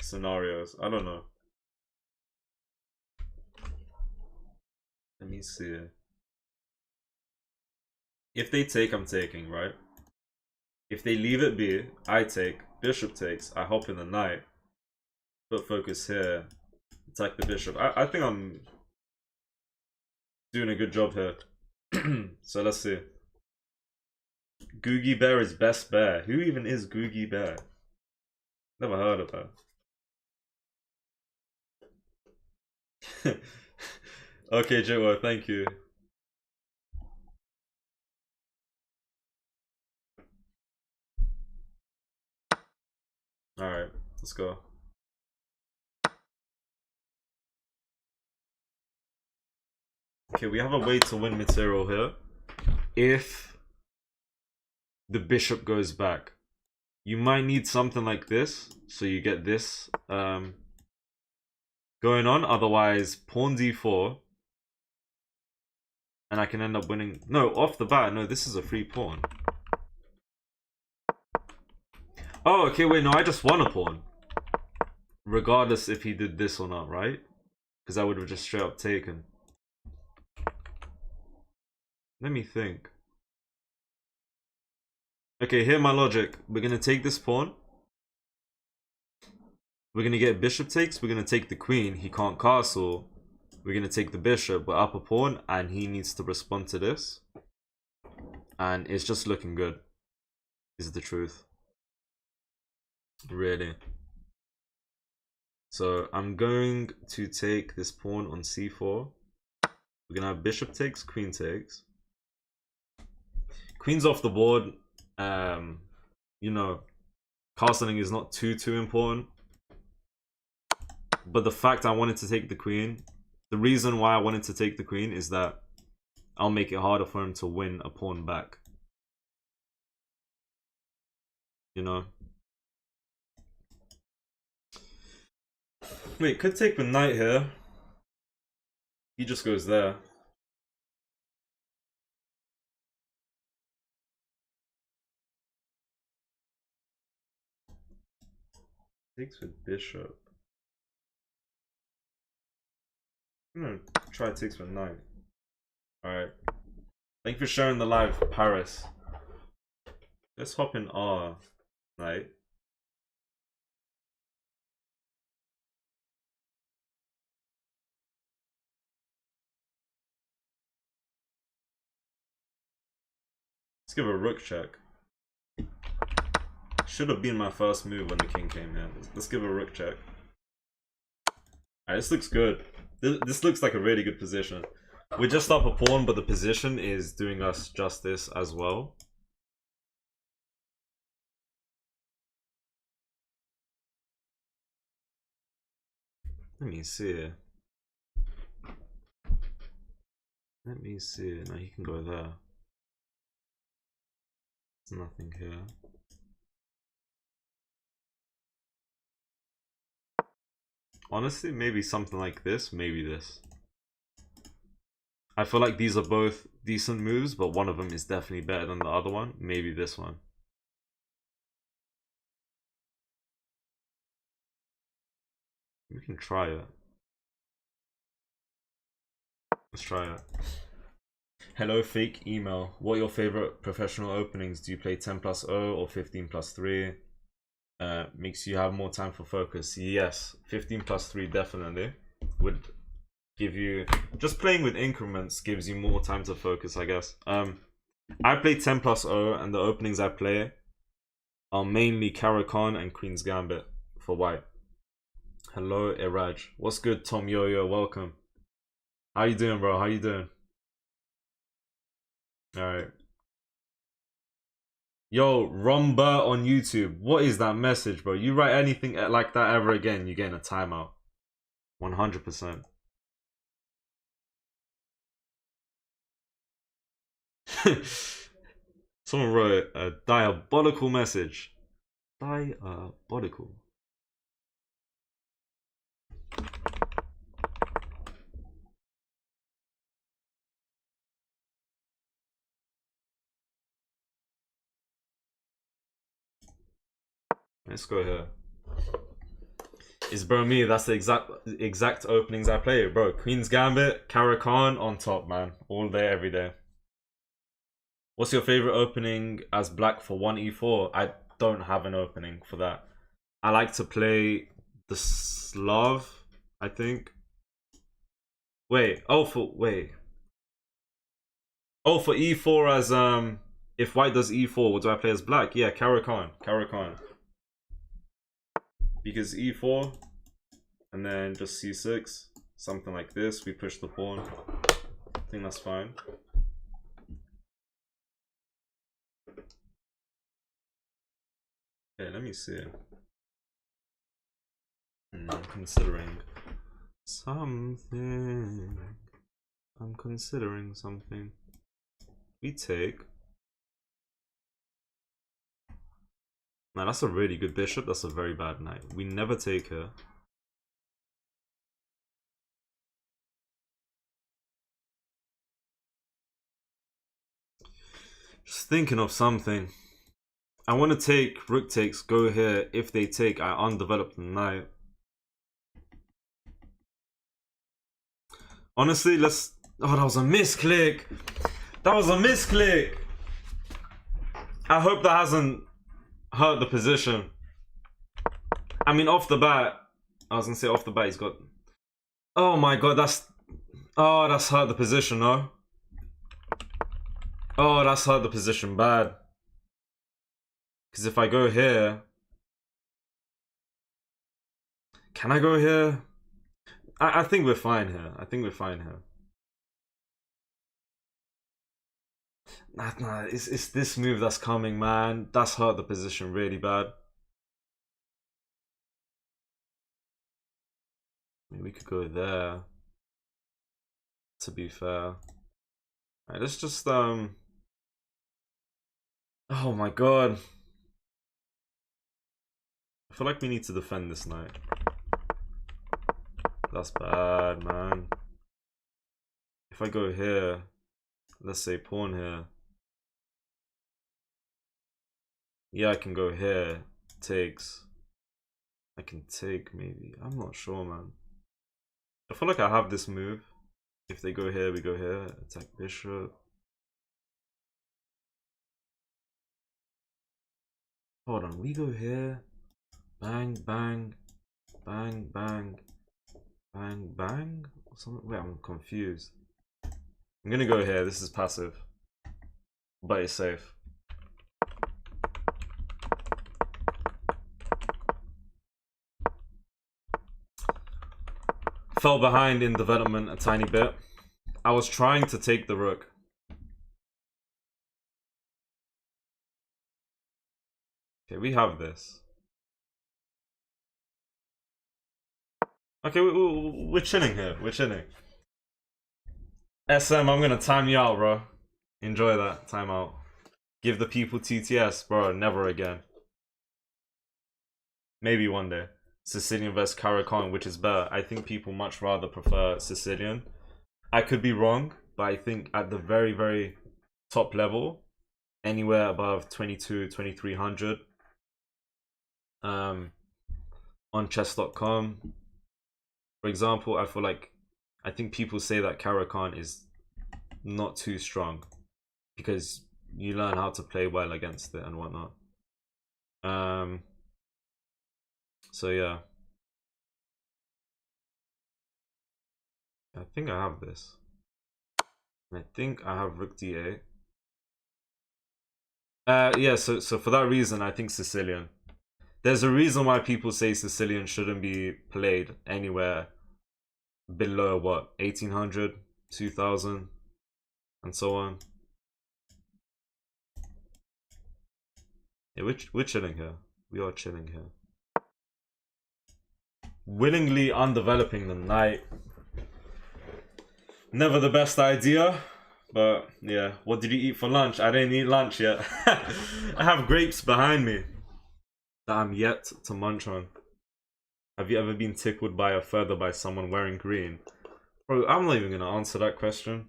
A: scenarios. I don't know. Let me see. If they take, I'm taking, right? If they leave it be, I take. Bishop takes. I hop in the knight. Put focus here. Attack the bishop. I think I'm doing a good job here. So let's see. Googie Bear is best bear. Who even is Googie Bear? Never heard of her. Okay, Jitwo, thank you. Alright, let's go. Okay, we have a way to win material here. If the bishop goes back, you might need something like this, so you get this going on. Otherwise, pawn d4, and I can end up winning. No, off the bat, no, this is a free pawn. Oh, okay, wait, no, I just won a pawn. regardless if he did this or not, right? Because I would have just straight up taken. Let me think. Okay, hear my logic. We're gonna take this pawn. We're gonna get bishop takes. We're gonna take the queen. He can't castle. We're gonna take the bishop. We're up a pawn, and he needs to respond to this. And it's just looking good. Is the truth. Really. So I'm going to take this pawn on c4. We're gonna have bishop takes, queen takes. Queen's off the board. You know, castling is not too important. But the fact I wanted to take the queen, the reason why I wanted to take the queen is that I'll make it harder for him to win a pawn back. You know? Wait, could take the knight here. He just goes there. Takes with bishop. I'm gonna try takes with knight. Alright. Thank you for sharing the live, Paris. Let's hop in R knight. Let's give a rook check. Should have been my first move when the king came here. Let's give a rook check. Alright, this looks good. This looks like a really good position. We're just up a pawn, but the position is doing us justice as well. Let me see. Let me see. Now he can go there. There's nothing here. Honestly, maybe something like this, maybe this. I feel like these are both decent moves, but one of them is definitely better than the other one. Maybe this one. We can try it. Let's try it. Hello, fake email. What are your favorite professional openings? Do you play 10+0 or 15+3? Makes you have more time for focus. Yes, 15+3 definitely would give you, just playing with increments gives you more time to focus, I guess. I play 10+0 and the openings I play are mainly Caro-Kann and Queen's Gambit for white. Hello, Iraj. What's good, Tom Yo-Yo? Welcome. How you doing, bro? How you doing? Alright. Yo, Rumba on YouTube. What is that message, bro? You write anything like that ever again, you're getting a timeout. 100%. Someone wrote a diabolical message. Diabolical. Let's go here. It's bro me, that's the exact openings I play, bro. Queen's Gambit, Caro-Kann on top, man. All day, every day. What's your favorite opening as black for 1e4? I don't have an opening for that. I like to play the Slav, I think. Wait, oh for e4 as if white does e4, what do I play as black? Yeah, Caro-Kann. Because e4 and then just c6, something like this. We push the pawn. I think that's fine. Okay, let me see. I'm considering something. We take. Now that's a really good bishop. That's a very bad knight. We never take her. Just thinking of something. I want to take rook takes, go here. If they take, I undevelop the knight. Honestly, let's... Oh, that was a misclick. That was a misclick. I hope that hasn't hurt the position. I mean, off the bat, I was gonna say off the bat, he's got... Oh my god, that's... Oh, that's hurt the position, no? Oh, that's hurt the position bad. Because if I go here... Can I go here? I think we're fine here. I think we're fine here. Nah, it's this move that's coming, man. That's hurt the position really bad. I mean, we could go there. To be fair. Alright, let's just oh my god. I feel like we need to defend this knight. That's bad, man. If I go here, let's say pawn here. Yeah, I can go here. Takes. I can take maybe. I'm not sure, man. I feel like I have this move. If they go here, we go here. Attack bishop. Hold on, we go here. Bang, bang. Bang, bang. Bang, bang? Wait, I'm confused. I'm gonna go here. This is passive. But it's safe. Fell behind in development a tiny bit. I was trying to take the rook. Okay, we have this. Okay, we're chilling here. We're chilling. SM, I'm gonna time you out, bro. Enjoy that timeout. Give the people TTS, bro. Never again. Maybe one day. Sicilian versus Caracan, which is better. I think people much rather prefer Sicilian. I could be wrong, but I think at the very, very top level, anywhere above 2300 on chess.com, for example, I feel like I think people say that Caracan is not too strong because you learn how to play well against it and whatnot. So yeah, I think I have this. I think I have rook d8. Yeah, so for that reason, I think Sicilian. There's a reason why people say Sicilian shouldn't be played anywhere below what, 1800, 2000, and so on. Yeah, we're chilling here. We are chilling here. Willingly undeveloping the knight. Never the best idea, but yeah. What did you eat for lunch? I didn't eat lunch yet. I have grapes behind me that I'm yet to munch on. Have you ever been tickled by a feather by someone wearing green? Bro, I'm not even gonna answer that question.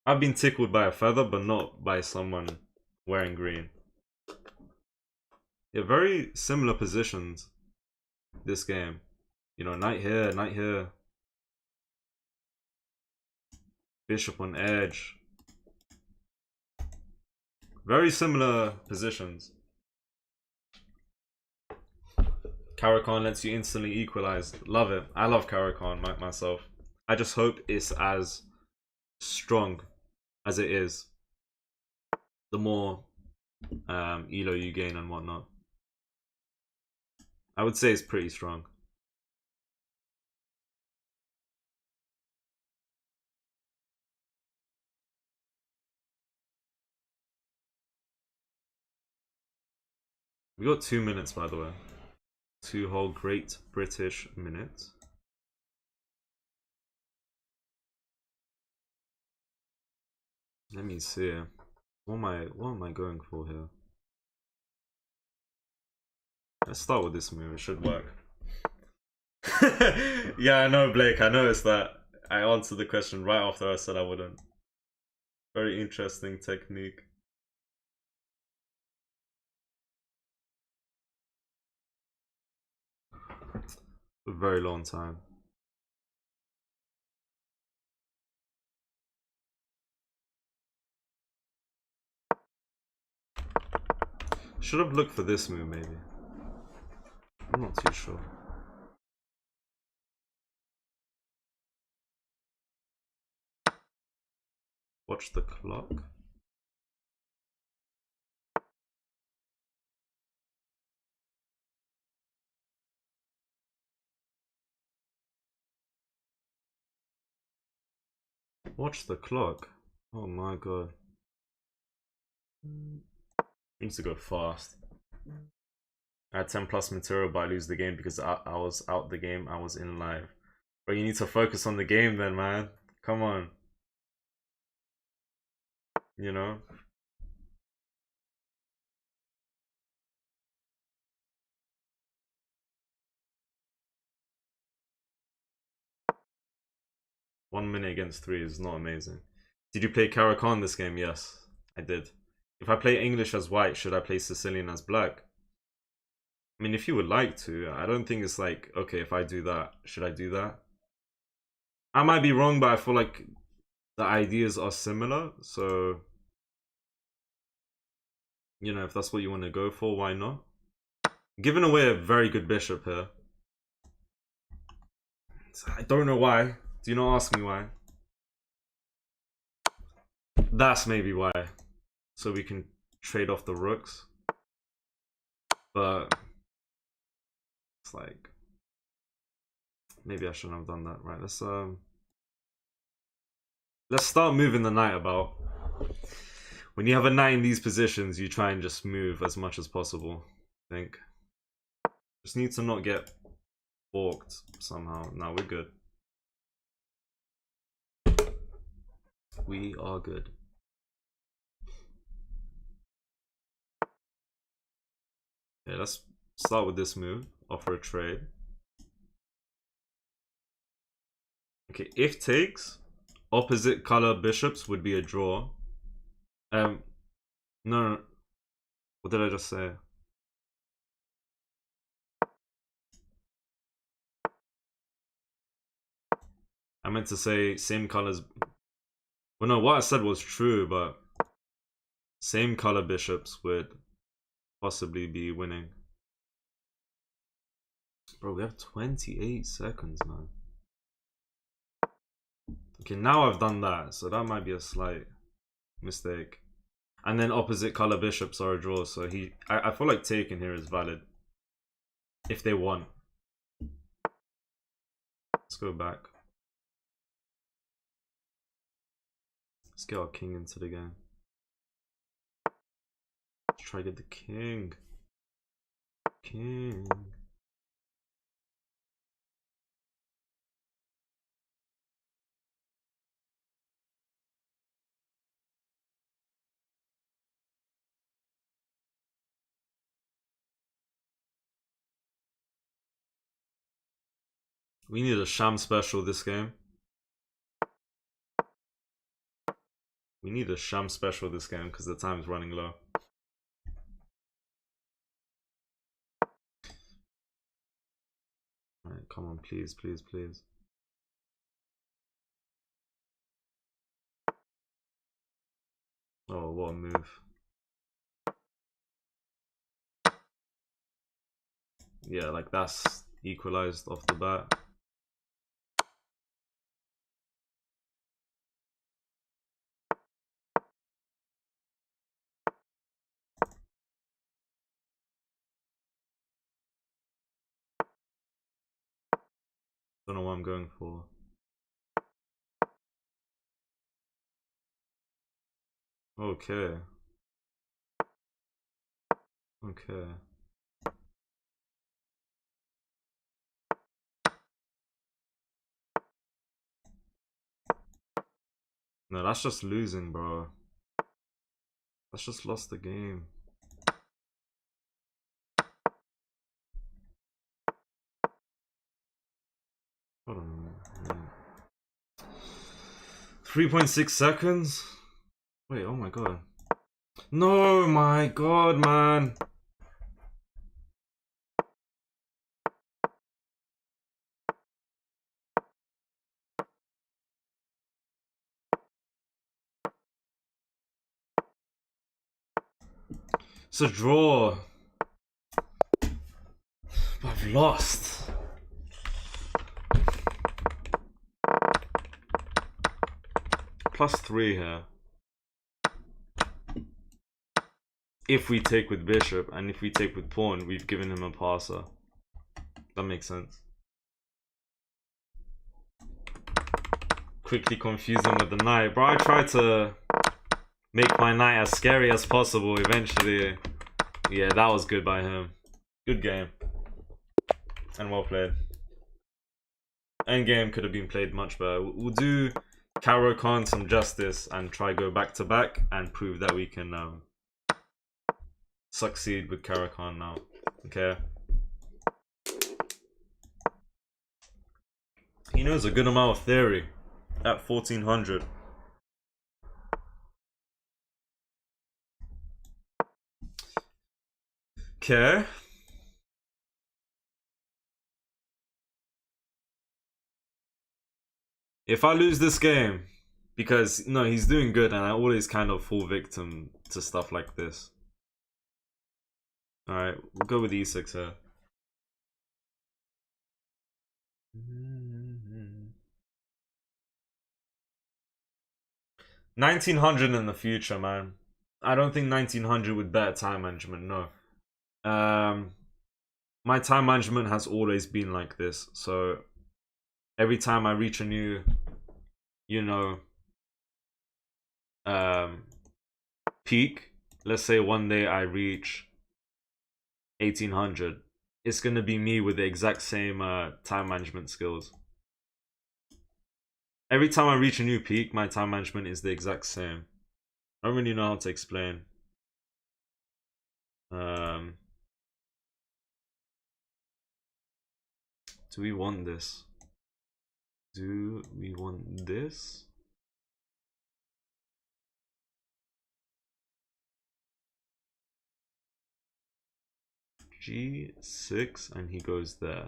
A: I've been tickled by a feather, but not by someone wearing green. Yeah, very similar positions this game. You know, knight here, knight here. Bishop on edge. Very similar positions. Caracan lets you instantly equalize. Love it. I love Caracan myself. I just hope it's as strong as it is. The more elo you gain and whatnot. I would say it's pretty strong. We got 2 minutes, by the way. 2 whole Great British minutes. Let me see. What am I going for here? Let's start with this move. It should work. Yeah, I know, Blake. I noticed that. I answered the question right after I said I wouldn't. Very interesting technique. A very long time. Should have looked for this move, maybe. I'm not too sure. Watch the clock. Watch the clock. Oh my god. Needs to go fast. I had 10 plus material, but I lose the game because I was out the game. I was in live. But you need to focus on the game then, man. Come on. You know? One minute against 3 is not amazing. Did you play Caracan this game? Yes, I did. If I play English as white, should I play Sicilian as black? I mean, if you would like to. I don't think it's like, okay, if I do that, should I do that? I might be wrong, but I feel like the ideas are similar. So, you know, if that's what you want to go for, why not? Giving away a very good bishop here. I don't know why. Do not ask me why. That's maybe why. So we can trade off the rooks. But it's like, maybe I shouldn't have done that. Right, let's start moving the knight about. When you have a knight in these positions, you try and just move as much as possible, I think. Just need to not get forked somehow. No, we're good. We are good. Yeah, let's start with this move. Offer a trade. Okay, if takes, opposite color bishops would be a draw. No. What did I just say? I meant to say same colors. Well, no, what I said was true, but same color bishops would possibly be winning. Bro, we have 28 seconds, man. Okay, now I've done that, so that might be a slight mistake. And then opposite color bishops are a draw, so I feel like taking here is valid. If they want. Let's go back. Let's get our king into the game. Let's try to get the king. King. We need a Sham special this game. We need a Sham special this game because the time's running low. Alright, come on, please, please, please. Oh, what a move. Yeah, like that's equalized off the bat. Don't know what I'm going for. Okay. Okay. No, that's just losing, bro. That's just lost the game. Hold on a minute. 3.6 seconds? Wait, oh my god. No, my god, man. It's a draw. I've lost. +3 here. If we take with bishop, and if we take with pawn, we've given him a passer. That makes sense. Quickly confuse him with the knight. Bro, I tried to make my knight as scary as possible eventually. Yeah, that was good by him. Good game. And well played. Endgame could have been played much better. We'll do Caro-Kann some justice and try go back to back and prove that we can succeed with Caro-Kann now. Okay. He knows a good amount of theory at 1400. Okay. If I lose this game, because no, he's doing good and I always kind of fall victim to stuff like this. Alright, we'll go with e6 here. 1900 in the future, man. I don't think 1900 with better time management, no. My time management has always been like this, so every time I reach a new, you know, peak, let's say one day I reach 1800, it's gonna be me with the exact same time management skills. Every time I reach a new peak, my time management is the exact same. I don't really know how to explain. Do we want this? Do we want this? G6 and he goes there.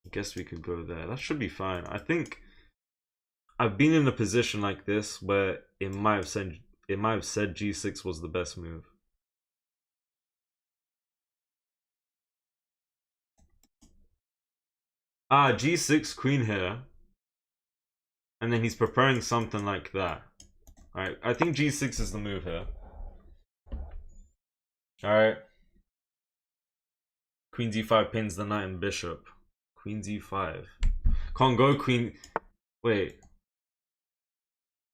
A: I guess we could go there. That should be fine. I think I've been in a position like this where it might have said G6 was the best move. Ah, G6 queen here. And then he's preparing something like that. Alright, I think G6 is the move here. Alright. Queen D5 pins the knight and bishop. Queen D5. Can't go queen... Wait.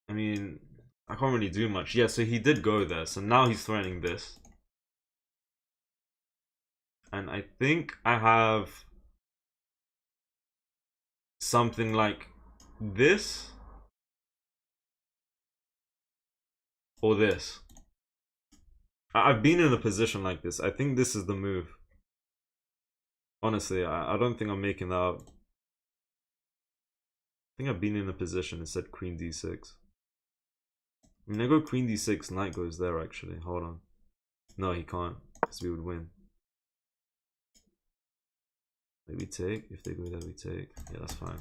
A: I mean, I can't really do much. Yeah, so he did go there. So now he's threatening this. And I think I have something like this. Or this. I've been in a position like this. I think this is the move. Honestly, I don't think I'm making that up. I think I've been in a position and said queen d6. I mean, I go queen d6, knight goes there actually. Hold on. No, he can't, because we would win. Maybe take. If they go there, we take. Yeah, that's fine.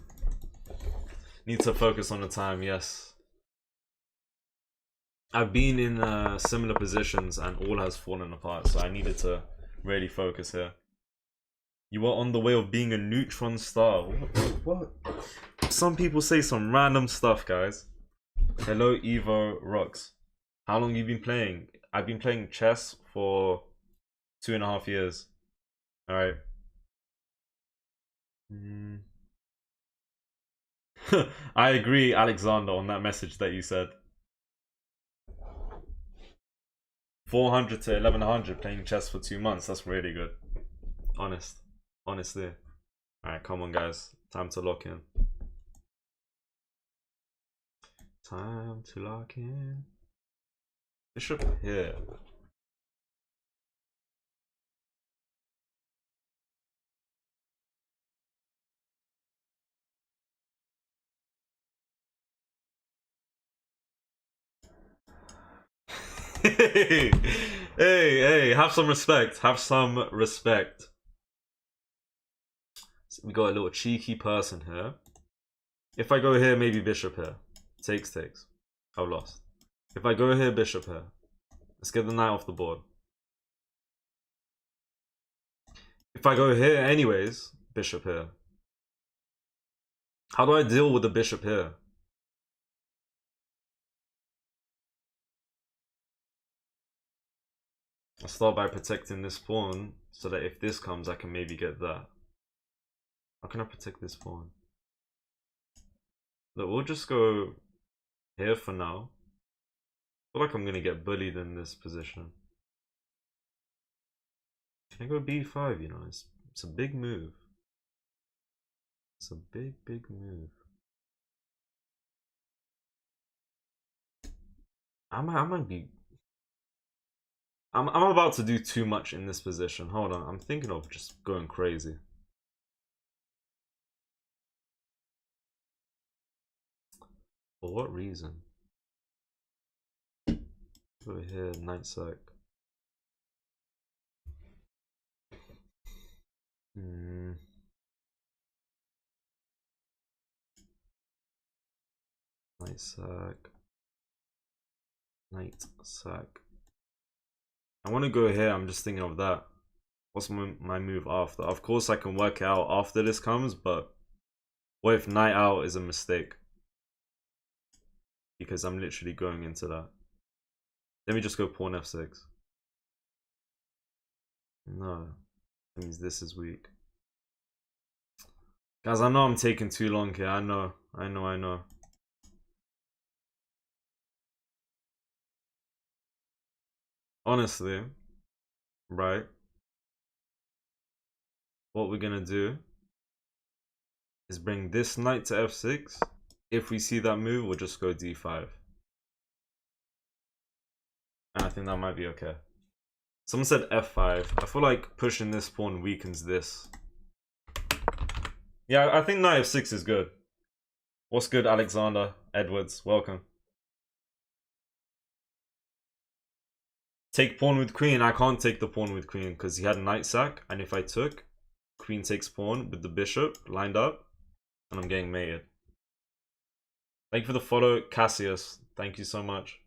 A: Need to focus on the time, yes. I've been in similar positions and all has fallen apart, so I needed to really focus here. You are on the way of being a neutron star. What? Some people say some random stuff, guys. Hello, Evo Rocks. How long have you been playing? I've been playing chess for 2.5 years. Alright. I agree, Alexander, on that message that you said. 400 to 1100 playing chess for 2 months. That's really good. Honestly. Alright, come on, guys. Time to lock in. Time to lock in. Bishop here. Hey, have some respect. Have some respect. So we got a little cheeky person here. If I go here, maybe bishop here. Takes. I've lost. If I go here, bishop here. Let's get the knight off the board. If I go here anyways, bishop here. How do I deal with the bishop here? I'll start by protecting this pawn so that if this comes, I can maybe get that. How can I protect this pawn? Look, we'll just go here for now. I feel like I'm gonna get bullied in this position. Can I go b5? You know, it's a big move. It's a big move. I might be. I'm about to do too much in this position. Hold on, I'm thinking of just going crazy. For what reason? Over here, knight sack. Knight sack. Knight sack. I want to go here. I'm just thinking of that. What's my move after? Of course, I can work it out after this comes, but what if knight out is a mistake? Because I'm literally going into that. Let me just go pawn f6. No. That means this is weak. Guys, I know I'm taking too long here. I know. Honestly, right? What we're gonna do is bring this knight to f6. If we see that move, we'll just go d5. And I think that might be okay. Someone said f5. I feel like pushing this pawn weakens this. Yeah, I think knight f6 is good. What's good, Alexander Edwards? Welcome. Take pawn with queen. I can't take the pawn with queen because he had a knight sack. And if I took, queen takes pawn with the bishop lined up. And I'm getting mated. Thank you for the follow, Cassius. Thank you so much.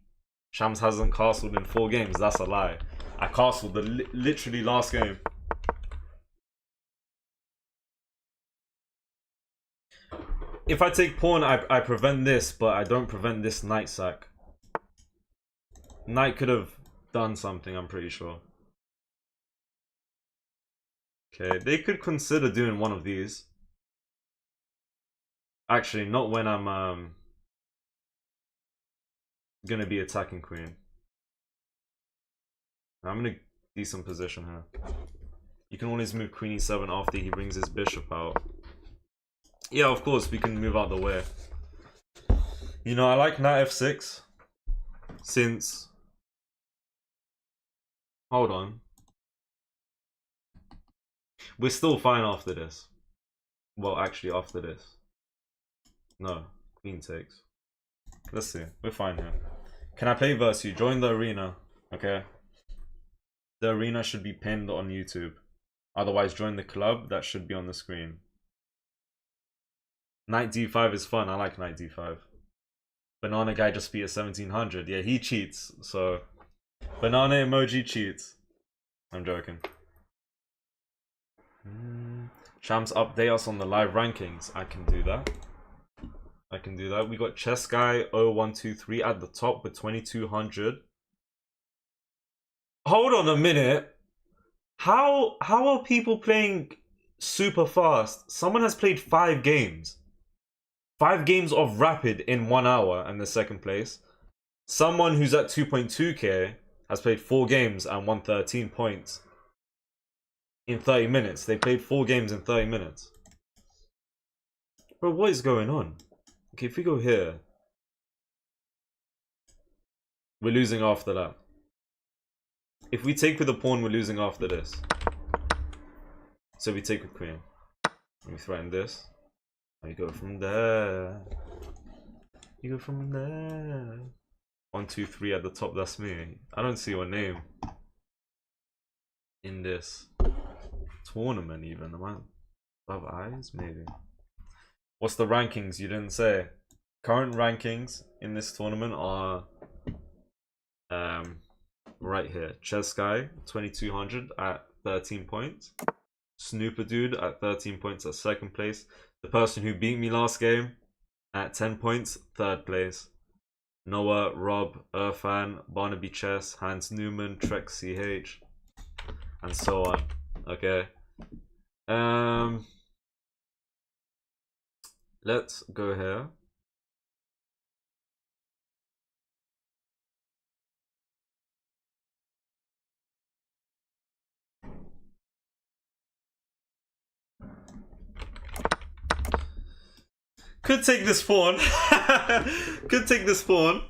A: Shams hasn't castled in 4 games. That's a lie. I castled the literally last game. If I take pawn, I prevent this, but I don't prevent this knight sack. Knight could have done something, I'm pretty sure. Okay, they could consider doing one of these. Actually, not when I'm gonna be attacking queen. I'm in a decent position here. You can always move queen e7 after he brings his bishop out. Yeah, of course, we can move out the way. You know, I like knight f6 since... Hold on. We're still fine after this. Well, actually, after this. No, queen takes. Let's see. We're fine here. Can I play versus you? Join the arena. Okay. The arena should be pinned on YouTube. Otherwise, join the club. That should be on the screen. Knight d5 is fun. I like knight d5. Banana guy just beat a 1700. Yeah, he cheats. So, banana emoji cheats. I'm joking. Shams, update us on the live rankings. I can do that. I can do that. We got Chess Guy 0123 at the top with 2200. Hold on a minute. How are people playing super fast? Someone has played 5 games. 5 games of rapid in 1 hour and the second place. Someone who's at 2.2k has played 4 games and won 13 points in 30 minutes. They played 4 games in 30 minutes. Bro, what is going on? Okay, if we go here, we're losing after that. If we take with a pawn, we're losing after this. So we take with queen. And we threaten this. And you go from there. You go from there. 1, 2, 3 at the top, that's me. I don't see your name in this tournament even. Am I above eyes? Maybe. What's the rankings? You didn't say. Current rankings in this tournament are right here. Chess Guy 2200 at 13 points. Snooper Dude at 13 points at 2nd place. The person who beat me last game at 10 points, 3rd place. Noah, Rob, Irfan, Barnaby Chess, Hans Newman, Trek CH, and so on. Okay. Let's go here. Could take this pawn. Could take this pawn.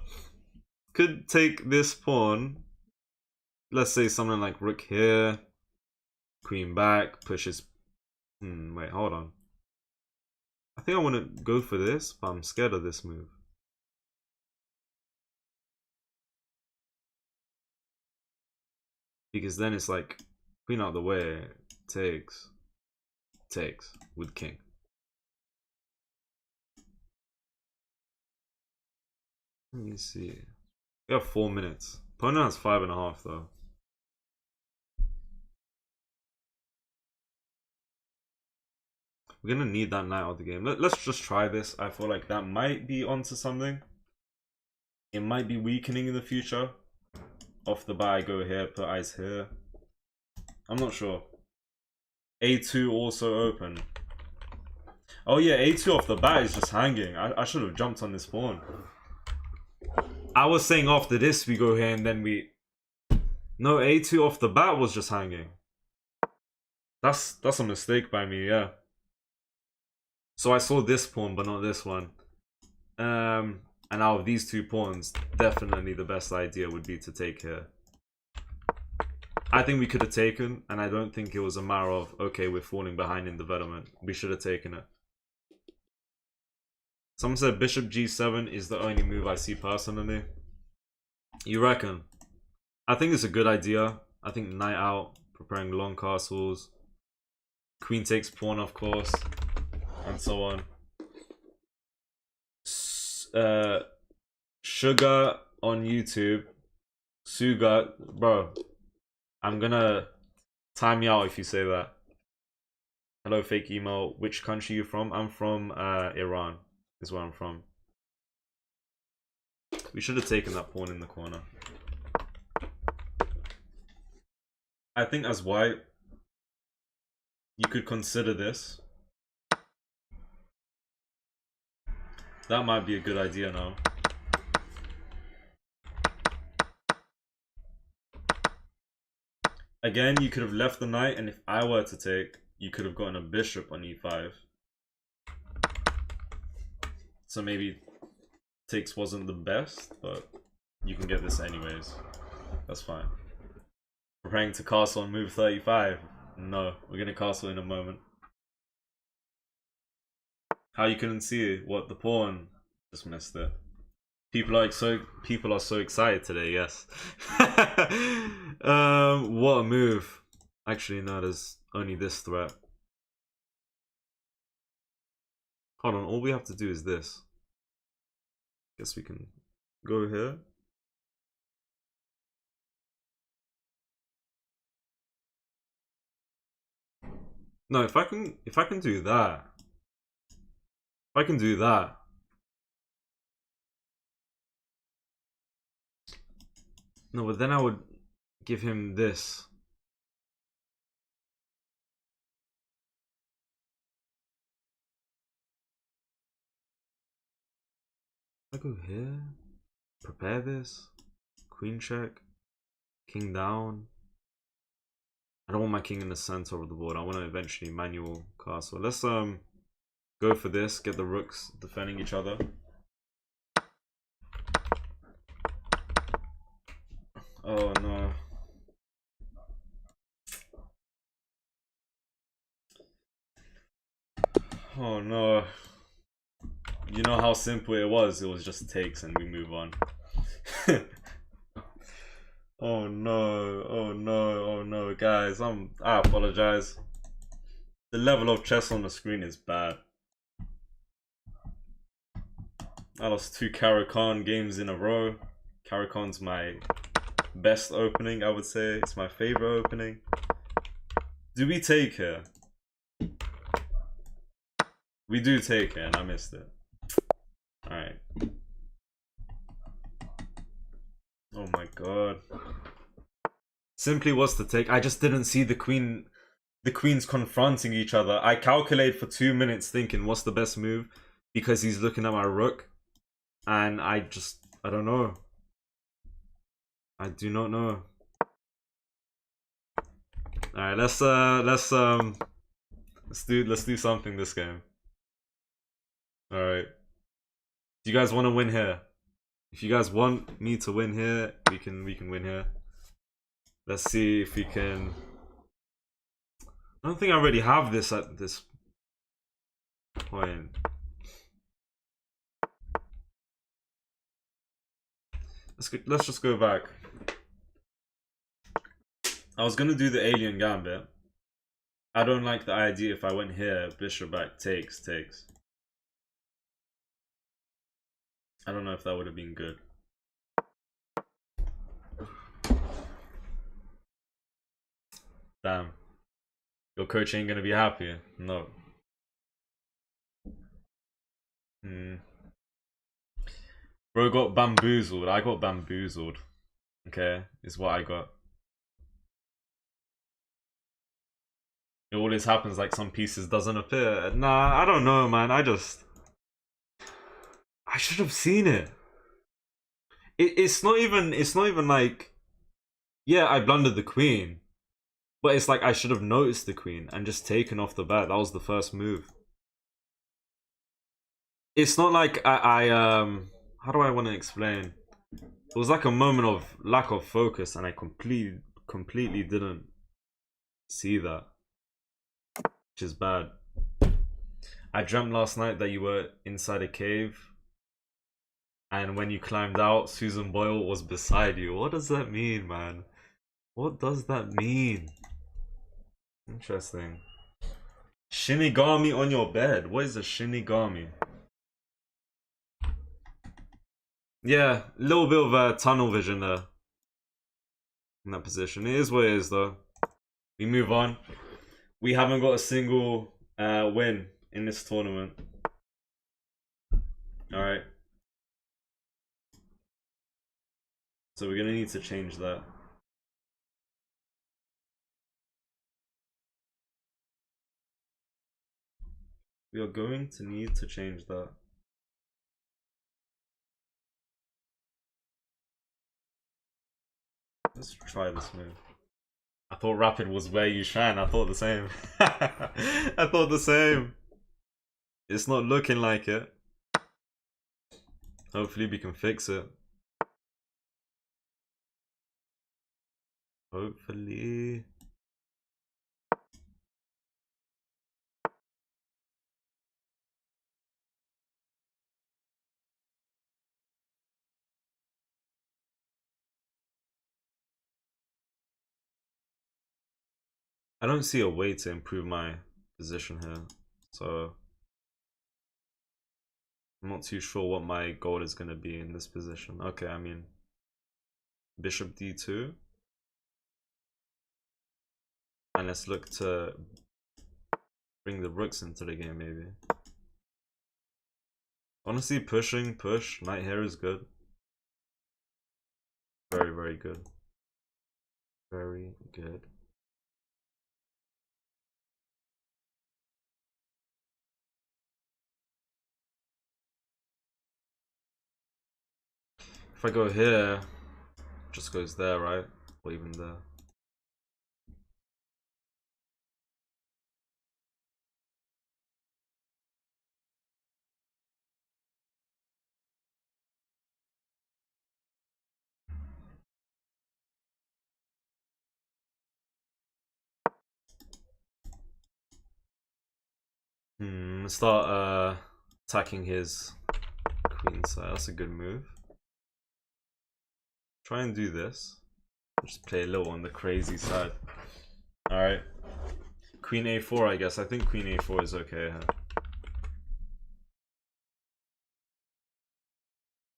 A: Could take this pawn. Let's say something like rook here. Queen back. Pushes. Wait, hold on. I think I want to go for this, but I'm scared of this move. Because then it's like queen out of the way. Takes with king. Let me see. We have 4 minutes. Opponent has 5.5 though. We're gonna need that knight out of the game. Let's just try this. I feel like that might be onto something. It might be weakening in the future. Off the bat, I go here, put eyes here. I'm not sure. A2 also open. Oh yeah, A2 off the bat is just hanging. I should have jumped on this pawn. I was saying after this we go here and then we... No, A2 off the bat was just hanging. That's a mistake by me, yeah. So I saw this pawn but not this one. And out of these 2 pawns, definitely the best idea would be to take here. I think we could have taken, and I don't think it was a matter of, okay, we're falling behind in development. We should have taken it. Someone said bishop g7 is the only move I see personally. You reckon? I think it's a good idea. I think knight out, preparing long castles. Queen takes pawn, of course. And so on. Sugar on YouTube. Suga, bro. I'm gonna time you out if you say that. Hello, fake email. Which country you from? I'm from Iran. Is where I'm from. We should have taken that pawn in the corner. I think as white, you could consider this. That might be a good idea now. Again, you could have left the knight, and if I were to take, you could have gotten a bishop on e5. So maybe takes wasn't the best, but you can get this anyways. That's fine. Preparing to castle on move 35. No, we're gonna castle in a moment. How you couldn't see it? What, the pawn? Just missed it. People are so excited today, yes. What a move. Actually, no, there's only this threat. Hold on, all we have to do is this. Guess we can go here. No, if I can do that. If I can do that. No, but then I would give him this. I go here, prepare this, queen check, king down. I don't want my king in the center of the board. I want to eventually manual castle. Let's go for this, get the rooks defending each other. Oh no. Oh no. You know how simple it was just takes and we move on. Oh no, oh no, oh no, guys, I apologize. The level of chess on the screen is bad. I lost 2 Caro-Kann games in a row. Caro-Kann's my best opening, I would say. It's my favorite opening. Do we take here? We do take it, and I missed it. Alright. Oh my god. Simply was to take. I just didn't see the queens confronting each other. I calculated for 2 minutes thinking what's the best move because he's looking at my rook. And I don't know. I do not know. Alright, let's do something this game. Alright. Do you guys want to win here? If you guys want me to win here, we can win here. Let's see if we can. I don't think I already have this at this point. Let's just go back. I was gonna do the alien gambit. I don't like the idea if I went here, bishop back takes. I don't know if that would have been good. Damn. Your coach ain't gonna be happy. No. Bro got bamboozled. I got bamboozled. Okay, is what I got. It always happens like some pieces doesn't appear. Nah, I don't know, man. I should have seen it. It's not even like, yeah, I blundered the queen. But it's like I should have noticed the queen and just taken off the bat. That was the first move. It's not like I how do I want to explain? It was like a moment of lack of focus and I completely didn't see that. Which is bad. I dreamt last night that you were inside a cave. And when you climbed out, Susan Boyle was beside you. What does that mean, man? What does that mean? Interesting. Shinigami on your bed. What is a shinigami? Yeah, a little bit of tunnel vision there. In that position. It is what it is, though. We move on. We haven't got a single win in this tournament. Alright. So we're gonna need to change that. We are going to need to change that. Let's try this move. I thought rapid was where you shine. I thought the same. I thought the same. It's not looking like it. Hopefully we can fix it. Hopefully. I don't see a way to improve my position here, so I'm not too sure what my goal is going to be in this position. Okay, I mean, bishop d2, and let's look to bring the rooks into the game, maybe. Honestly, push, knight here is good. Very good. Very good. If I go here, it just goes there, right? Or even there. Start attacking his queen side. That's a good move. Try and do this. Just play a little on the crazy side. Alright. Queen a4, I guess. I think queen a4 is okay.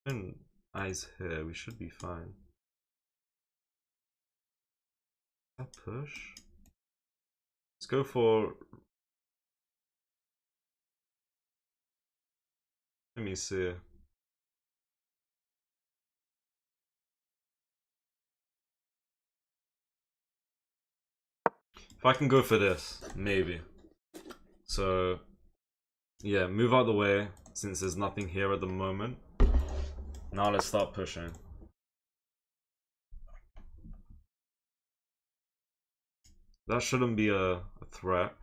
A: And eyes here, we should be fine. That push. Let's go for Let me see. If I can go for this, maybe. So, yeah, move out the way since there's nothing here at the moment. Now let's start pushing. That shouldn't be a threat.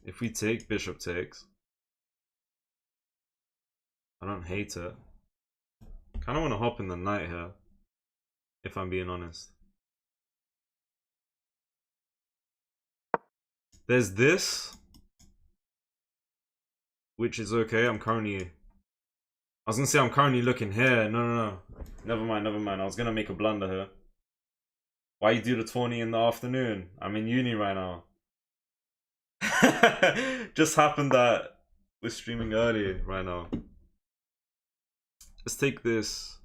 A: If we take, bishop takes. I don't hate it. Kind of want to hop in the knight here, if I'm being honest. There's this, which is okay. I was gonna say I'm currently looking here. No. Never mind. I was gonna make a blunder here. Why you do the tourney in the afternoon? I'm in uni right now. Just happened that we're streaming early right now. Let's take this.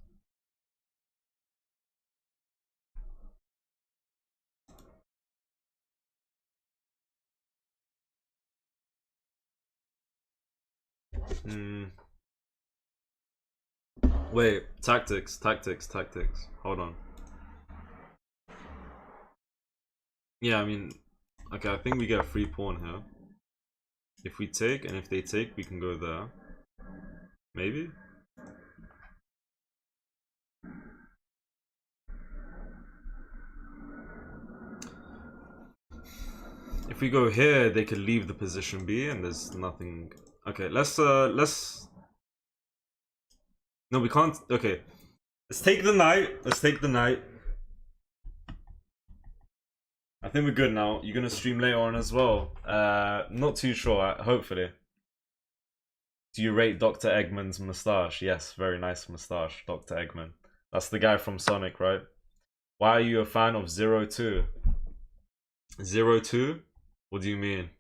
A: Wait, tactics. Hold on. Yeah, I mean, okay, I think we get a free pawn here. If we take, and if they take, we can go there. Maybe? If we go here, they could leave the position B, and there's nothing. Okay, let's. No, we can't. Okay, let's take the knight. I think we're good now. You're gonna stream later on as well. Not too sure. Hopefully. Do you rate Dr. Eggman's moustache? Yes, very nice moustache, Dr. Eggman. That's the guy from Sonic, right? Why are you a fan of 02? 02? What do you mean?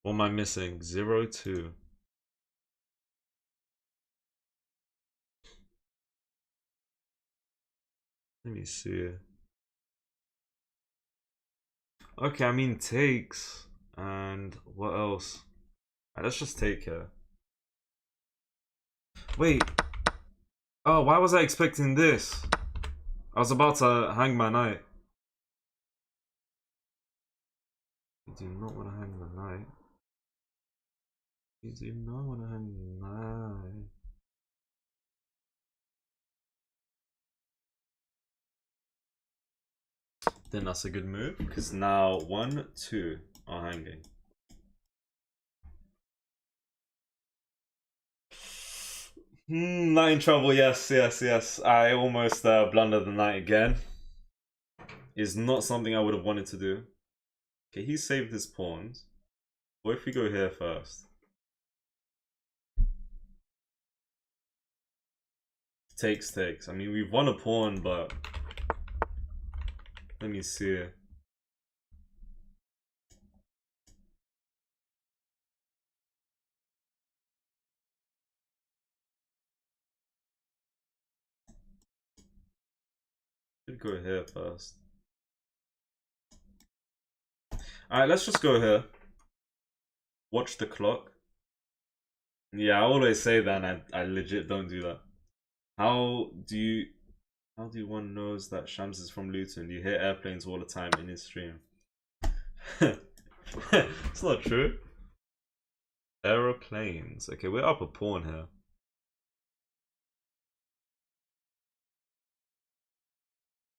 A: What am I missing? 02. Let me see. Okay, I mean takes. And what else? Right, let's just take her. Wait. Oh, why was I expecting this? I was about to hang my knight. You do not want to hang the knight. You do not want to hang the knight. Then that's a good move, because now 1, 2 are hanging. Knight in trouble, yes. I almost blundered the knight again. Is not something I would have wanted to do. Okay, he saved his pawns. What if we go here first? Takes. I mean, we've won a pawn, but let me see. Should go here first. Alright, let's just go here. Watch the clock. Yeah, I always say that, and I legit don't do that. How do one knows that Shams is from Luton? You hear airplanes all the time in his stream. It's not true. Aeroplanes. Okay, we're up a pawn here.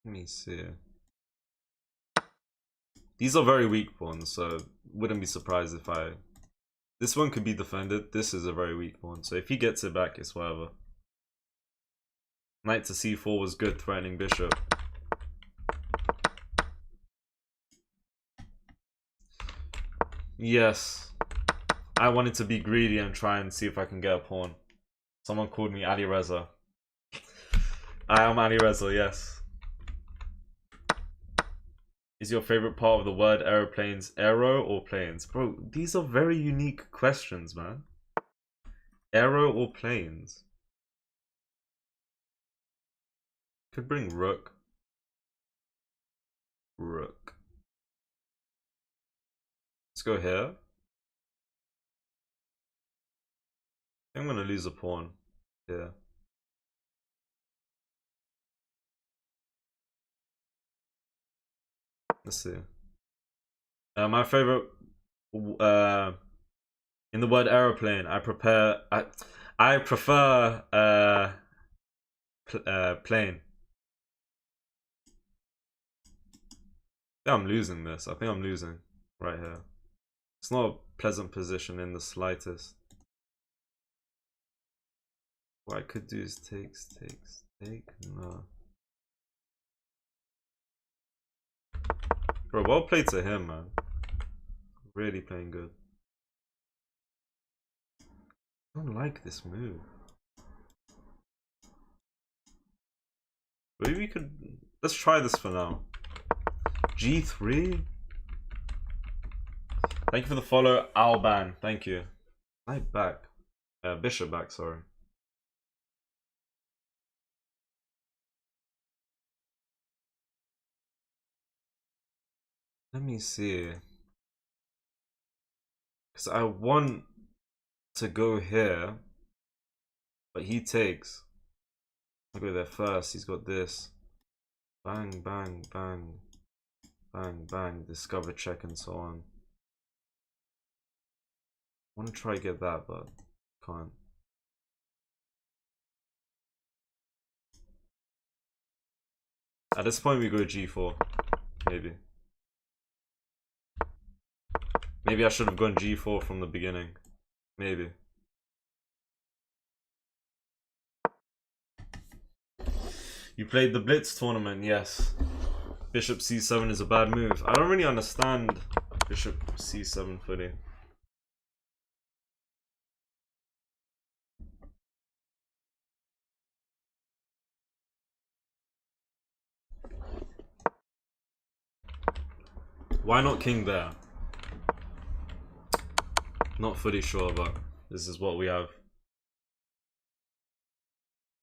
A: Let me see. These are very weak pawns, so wouldn't be surprised if I... This one could be defended. This is a very weak pawn, so if he gets it back, it's whatever. Knight to c4 was good, threatening bishop. Yes. I wanted to be greedy and try and see if I can get a pawn. Someone called me Ali Reza. I am Ali Reza, yes. Is your favorite part of the word aeroplanes aero or planes? Bro, these are very unique questions, man. Aero or planes? Could bring rook. Rook. Let's go here. I'm gonna lose a pawn here. Let's see. My favorite, in the word aeroplane, I prefer plane. I think I'm losing this. I think I'm losing right here. It's not a pleasant position in the slightest. What I could do is take. No. Bro, well played to him, man. Really playing good. I don't like this move. Maybe we could... Let's try this for now. G3? Thank you for the follow, Alban. Thank you. Knight back. Bishop back, sorry. Let me see. Because I want to go here, but he takes. I'll go there first. He's got this. Bang, bang, bang. Bang, bang. Discover, check, and so on. I want to try to get that, but can't. At this point, we go G4. Maybe. Maybe I should have gone G4 from the beginning. Maybe. You played the Blitz tournament, yes. Bishop C7 is a bad move. I don't really understand Bishop C7 fully. Why not king there? Not fully sure, but this is what we have.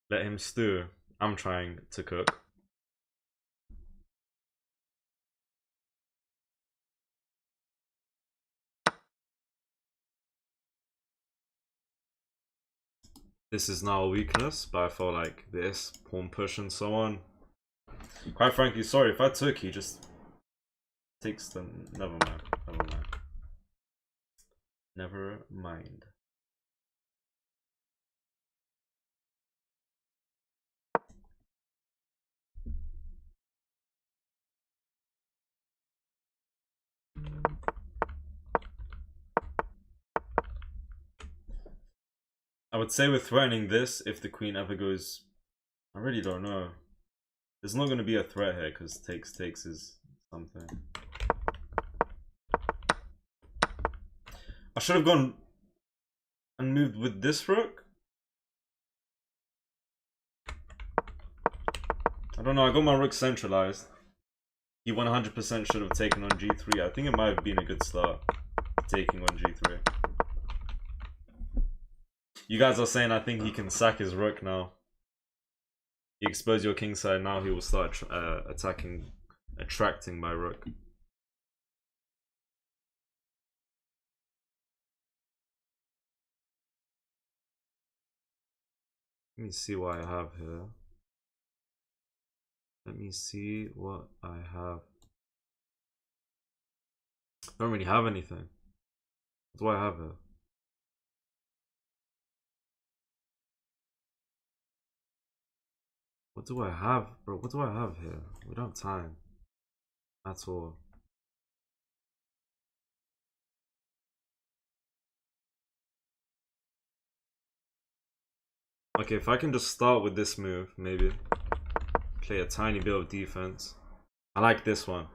A: Let him stew. I'm trying to cook. This is now a weakness, but I felt like this, pawn push and so on. Quite frankly, sorry, if I took, he just takes the... Never mind. Never mind. Never mind. I would say we're threatening this if the queen ever goes... I really don't know. There's not going to be a threat here because takes is something. I should have gone and moved with this rook. I don't know, I got my rook centralized. He 100% should have taken on G3. I think it might have been a good start, taking on G3. You guys are saying I think he can sack his rook now. You expose your king side, now he will start attracting my rook. Let me see what I have here. Let me see what I have. I don't really have anything. What do I have here? What do I have, bro? What do I have here? We don't have time at all. Okay, if I can just start with this move, maybe. Play a tiny bit of defense. I like this one.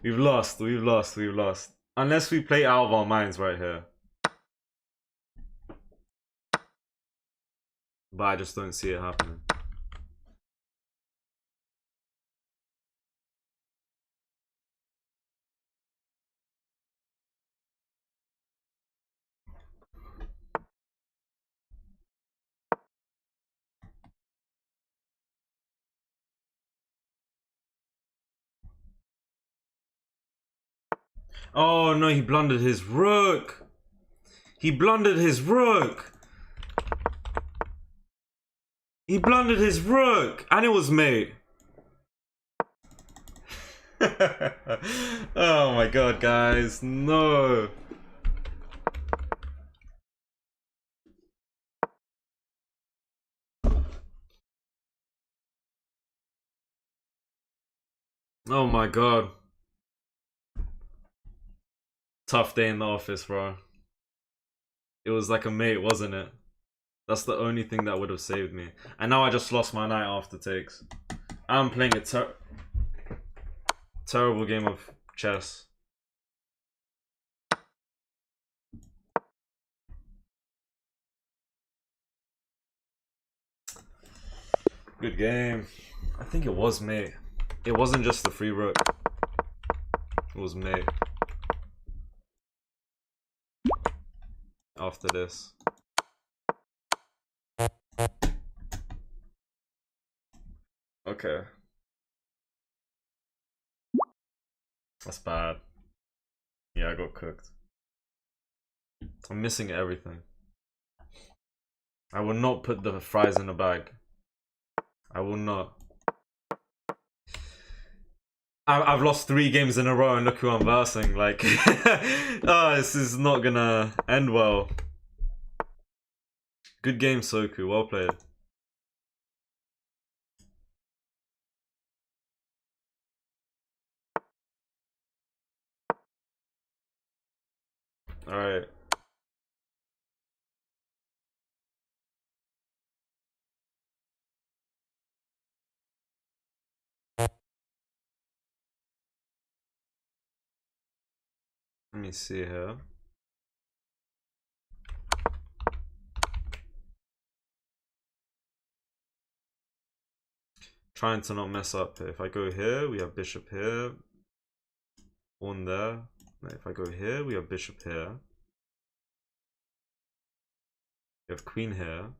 A: We've lost. Unless we play out of our minds right here. But I just don't see it happening. Oh no, he blundered his rook. He blundered his rook. He blundered his rook. And it was mate. Oh my god, guys. No. Oh my god. Tough day in the office, bro. It was like a mate, wasn't it? That's the only thing that would have saved me. And now I just lost my night after takes. I'm playing a terrible game of chess. Good game. I think it was mate. It wasn't just the free rook. It was mate. After this. Okay. That's bad. Yeah, I got cooked. I'm missing everything. I will not put the fries in a bag. I will not. I've lost 3 games in a row and look who I'm versing. Like, oh, this is not gonna end well. Good game, Soku. Well played. Alright. Let me see here. Trying to not mess up here. If I go here, we have bishop here. Pawn there. If I go here, we have bishop here. We have queen here.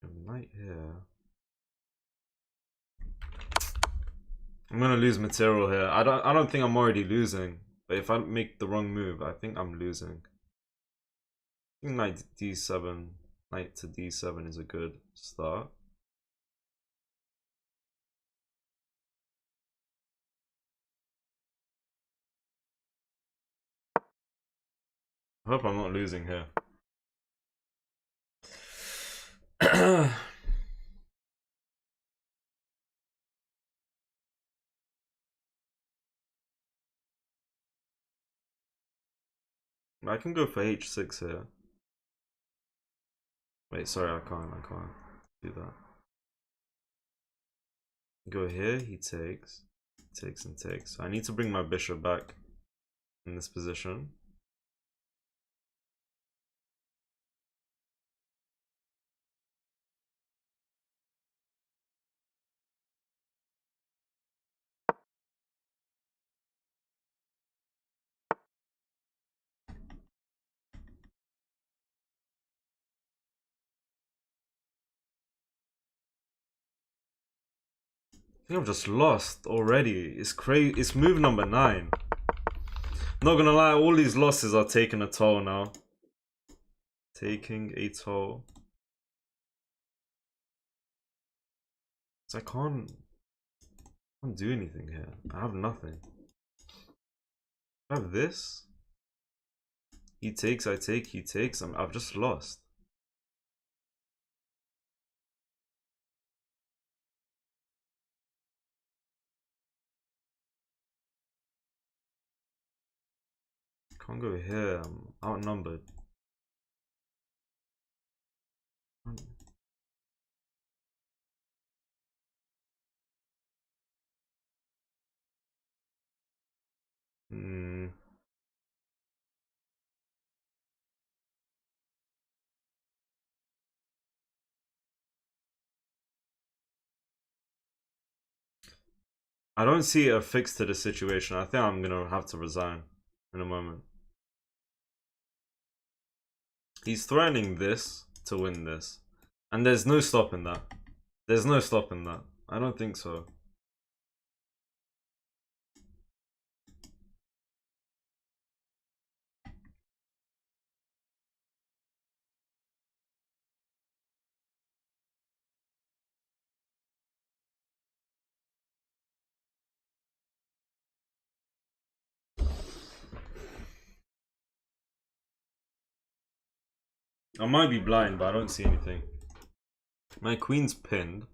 A: We have knight here. I'm gonna lose material here. I don't think I'm already losing. But if I make the wrong move, I think I'm losing. I think knight d7, knight to d7 is a good start. I hope I'm not losing here. I can go for h6 here. Wait, sorry, I can't do that. Go here, he takes and takes. I need to bring my bishop back in this position. I think I've just lost already. It's crazy. It's move number 9. Not gonna lie, all these losses are taking a toll now. Taking a toll. So I can't do anything here. I have nothing. I have this. He takes, I take, he takes. I've just lost. Can't go here. I'm outnumbered. I don't see a fix to the situation. I think I'm gonna have to resign in a moment. He's threatening this to win this. And there's no stopping that. There's no stopping that. I don't think so. I might be blind, but I don't see anything. My queen's pinned.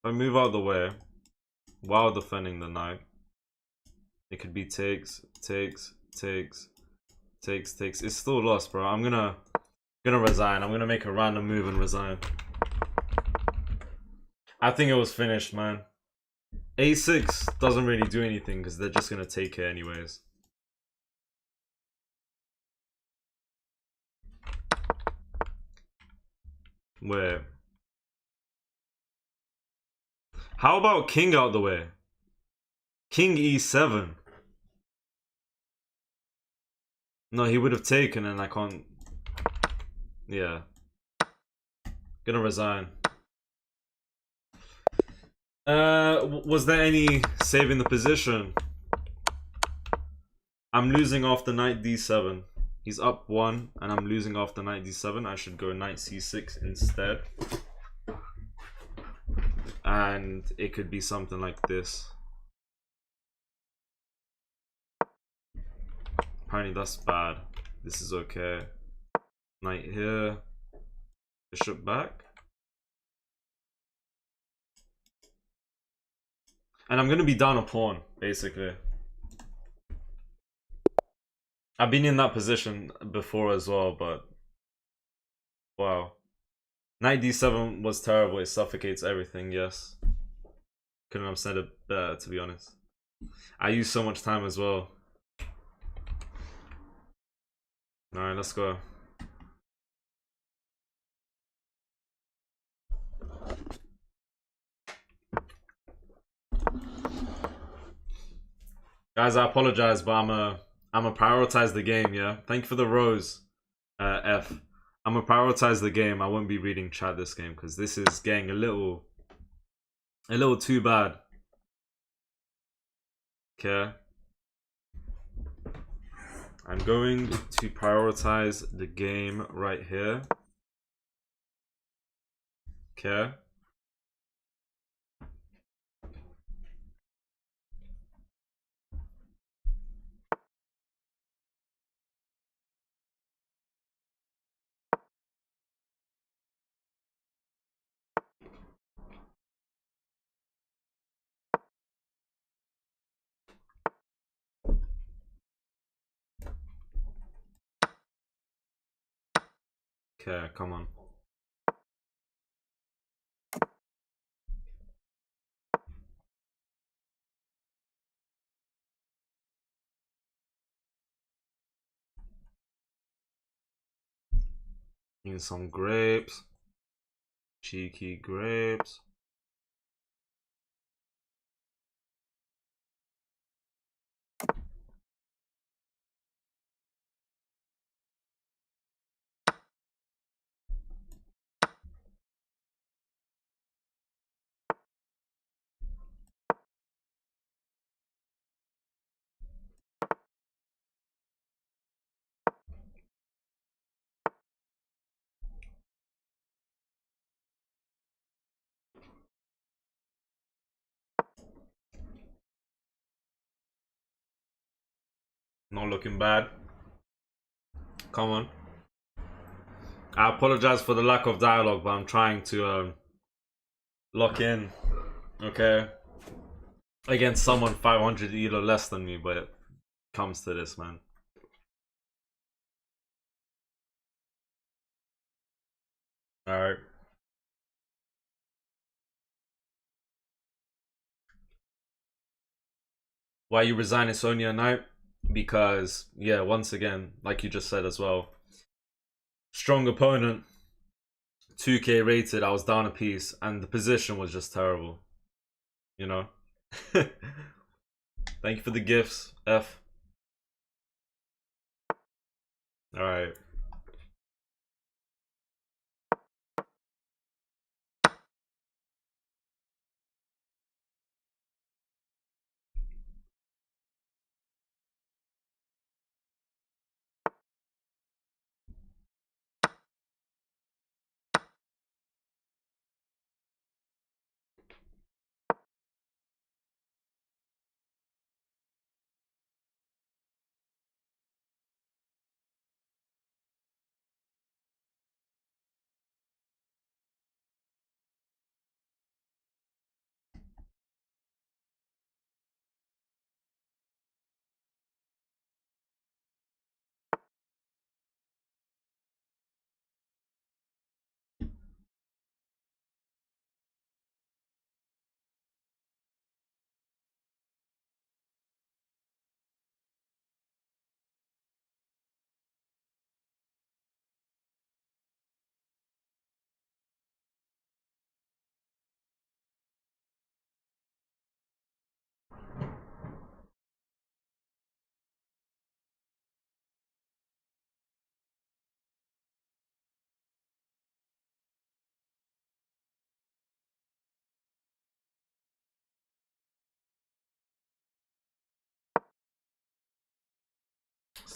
A: If I move out of the way while defending the knight, it could be takes. It's still lost, bro. I'm gonna resign. I'm gonna make a random move and resign. I think it was finished, man. A6 doesn't really do anything because they're just gonna take it anyways. Wait. How about king out the way? King E7. No, he would have taken and I can't. Yeah. Gonna resign. Was there any saving the position? I'm losing after knight D7. He's up 1 and I'm losing after knight D7. I should go knight C6 instead. And it could be something like this. Apparently that's bad. This is okay. Knight here. Bishop back. And I'm gonna be down a pawn, basically. I've been in that position before as well, but wow. Knight D7 was terrible. It suffocates everything, yes. Couldn't have said it better, to be honest. I used so much time as well. Alright, let's go. Guys, I apologize, but I'ma prioritize the game, yeah? Thank you for the rose, F. I'ma prioritize the game. I won't be reading chat this game because this is getting a little too bad. Okay. I'm going to prioritize the game right here. Okay. Okay, come on. Need some grapes. Cheeky grapes. Not looking bad. Come on. I apologize for the lack of dialogue, but I'm trying to lock in. Okay. Against someone 500 ELO less than me, but it comes to this, man. Alright. Why you resigning Sonia Knight? Because, yeah, once again, like you just said as well, strong opponent, 2K rated, I was down a piece, and the position was just terrible. You know? Thank you for the gifts, F. Alright.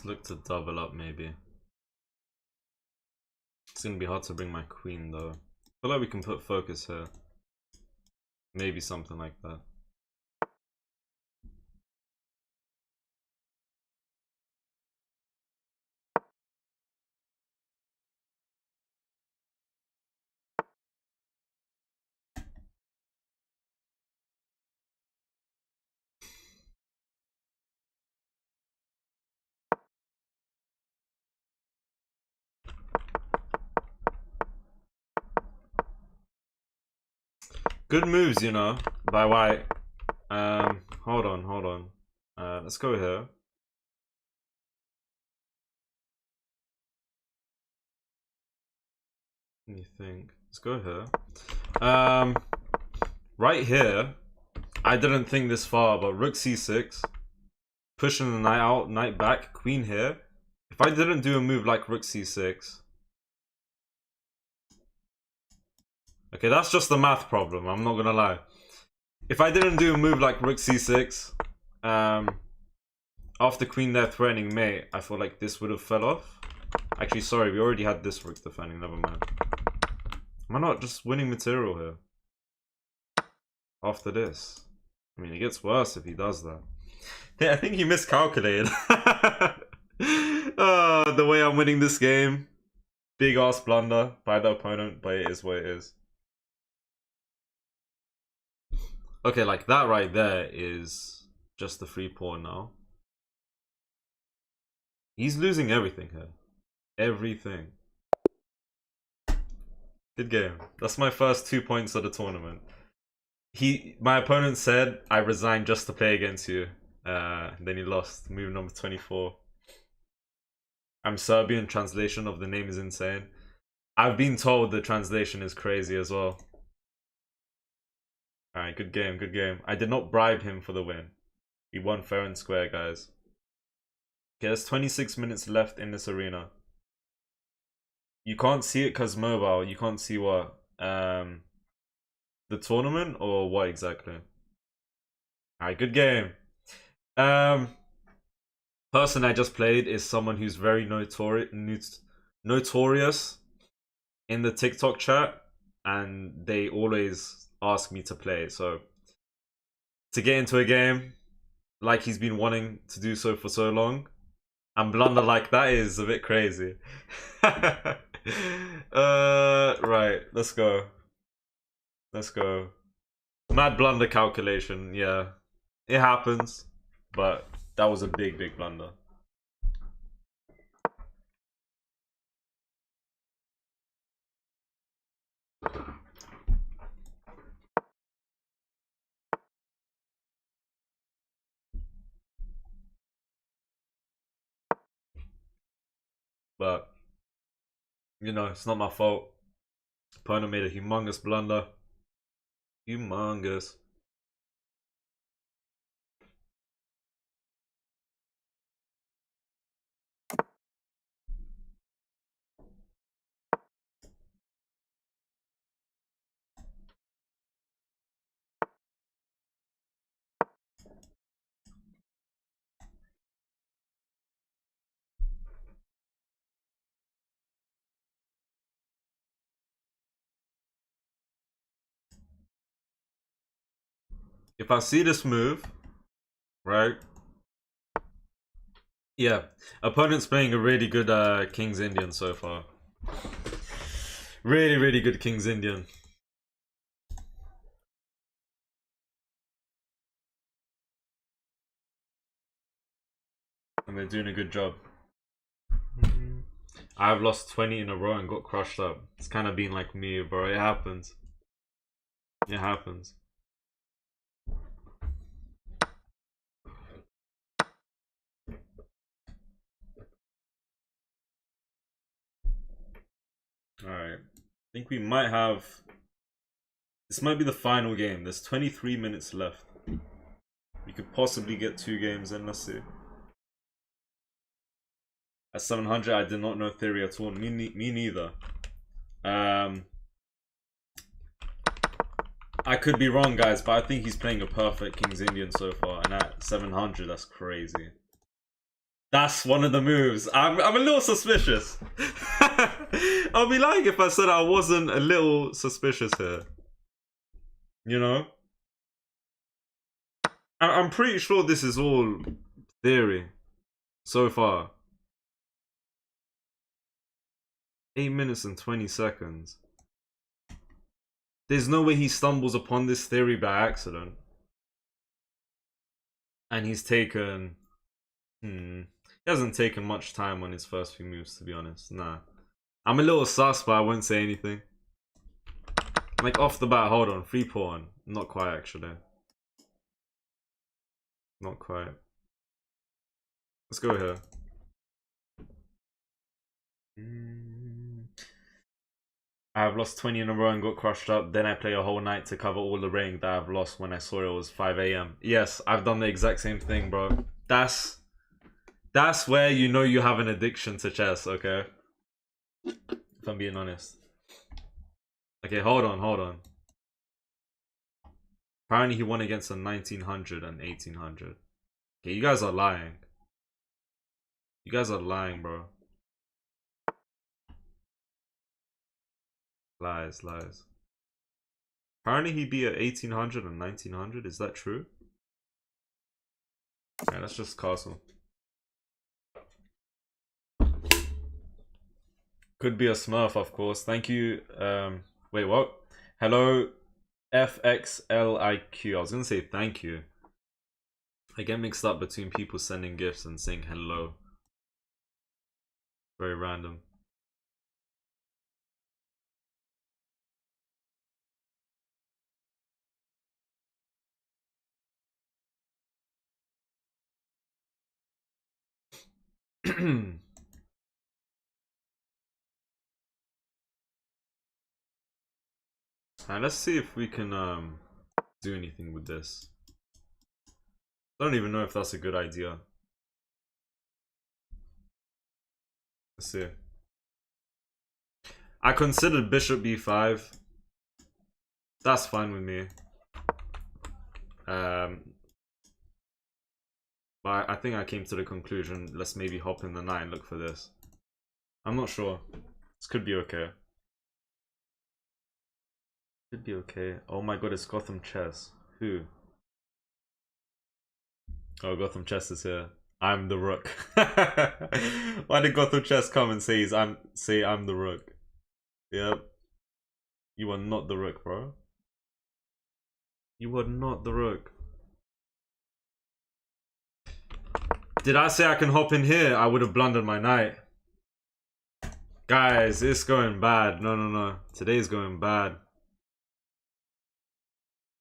A: Let's look to double up maybe. It's gonna be hard to bring my queen though. I feel like we can put focus here. Maybe something like that. Good moves, you know, by white. Hold on. Let's go here. What do you think? Let's go here. Right here, I didn't think this far, but rook c6, pushing the knight out, knight back, queen here. If I didn't do a move like rook c6, okay, that's just a math problem, I'm not gonna lie. If I didn't do a move like rook c6, after queen there threatening mate, I feel like this would have fell off. Actually, sorry, we already had this rook defending, never mind. Am I not just winning material here? After this. I mean, it gets worse if he does that. Yeah, I think he miscalculated. The way I'm winning this game. Big ass blunder by the opponent, but it is what it is. Okay, like that right there is just the free pawn now. He's losing everything here. Everything. Good game. That's my first 2 points of the tournament. My opponent said, I resigned just to play against you. Then he lost. Move number 24. I'm Serbian. Translation of the name is insane. I've been told the translation is crazy as well. Alright, good game, good game. I did not bribe him for the win. He won fair and square, guys. Okay, there's 26 minutes left in this arena. You can't see it because mobile. You can't see what? The tournament or what exactly? Alright, good game. Person I just played is someone who's very notorious in the TikTok chat, and they always ask me to play. So to get into a game like he's been wanting to do so for so long and blunder like that is a bit crazy. Right, let's go. Let's go. Mad blunder calculation, yeah. It happens, but that was a big blunder. But, you know, it's not my fault. Opponent made a humongous blunder. Humongous. If I see this move, right? Yeah, opponent's playing a really good King's Indian so far. Really good King's Indian. And they're doing a good job. I've lost 20 in a row and got crushed up. It's kind of been like me, bro. It happens. It happens. Alright. I think we might have... This might be the final game. There's 23 minutes left. We could possibly get 2 games in. Let's see. At 700, I did not know theory at all. Me neither. I could be wrong, guys, but I think he's playing a perfect King's Indian so far. And at 700, that's crazy. That's one of the moves. I'm a little suspicious. I'll be lying if I said I wasn't a little suspicious here. You know? I'm pretty sure this is all theory so far. 8 minutes and 20 seconds. There's no way he stumbles upon this theory by accident. And he's taken... He hasn't taken much time on his first few moves, to be honest. Nah. I'm a little sus, but I wouldn't say anything. Like, off the bat, hold on. Free pawn. Not quite, actually. Not quite. Let's go here. I have lost 20 in a row and got crushed up. Then I play a whole night to cover all the rain that I've lost when I saw it was 5 AM. Yes, I've done the exact same thing, bro. That's where you know you have an addiction to chess, okay? If I'm being honest. Okay, hold on. Apparently he won against a 1900 and 1800. Okay, you guys are lying. You guys are lying, bro. Lies. Apparently he beat at 1800 and 1900. Is that true? Yeah, that's just castle. Could be a smurf, of course. Thank you. Wait, what? Hello, FXLIQ. I was gonna say thank you. I get mixed up between people sending gifts and saying hello. Very random. Alright, let's see if we can do anything with this. I don't even know if that's a good idea. Let's see. I considered bishop b5. That's fine with me. But I think I came to the conclusion, let's maybe hop in the knight and look for this. I'm not sure. This could be okay. Could be okay. Oh my god, it's Gotham Chess. Who? Oh, Gotham Chess is here. I'm the rook. Why did Gotham Chess come and say I'm the rook? Yep. You are not the rook, bro. You are not the rook. Did I say I can hop in here? I would have blundered my knight. Guys, it's going bad. No. Today's going bad.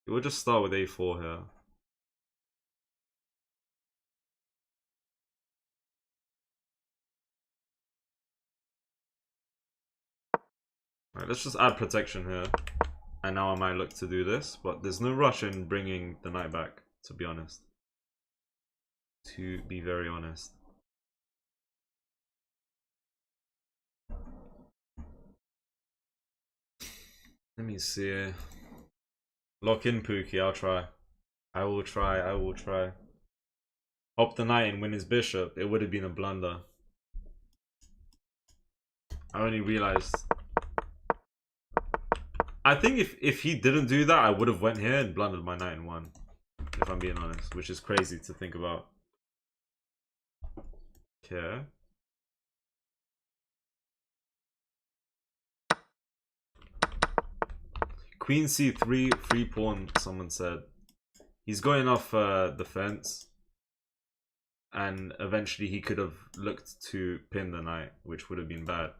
A: We'll just start with a4 here. Alright, let's just add protection here. And now I might look to do this, but there's no rush in bringing the knight back, to be honest. To be very honest. Let me see. Lock in Pookie, I'll try. I will try. Hop the knight and win his bishop. It would have been a blunder. I only realized. I think if he didn't do that, I would have went here and blundered my knight and won. If I'm being honest, which is crazy to think about. Okay. Queen c3, free pawn, someone said. He's going off the fence. And eventually he could have looked to pin the knight, which would have been bad.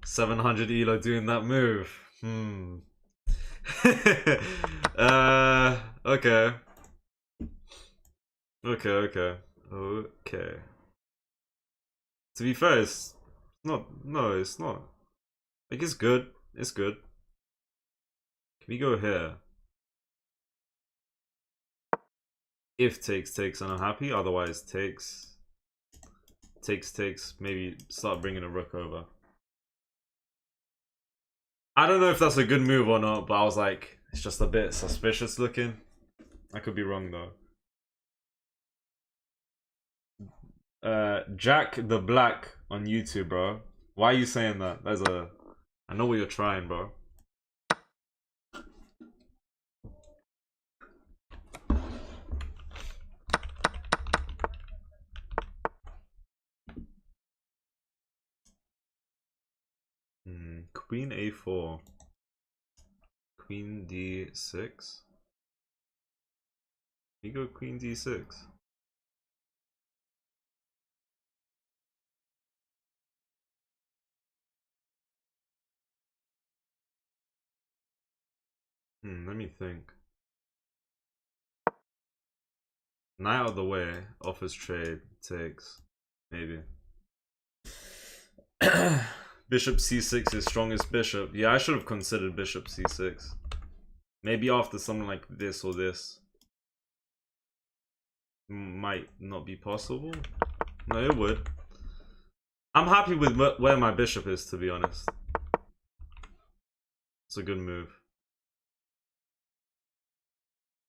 A: $700 ELO doing that move. Okay. To be fair, it's not. No, it's not. Like, it's good. It's good. Can we go here? If takes, and I'm happy. Otherwise, takes. Maybe start bringing a rook over. I don't know if that's a good move or not, but I was like, It's just a bit suspicious looking. I could be wrong though. Jack the Black on YouTube, bro. Why are you saying that? I know what you're trying, bro. Queen A4. Queen D6. You go Queen D6. Let me think. Knight out of the way, offers trade, takes. Maybe. Bishop C6 is strongest bishop. Yeah, I should have considered bishop C6. Maybe after something like this or this. Might not be possible. No, it would. I'm happy with where my bishop is, to be honest. It's a good move.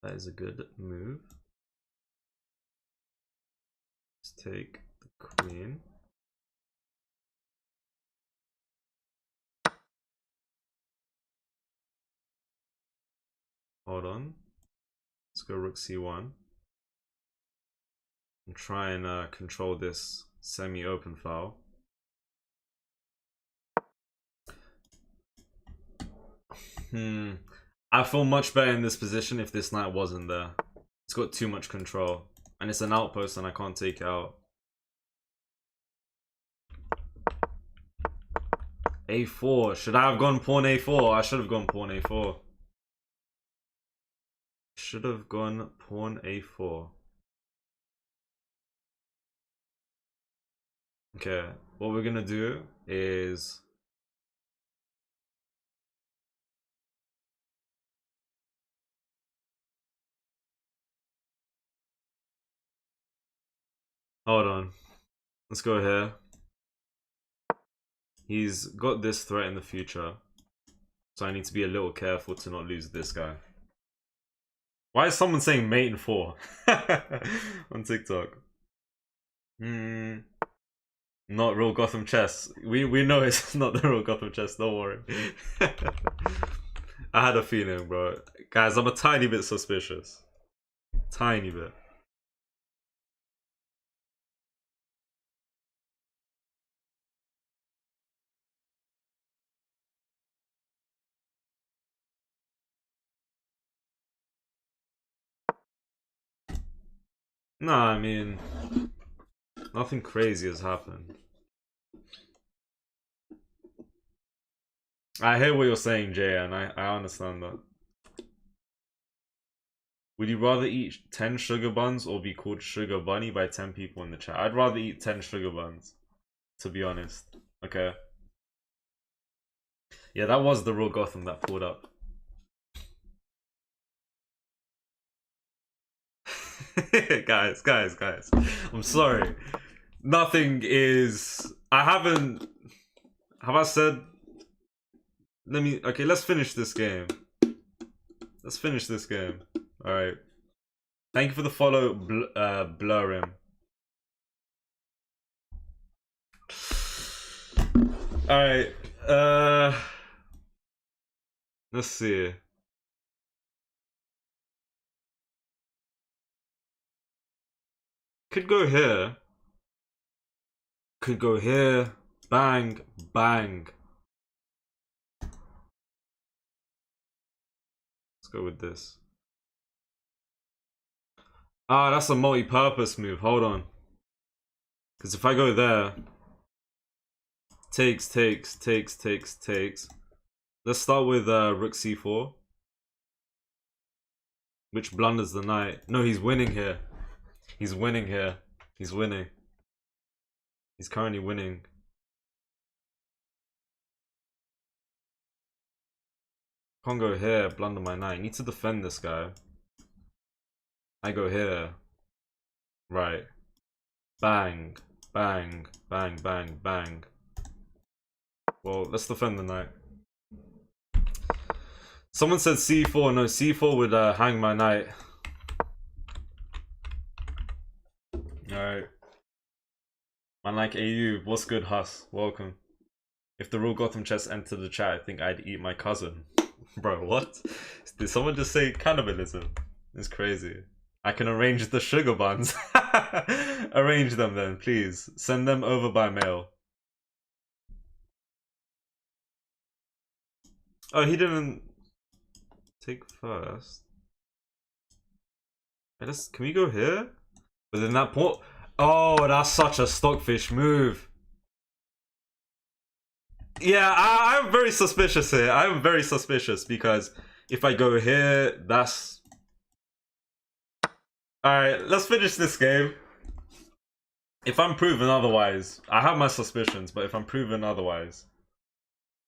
A: That is a good move. Let's take the queen. Hold on. Let's go rook c1. And try and control this semi-open file. I feel much better in this position if this knight wasn't there. It's got too much control. And it's an outpost and I can't take it out. A4. Should I have gone pawn A4? I should have gone pawn A4. Should have gone pawn A4. Okay, what we're gonna do is... Hold on. Let's go here. He's got this threat in the future. So I need to be a little careful to not lose this guy. Why is someone saying mate in 4? On TikTok. Not real Gotham chess. We know it's not the real Gotham chess, don't worry. I had a feeling, bro. Guys, I'm a tiny bit suspicious. Tiny bit. Nah, I mean, nothing crazy has happened. I hear what you're saying, Jay, and I understand that. Would you rather eat 10 sugar buns or be called Sugar Bunny by 10 people in the chat? I'd rather eat 10 sugar buns, to be honest. Okay. Yeah, that was the real Gotham that pulled up. guys. I'm sorry. Nothing is... I haven't... Have I said... Okay, let's finish this game. Let's finish this game. Alright. Thank you for the follow, Blurrim. Alright. Let's see. Could go here. Could go here. Bang, bang. Let's go with this. Ah, that's a multi-purpose move. Hold on. Because if I go there... Takes. Let's start with rook c4. Which blunders the knight. No, he's winning here. He's winning here. He's winning. He's currently winning. Can't go here, blunder my knight. Need to defend this guy. I go here. Right. Bang. Bang. Bang, bang, bang. Well, let's defend the knight. Someone said C4. No, C4 would hang my knight. Alright. Man like AU, what's good, Huss? Welcome. If the real Gotham chess entered the chat, I think I'd eat my cousin. Bro, what? Did someone just say cannibalism? It's crazy. I can arrange the sugar buns. Arrange them then, please. Send them over by mail. Oh, he didn't take first. Can we go here? But then that port. Oh, that's such a stockfish move. Yeah, I'm very suspicious here. I'm very suspicious because if I go here, that's... Alright, let's finish this game. If I'm proven otherwise, I have my suspicions, but if I'm proven otherwise,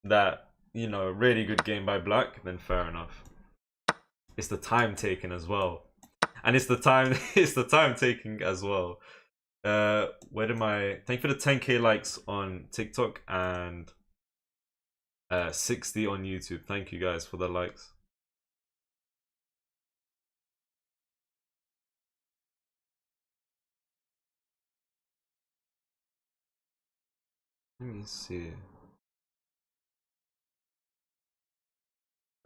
A: that, you know, really good game by Black, then fair enough. It's the time taken as well. And it's the time taking as well. Where did my... Thank you for the 10k likes on TikTok and 60 on YouTube. Thank you guys for the likes. Let me see.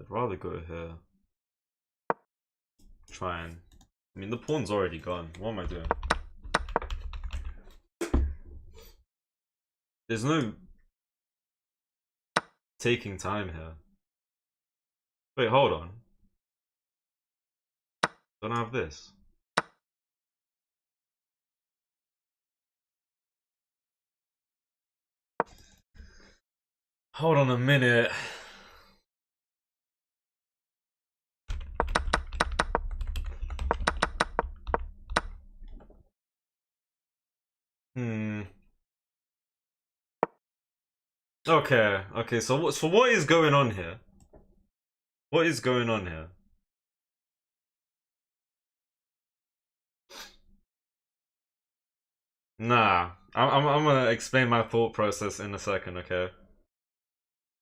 A: I'd rather go here. Try and... I mean, the pawn's already gone. What am I doing? There's no taking time here. Wait, hold on. Don't I have this? Hold on a minute. Okay, so what is going on here? What is going on here? Nah, I'm gonna explain my thought process in a second, okay?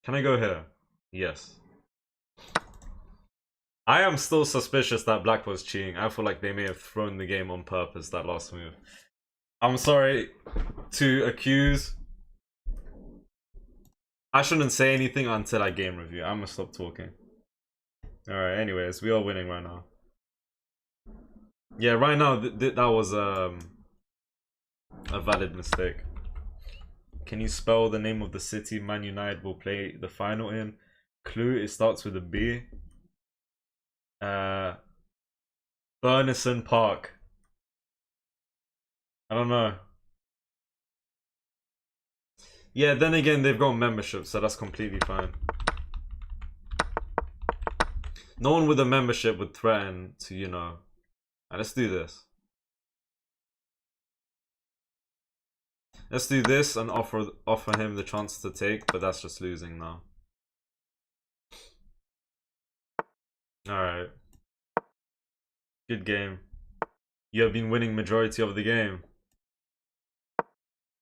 A: Can I go here? Yes. I am still suspicious that Black was cheating. I feel like they may have thrown the game on purpose, that last move. I'm sorry to accuse. I shouldn't say anything until I game review. I'm gonna stop talking. Alright, anyways, we are winning right now. Yeah, right now, that was a valid mistake. Can you spell the name of the city Man United will play the final in? Clue, it starts with a B. Burnison Park. I don't know. Yeah, then again, they've got membership, so that's completely fine. No one with a membership would threaten to, you know... let's do this. Let's do this and offer him the chance to take, but that's just losing now. Alright. Good game. You have been winning majority of the game.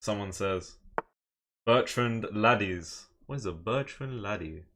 A: Someone says. Bertrand Laddies. What is a Bertrand Laddie?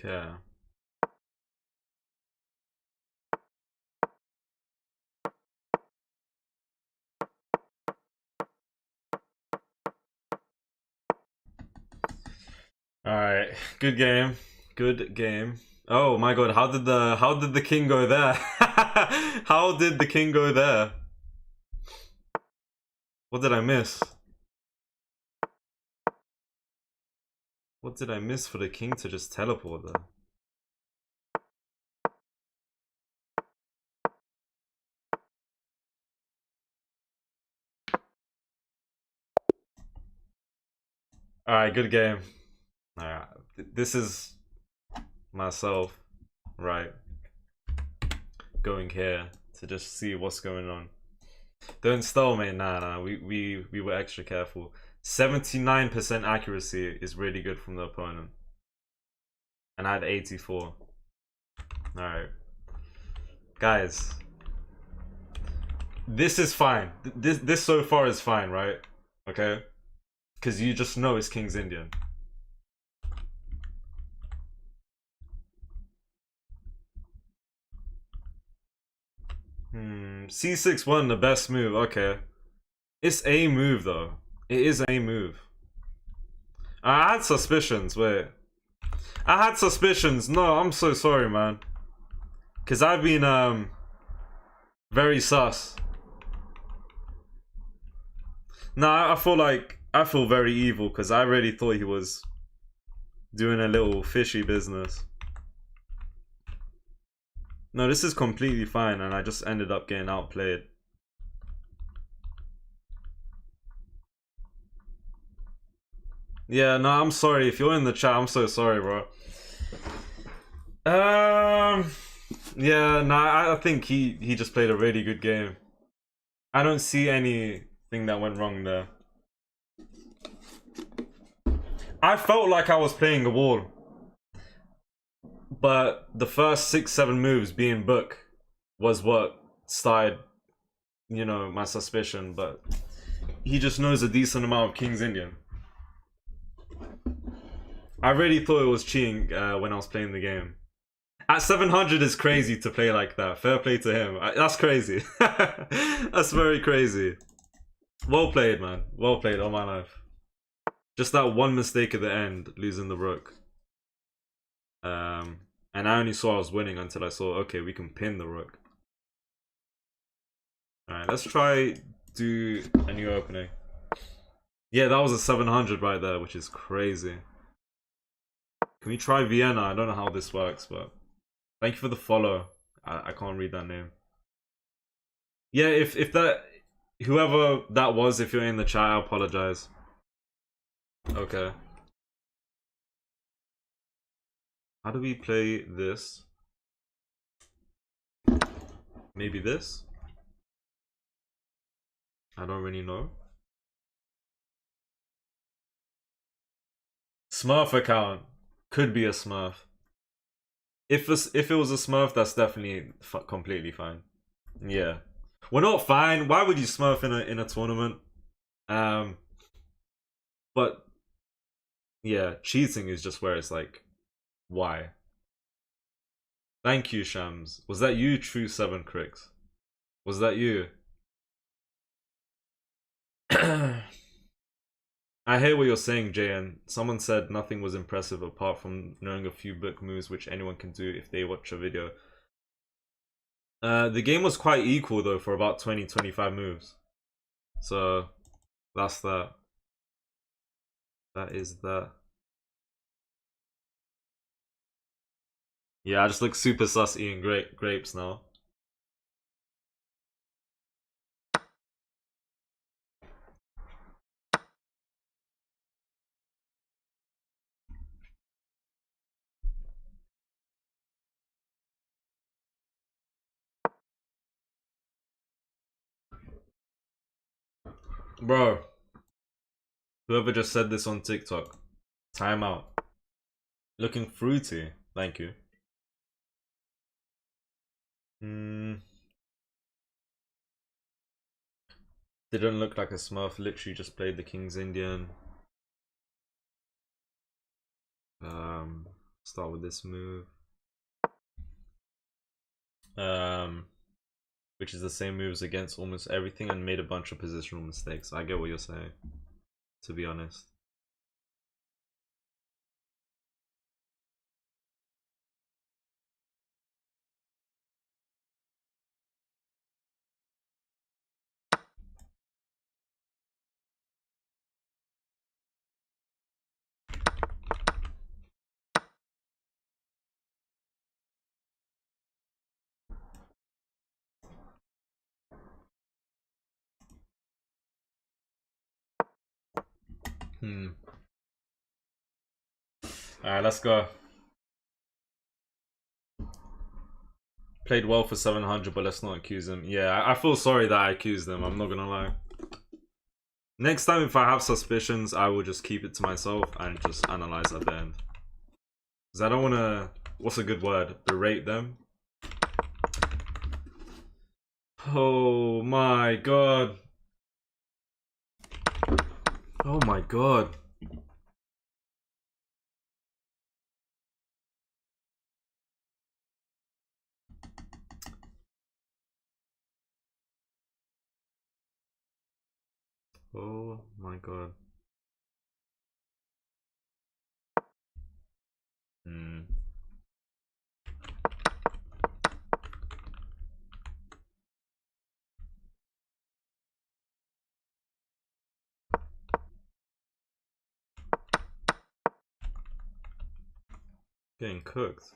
A: Okay. Alright, good game. Good game. Oh my god, how did the king go there? How did the king go there? What did I miss? What did I miss for the king to just teleport there? Alright, good game. Alright, this is myself, right? Going here to just see what's going on. Don't stall, mate. Nah. We were extra careful. 79% accuracy is really good from the opponent. And I had 84. Alright. Guys. This is fine. This so far is fine, right? Okay? Because you just know it's King's Indian. C6 won the best move. Okay. It's a move, though. It is a move. I had suspicions. Wait. I had suspicions. No, I'm so sorry, man. Because I've been, very sus. Nah, I feel very evil because I really thought he was doing a little fishy business. No, this is completely fine, and I just ended up getting outplayed. Yeah, no, I'm sorry. If you're in the chat, I'm so sorry, bro. Yeah, nah, I think he just played a really good game. I don't see anything that went wrong there. I felt like I was playing a wall. But the first 6-7 moves being book was what started, you know, my suspicion. But he just knows a decent amount of King's Indian. I really thought it was cheating when I was playing the game. At 700 is crazy to play like that. Fair play to him. That's crazy. That's very crazy. Well played, man. Well played, all my life. Just that one mistake at the end, losing the rook. And I only saw I was winning until I saw, okay, we can pin the rook. Alright, let's try do a new opening. Yeah, that was a 700 right there, which is crazy. Can we try Vienna? I don't know how this works, but thank you for the follow. I can't read that name. Yeah, if that, whoever that was, if you're in the chat, I apologize. Okay. How do we play this? Maybe this? I don't really know. Smurf account. Could be a Smurf. If it was a Smurf, that's definitely completely fine. Yeah. We're not fine. Why would you Smurf in a tournament? But yeah, cheating is just where it's like, why? Thank you, Shams. Was that you, True 7 Cricks? Was that you? I hear what you're saying, JN. Someone said nothing was impressive apart from knowing a few book moves which anyone can do if they watch a video. The game was quite equal though for about 20-25 moves. So that's that. That is that. Yeah, I just look super sus eating grapes now. Bro, whoever just said this on TikTok, time out. Looking fruity, thank you. Didn't look like a Smurf, literally just played the King's Indian. Start with this move. Which is the same moves against almost everything and made a bunch of positional mistakes. I get what you're saying, to be honest. Alright, let's go. Played well for 700, but let's not accuse him. Yeah, I feel sorry that I accused him, I'm not gonna lie. Next time, if I have suspicions, I will just keep it to myself and just analyze at the end. Because I don't want to, what's a good word, berate them. Oh my god. Oh my god. Oh my god. Getting cooked.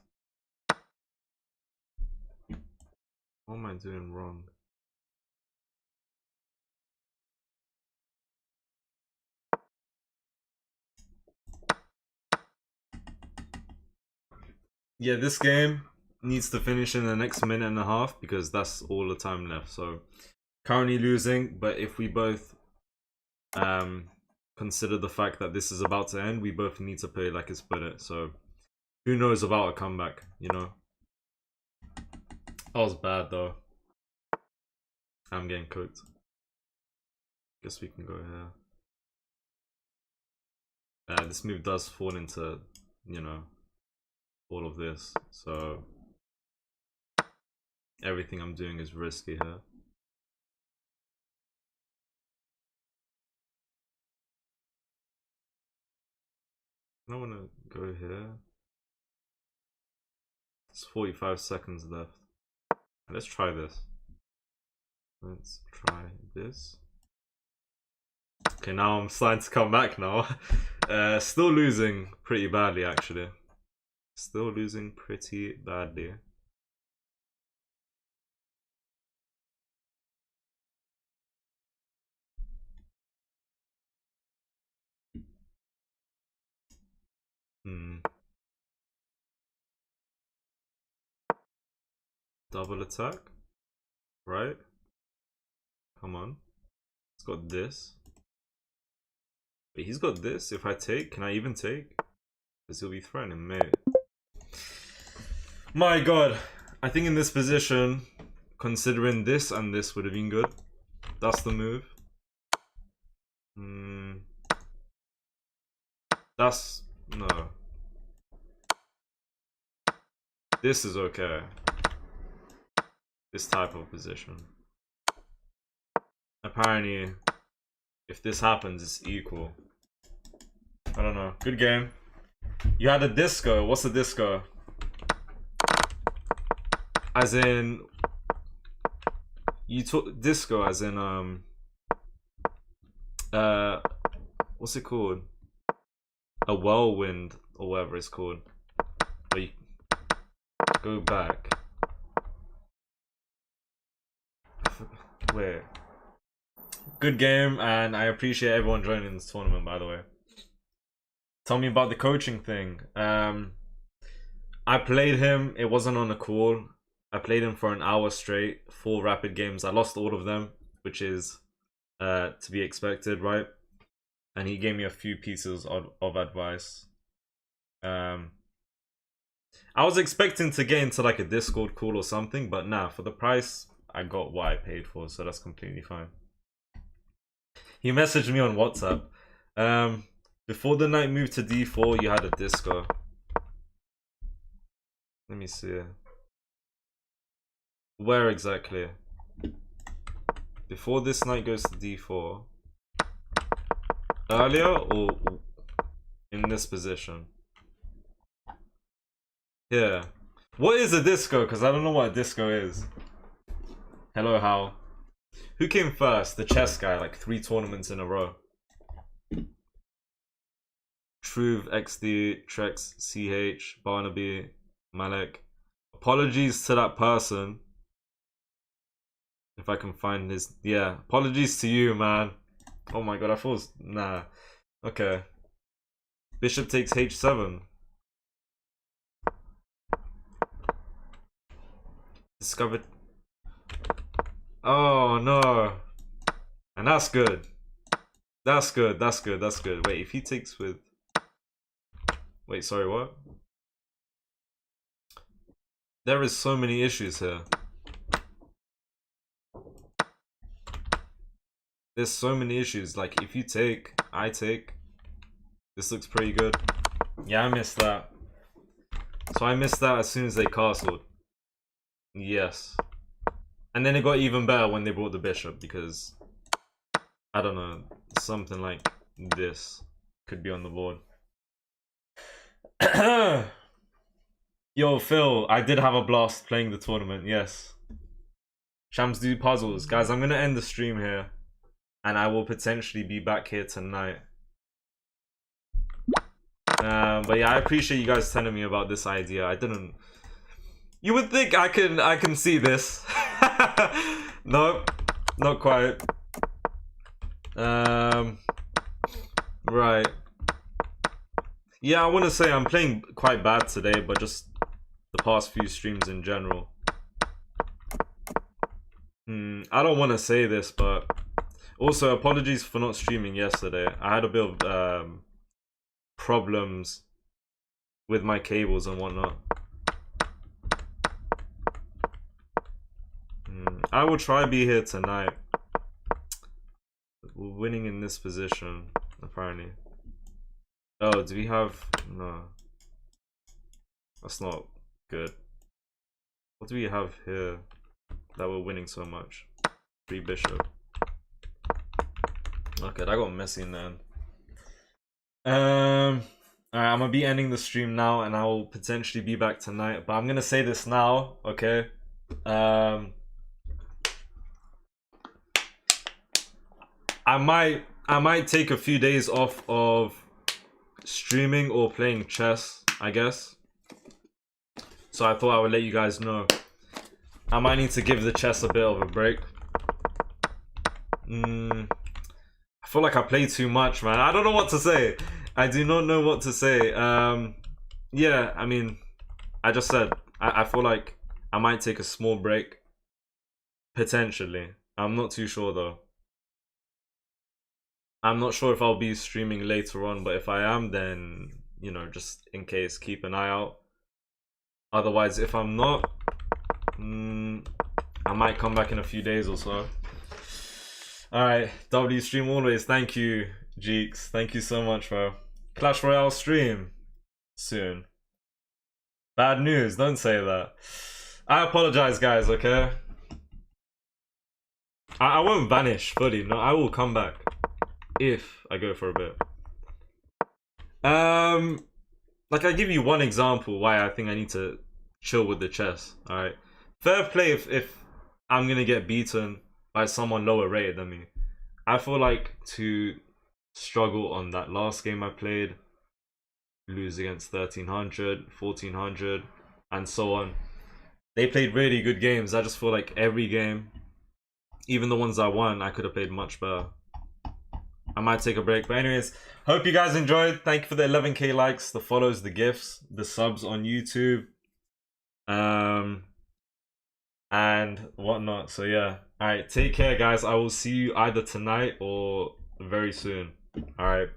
A: What am I doing wrong? Yeah, this game needs to finish in the next minute and a half because that's all the time left. So currently losing, but if we both consider the fact that this is about to end, we both need to play like it's it. So who knows about a comeback, you know? That was bad though. I'm getting cooked. Guess we can go here. This move does fall into, you know, all of this. So everything I'm doing is risky here. I don't want to go here. It's 45 seconds left. Let's try this. Let's try this. Okay, now I'm starting to come back now. Still losing pretty badly, actually. Still losing pretty badly. Double attack, right? Come on. He's got this. Wait, he's got this. If I take, can I even take? Because he'll be threatening me. My god. I think in this position, considering this and this would have been good. That's the move. That's... no. This is okay. This type of position. Apparently, if this happens, it's equal. I don't know. Good game. You had a disco. What's a disco? As in... you took disco as in, what's it called? A whirlwind, or whatever it's called. Where you go back. Wait. Good game, and I appreciate everyone joining this tournament, by the way. Tell me about the coaching thing. I played him, it wasn't on a call. I played him for an hour straight, 4 rapid games. I lost all of them, which is to be expected, right? And he gave me a few pieces of advice. I was expecting to get into like a Discord call or something, but nah, for the price, I got what I paid for, so that's completely fine. He messaged me on WhatsApp. Before the knight moved to d4, you had a disco. Let me see. Where exactly? Before this knight goes to d4. Earlier or in this position? Here. What is a disco? Because I don't know what a disco is. Hello, Hal. Who came first? The chess guy, like 3 tournaments in a row. Truve, XD, Trex, CH, Barnaby, Malek. Apologies to that person. If I can find his... yeah, apologies to you, man. Oh my god, I thought it was... nah. Okay. Bishop takes h7. Discovered. Oh no. And that's good. That's good. That's good. That's good. Wait, if he takes with. Wait, sorry, what? There is so many issues here. There's so many issues. Like, if you take, I take. This looks pretty good. Yeah, I missed that. So I missed that as soon as they castled. Yes. And then it got even better when they brought the bishop, because I don't know, something like this could be on the board. Yo, Phil, I did have a blast playing the tournament, yes. Shams do puzzles. Guys, I'm gonna end the stream here, and I will potentially be back here tonight. But yeah, I appreciate you guys telling me about this idea. I didn't. You would think I can see this. Nope, not quite. Right. Yeah, I want to say I'm playing quite bad today, but just the past few streams in general. I don't want to say this, but also apologies for not streaming yesterday. I had a bit of problems with my cables and whatnot. I will try to be here tonight. We're winning in this position, apparently. Oh, do we have... No. That's not good. What do we have here that we're winning so much? 3 bishop. Okay, that got messy in the end. Alright, I'm gonna be ending the stream now, and I will potentially be back tonight. But I'm gonna say this now, okay? I might take a few days off of streaming or playing chess, I guess. So I thought I would let you guys know. I might need to give the chess a bit of a break. I feel like I play too much, man. I don't know what to say. I do not know what to say. Yeah, I mean, I just said I feel like I might take a small break. Potentially. I'm not too sure though. I'm not sure if I'll be streaming later on, but if I am, then, you know, just in case, keep an eye out. Otherwise, if I'm not, I might come back in a few days or so. Alright, W stream always. Thank you, Jeeks. Thank you so much, bro. Clash Royale stream soon. Bad news, don't say that. I apologize, guys, okay? I won't vanish fully. No, I will come back if I go for a bit. Like, I give you one example why I think I need to chill with the chess. Alright, fair play if I'm gonna get beaten by someone lower rated than me. I feel like to struggle on that last game I played, lose against 1300, 1400, and so on. They played really good games. I just feel like every game, even the ones I won, I could have played much better. I might take a break. But anyways, hope you guys enjoyed. Thank you for the 11k likes, the follows, the gifts, the subs on YouTube. And whatnot. So yeah. Alright, take care, guys. I will see you either tonight or very soon. Alright.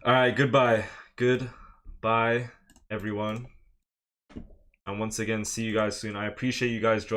A: Alright, goodbye. Goodbye, everyone. And once again, see you guys soon. I appreciate you guys joining.